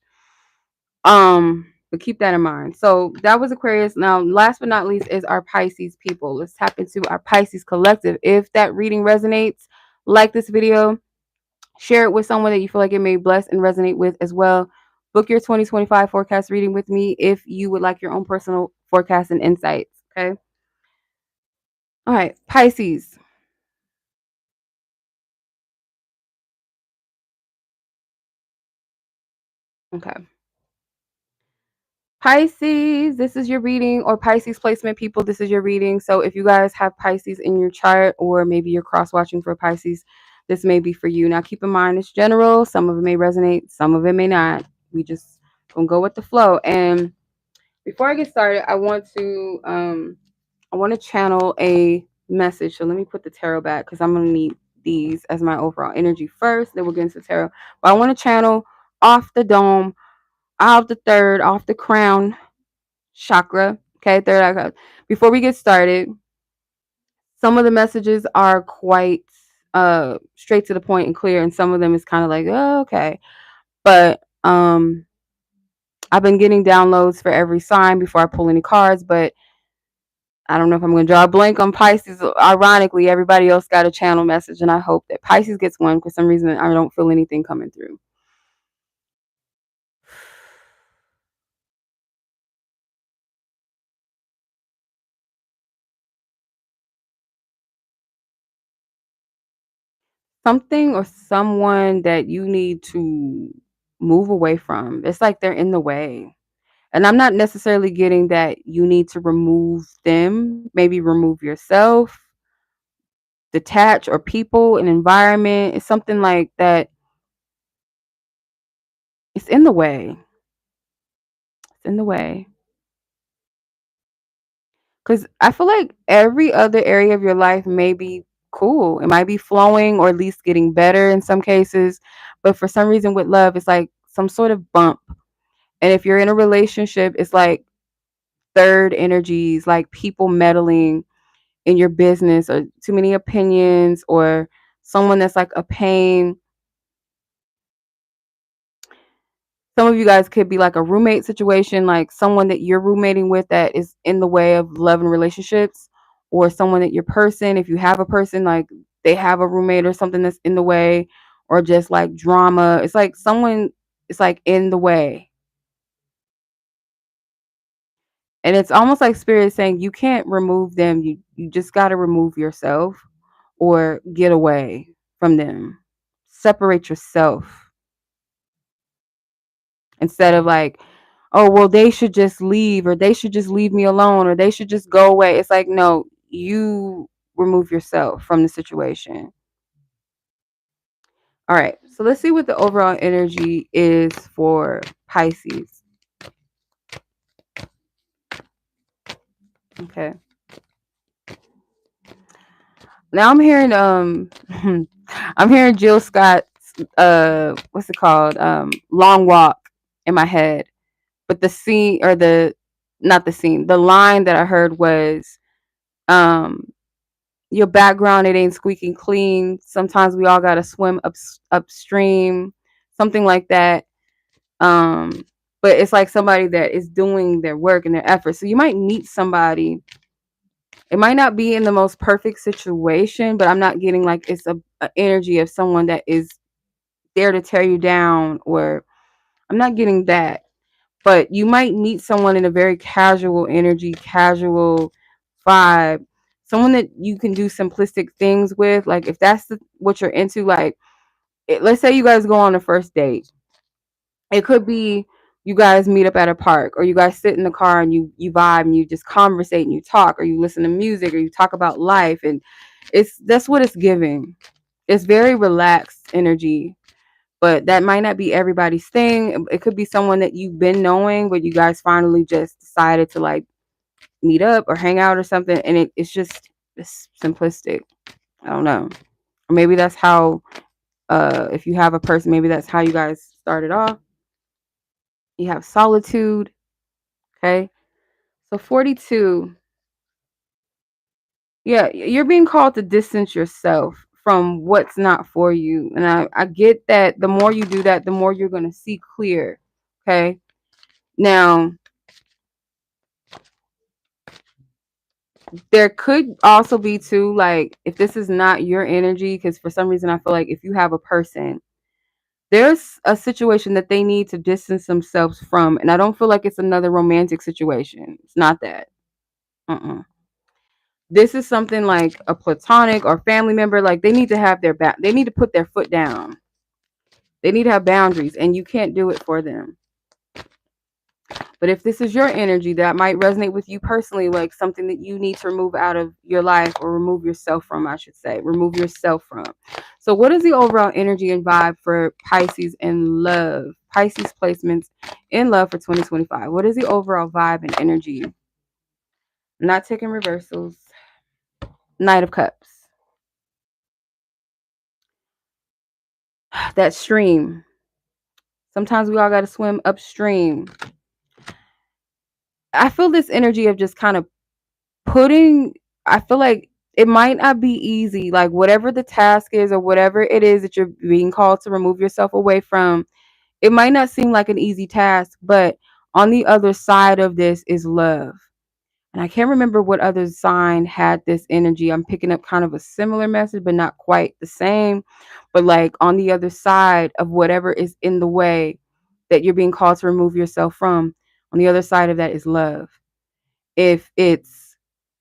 But keep that in mind. So that was Aquarius. Now, last but not least is our Pisces people. Let's tap into our Pisces collective. If that reading resonates, like this video, share it with someone that you feel like it may bless and resonate with as well. Book your 2025 forecast reading with me if you would like your own personal forecast and insights. Okay. All right. Pisces. Okay. Pisces, this is your reading, or Pisces placement people, this is your reading. So if you guys have Pisces in your chart, or maybe you're cross watching for Pisces, this may be for you. Now keep in mind it's general. Some of it may resonate, some of it may not. We just gonna go with the flow. And before I get started, I want to channel a message. So let me put the tarot back, because I'm gonna need these as my overall energy first. Then we'll get into tarot. But I want to channel off the dome, off the third, off the crown chakra. Okay, third eye. Before we get started, some of the messages are quite straight to the point and clear, and some of them is kind of like, oh, okay. But I've been getting downloads for every sign before I pull any cards, but I don't know if I'm going to draw a blank on Pisces. Ironically, everybody else got a channel message, and I hope that Pisces gets one. For some reason, I don't feel anything coming through. Something or someone that you need to move away from. It's like they're in the way. And I'm not necessarily getting that you need to remove them, maybe remove yourself, detach, or people, an environment. It's something like that. It's in the way. It's in the way. Because I feel like every other area of your life may be cool. It might be flowing or at least getting better in some cases. But for some reason with love, it's like some sort of bump. And if you're in a relationship, it's like third energies, like people meddling in your business or too many opinions or someone that's like a pain. Some of you guys could be like a roommate situation, like someone that you're roommating with that is in the way of love and relationships, or someone that your person, if you have a person, like they have a roommate or something that's in the way, or just like drama. It's like someone is like in the way. And it's almost like spirit saying you can't remove them. You just got to remove yourself or get away from them. Separate yourself instead of like, oh, well, they should just leave or they should just leave me alone or they should just go away. It's like, no, you remove yourself from the situation. All right. So let's see what the overall energy is for Pisces. Okay. Now I'm hearing I'm hearing Jill Scott's what's it called? Long Walk in my head. But the scene or the not the scene, the line that I heard was um your background, it ain't squeaking clean. Sometimes we all gotta swim upstream, something like that. But it's like somebody that is doing their work and their efforts. So you might meet somebody. It might not be in the most perfect situation, but I'm not getting like it's a energy of someone that is there to tear you down, or I'm not getting that. But you might meet someone in a very casual energy, casual vibe, someone that you can do simplistic things with. Like if that's what you're into, like let's say you guys go on a first date. It could be you guys meet up at a park, or you guys sit in the car and you vibe and you just conversate and you talk, or you listen to music, or you talk about life, and that's what it's giving. It's very relaxed energy, but that might not be everybody's thing. It could be someone that you've been knowing, but you guys finally just decided to like meet up or hang out or something, and it's simplistic. I don't know. Or maybe that's how if you have a person, maybe that's how you guys started off. You have solitude. Okay. So 42. Yeah, you're being called to distance yourself from what's not for you. And I get that the more you do that, the more you're going to see clear. Okay. Now, there could also be too, like, if this is not your energy, because for some reason I feel like if you have a person, there's a situation that they need to distance themselves from. And I don't feel like it's another romantic situation. It's not that. Uh-uh. This is something like a platonic or family member. Like they need to have their back. They need to put their foot down. They need to have boundaries, and you can't do it for them. But if this is your energy, that might resonate with you personally, like something that you need to remove out of your life, or remove yourself from, I should say. Remove yourself from. So what is the overall energy and vibe for Pisces in love? Pisces placements in love for 2025. What is the overall vibe and energy? I'm not taking reversals. Knight of Cups. That stream. Sometimes we all got to swim upstream. I feel this energy of just kind of I feel like it might not be easy. Like whatever the task is, or whatever it is that you're being called to remove yourself away from, it might not seem like an easy task, but on the other side of this is love. And I can't remember what other sign had this energy. I'm picking up kind of a similar message, but not quite the same. But like on the other side of whatever is in the way that you're being called to remove yourself from, on the other side of that is love. If it's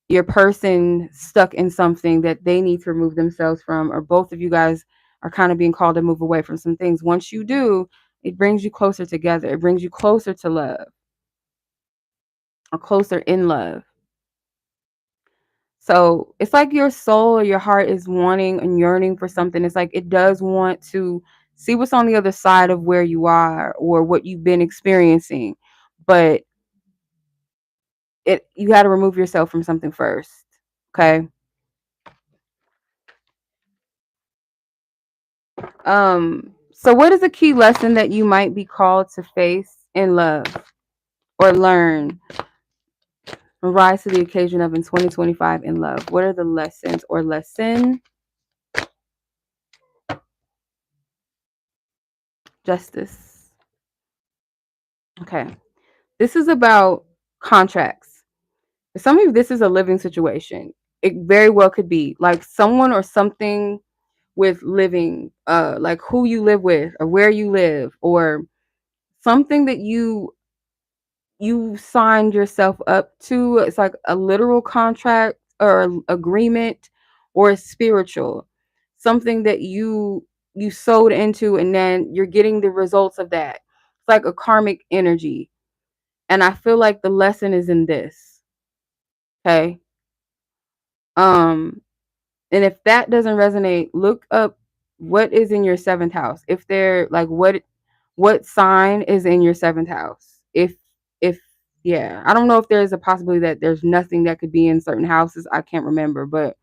your person stuck in something that they need to remove themselves from, or both of you guys are kind of being called to move away from some things, once you do, it brings you closer together. It brings you closer to love, or closer in love. So it's like your soul or your heart is wanting and yearning for something. It's like it does want to see what's on the other side of where you are or what you've been experiencing. But you got to remove yourself from something first. Okay. So what is a key lesson that you might be called to face in love or learn or rise to the occasion of in 2025 in love? What are the lessons or lesson? Justice. Okay. This is about contracts. For some of you, this is a living situation. It very well could be like someone or something with living, like who you live with or where you live, or something that you signed yourself up to. It's like a literal contract or agreement, or a spiritual, something that you sold into, and then you're getting the results of that. It's like a karmic energy. And I feel like the lesson is in this. Okay. Um, and if that doesn't resonate, look up what is in your seventh house. If they're like what sign is in your seventh house. If yeah, I don't know if there's a possibility that there's nothing that could be in certain houses. I can't remember, but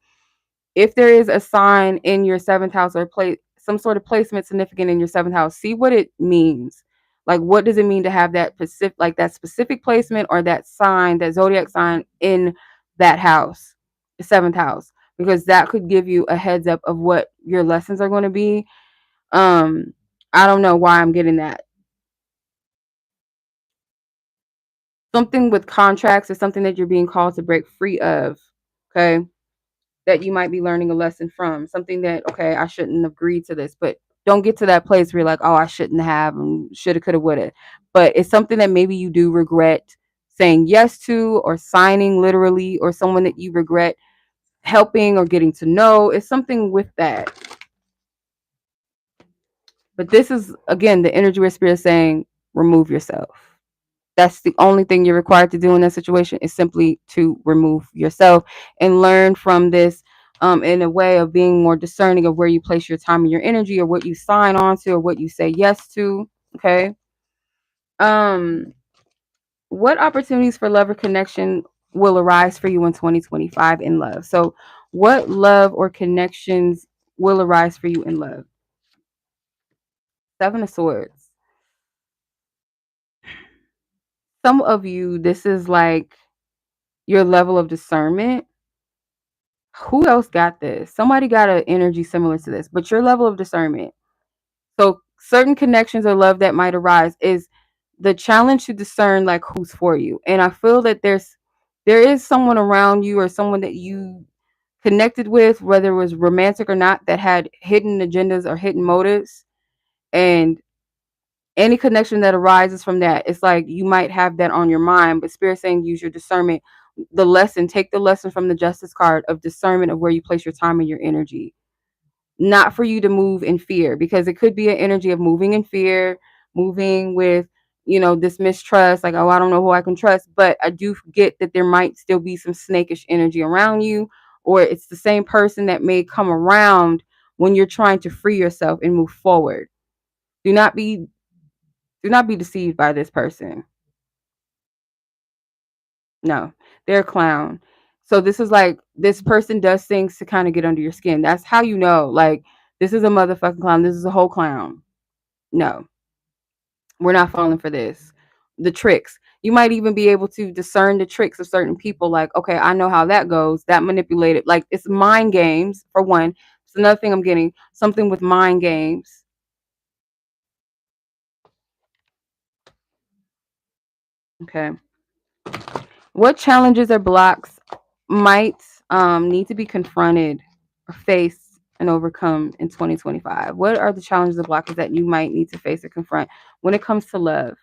if there is a sign in your seventh house or place some sort of placement significant in your seventh house, see what it means. Like, what does it mean to have that specific placement or that sign, that zodiac sign in that house, the seventh house, because that could give you a heads up of what your lessons are going to be. I don't know why I'm getting that. Something with contracts is something that you're being called to break free of. Okay. That you might be learning a lesson from, something that, okay, I shouldn't have agreed to this, but don't get to that place where you're like, oh, I shouldn't have, and shoulda, coulda, woulda. But it's something that maybe you do regret saying yes to, or signing literally, or someone that you regret helping or getting to know. It's something with that. But this is, again, the energy where spirit is saying, remove yourself. That's the only thing you're required to do in that situation, is simply to remove yourself and learn from this, in a way of being more discerning of where you place your time and your energy, or what you sign on to, or what you say yes to. Okay. Um, what opportunities for love or connection will arise for you in 2025 in love? So, what love or connections will arise for you in love? Seven of Swords. Some of you, this is like your level of discernment. Who else got this? Somebody got an energy similar to this, but your level of discernment. So certain connections or love that might arise is the challenge to discern like who's for you. And I feel that there is someone around you, or someone that you connected with, whether it was romantic or not, that had hidden agendas or hidden motives. And any connection that arises from that, it's like you might have that on your mind, but spirit saying use your discernment. Take the lesson from the justice card of discernment of where you place your time and your energy. Not for you to move in fear, because it could be an energy of moving in fear, moving with, this mistrust, like, oh, I don't know who I can trust. But I do get that there might still be some snakish energy around you, or it's the same person that may come around when you're trying to free yourself and move forward. Do not be deceived by this person. No, they're a clown. So this is like, this person does things to kind of get under your skin. That's how you know, like, this is a motherfucking clown. This is a whole clown. No, we're not falling for this. The tricks. You might even be able to discern the tricks of certain people. Like, okay, I know how that goes. That manipulated. Like, it's mind games, for one. It's another thing I'm getting. Something with mind games. Okay. What challenges or blocks might need to be confronted or faced and overcome in 2025? What are the challenges or blocks that you might need to face or confront when it comes to love?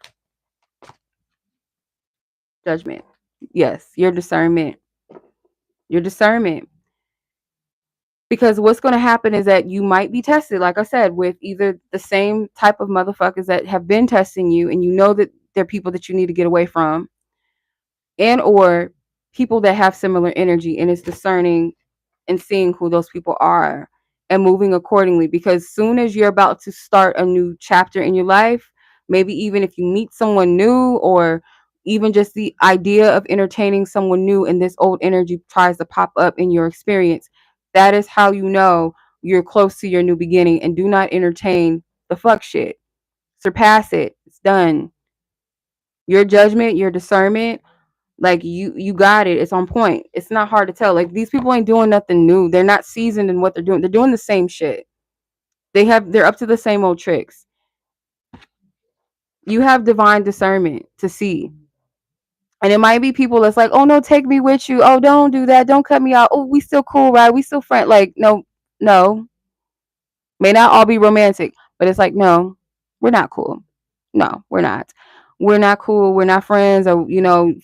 Judgment. Yes, your discernment. Your discernment. Because what's going to happen is that you might be tested, like I said, with either the same type of motherfuckers that have been testing you, and you know that they're people that you need to get away from, and or people that have similar energy, and it's discerning and seeing who those people are and moving accordingly. Because soon as you're about to start a new chapter in your life, maybe even if you meet someone new, or even just the idea of entertaining someone new and this old energy tries to pop up in your experience, that is how you know you're close to your new beginning. And do not entertain the fuck shit. Surpass it. It's done. Your judgment, your discernment, like you got it. It's on point. It's not hard to tell. Like these people ain't doing nothing new. They're not seasoned in what they're doing. They're doing the same shit. They're up to the same old tricks. You have divine discernment to see. And it might be people that's like, oh no, take me with you. Oh, don't do that. Don't cut me out. Oh, we still cool, right? We still friends. Like, no, no. May not all be romantic, but it's like, no, we're not cool. No, we're not. We're not cool. We're not friends, or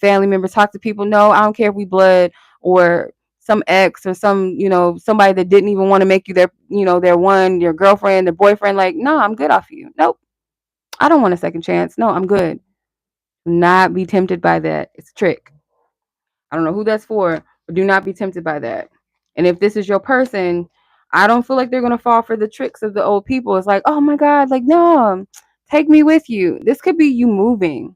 family members. Talk to people. No, I don't care if we blood or some ex or some, somebody that didn't even want to make you their one, your girlfriend, their boyfriend. Like, no, I'm good off of you. Nope. I don't want a second chance. No, I'm good. Not be tempted by that. It's a trick. I don't know who that's for, but do not be tempted by that. And if this is your person, I don't feel like they're going to fall for the tricks of the old people. It's like, oh my God, like, no, take me with you. This could be you moving.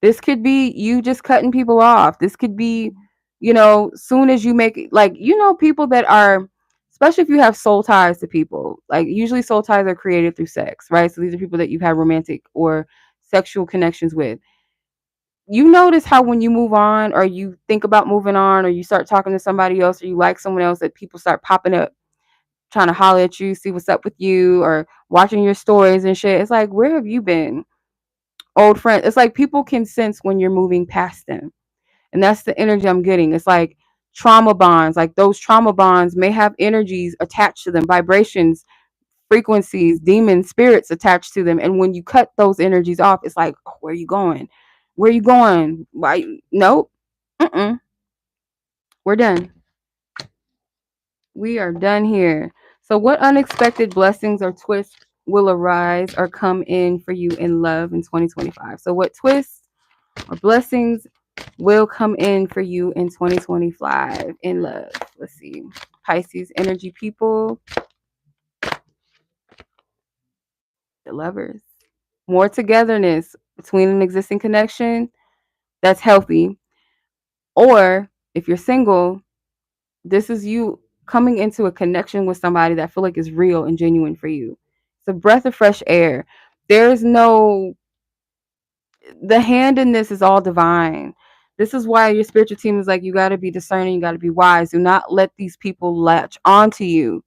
This could be you just cutting people off. This could be, soon as you make it, like, people that are, especially if you have soul ties to people, like usually soul ties are created through sex, right? So these are people that you've had romantic or sexual connections with. You notice how when you move on or you think about moving on or you start talking to somebody else or you like someone else, that people start popping up trying to holler at you, see what's up with you, or watching your stories and shit. It's like, where have you been? Old friends. It's like people can sense when you're moving past them. And that's the energy I'm getting. It's like trauma bonds. Like those trauma bonds may have energies attached to them, vibrations, frequencies, demons, spirits attached to them. And when you cut those energies off, it's like, oh, where are you going? Where are you going? Why? Nope. We're done. We are done here. So what unexpected blessings or twists will arise or come in for you in love in 2025? So what twists or blessings will come in for you in 2025 in love? Let's see. Pisces energy people. The Lovers. More togetherness between an existing connection that's healthy. Or if you're single, this is you coming into a connection with somebody that feel like is real and genuine for you. It's a breath of fresh air. There's no, the hand in this is all divine. This is why your spiritual team is like, you got to be discerning, you got to be wise. Do not let these people latch onto you.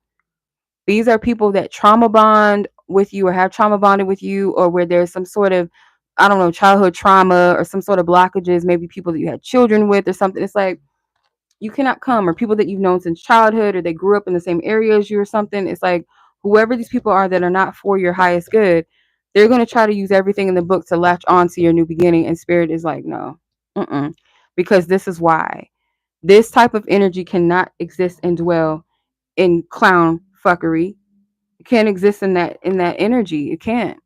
These are people that trauma bond with you or have trauma bonded with you, or where there's some sort of, I don't know, childhood trauma or some sort of blockages, maybe people that you had children with or something. It's like, you cannot come, or people that you've known since childhood, or they grew up in the same area as you or something. It's like, whoever these people are that are not for your highest good, they're going to try to use everything in the book to latch on to your new beginning. And spirit is like, no, because this is why this type of energy cannot exist and dwell in clown fuckery. It can't exist in that energy. It can't.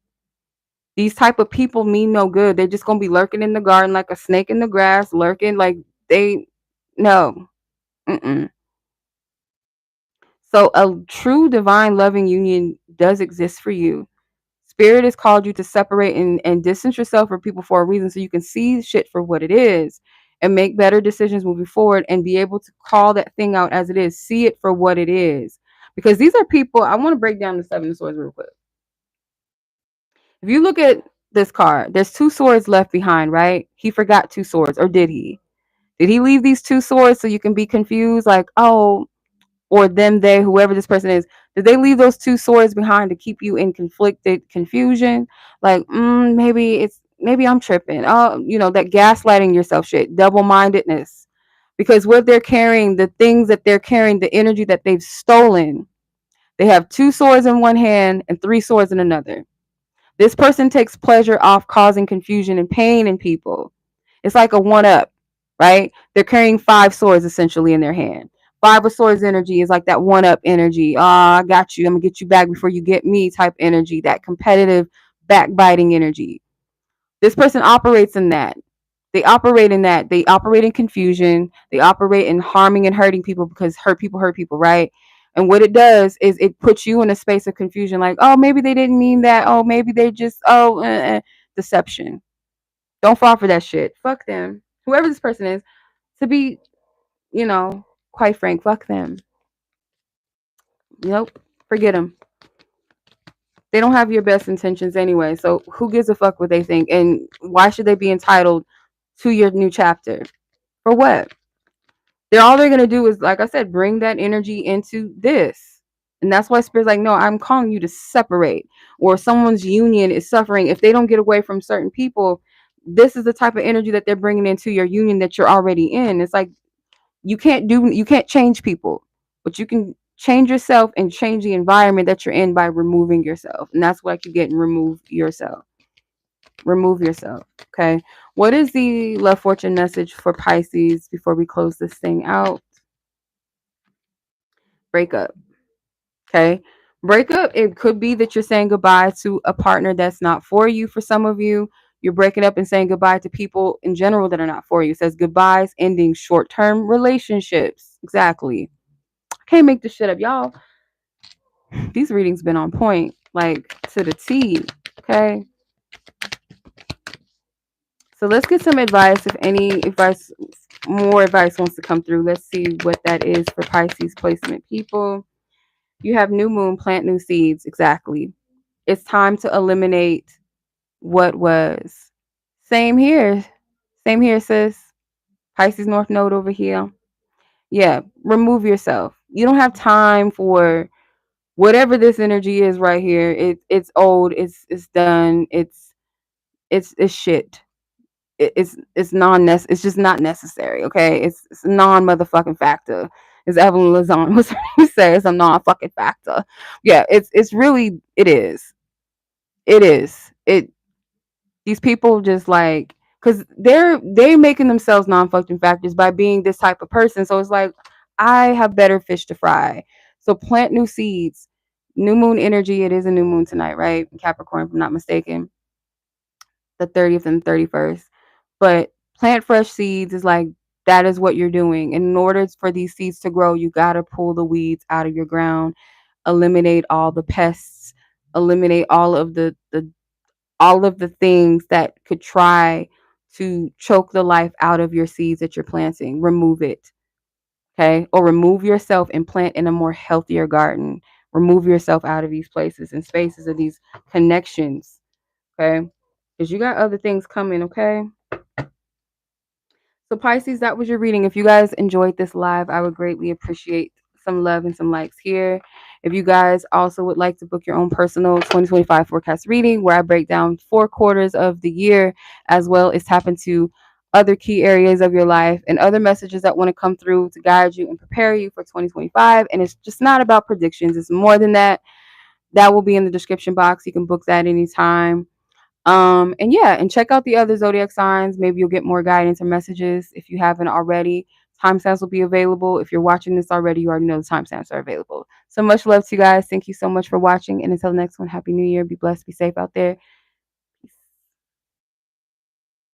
These type of people mean no good. They're just going to be lurking in the garden like a snake in the grass, lurking like they, no. So a true divine loving union does exist for you. Spirit has called you to separate and distance yourself from people for a reason, so you can see shit for what it is and make better decisions moving forward and be able to call that thing out as it is. See it for what it is. Because these are people, I want to break down the Seven of Swords real quick. If you look at this card, there's two swords left behind, right? He forgot two swords, or did he? Did he leave these two swords so you can be confused? Like, oh, or them, they, whoever this person is, did they leave those two swords behind to keep you in conflicted confusion? Like, maybe I'm tripping. Oh, that gaslighting yourself shit, double-mindedness. Because what they're carrying, the things that they're carrying, the energy that they've stolen, they have two swords in one hand and three swords in another. This person takes pleasure off causing confusion and pain in people. It's like a one-up, right? They're carrying five swords essentially in their hand. Five of Swords energy is like that one-up energy. I got you. I'm going to get you back before you get me type energy, that competitive, backbiting energy. This person operates in that. They operate in that. They operate in confusion. They operate in harming and hurting people, because hurt people, right? And what it does is it puts you in a space of confusion, like, oh, maybe they didn't mean that. Oh, maybe they just, deception. Don't fall for that shit. Fuck them. Whoever this person is, to be, quite frank, fuck them. Nope. Forget them. They don't have your best intentions anyway. So who gives a fuck what they think? And why should they be entitled to your new chapter? For what? They're gonna do is, like I said, bring that energy into this. And that's why Spirit's like, no, I'm calling you to separate. Or someone's union is suffering. If they don't get away from certain people, this is the type of energy that they're bringing into your union that you're already in. It's like you can't change people, but you can change yourself and change the environment that you're in by removing yourself. And that's what I keep getting: remove yourself. Remove yourself. Okay. What is the love fortune message for Pisces before we close this thing out? Breakup. Okay. Breakup, it could be that you're saying goodbye to a partner that's not for you. For some of you, you're breaking up and saying goodbye to people in general that are not for you. It says goodbyes, ending short-term relationships. Exactly. I can't make this shit up, y'all. These readings been on point, like to the T. Okay. So let's get some advice. If any advice, more advice wants to come through, let's see what that is for Pisces placement people. You have new moon, plant new seeds. Exactly. It's time to eliminate what was. Same here. Same here, sis. Pisces North Node over here. Yeah, remove yourself. You don't have time for whatever this energy is right here. It's old. It's done. It's shit. It's just not necessary. Okay, it's a non motherfucking factor. As Evelyn Lazan was say, it's a non fucking factor. Yeah, it's really it is. It is. These people just like, because they're making themselves non-fucking factors by being this type of person. So it's like, I have better fish to fry. So plant new seeds. New moon energy. It is a new moon tonight, right? Capricorn, if I'm not mistaken. The 30th and 31st. But plant fresh seeds is like, that is what you're doing. And in order for these seeds to grow, you got to pull the weeds out of your ground, eliminate all the pests, eliminate all of the things that could try to choke the life out of your seeds that you're planting. Remove it. Okay. Or remove yourself and plant in a more healthier garden. Remove yourself out of these places and spaces of these connections. Okay. Because you got other things coming. Okay. So Pisces, that was your reading. If you guys enjoyed this live, I would greatly appreciate some love and some likes here. If you guys also would like to book your own personal 2025 forecast reading, where I break down 4 quarters of the year, as well as tap into other key areas of your life and other messages that want to come through to guide you and prepare you for 2025. And it's just not about predictions. It's more than that. That will be in the description box. You can book that anytime. And yeah, and check out the other zodiac signs. Maybe you'll get more guidance or messages if you haven't already. Timestamps will be available. If you're watching this already, you already know the timestamps are available. So much love to you guys. Thank you so much for watching. And until the next one, Happy New Year. Be blessed, be safe out there.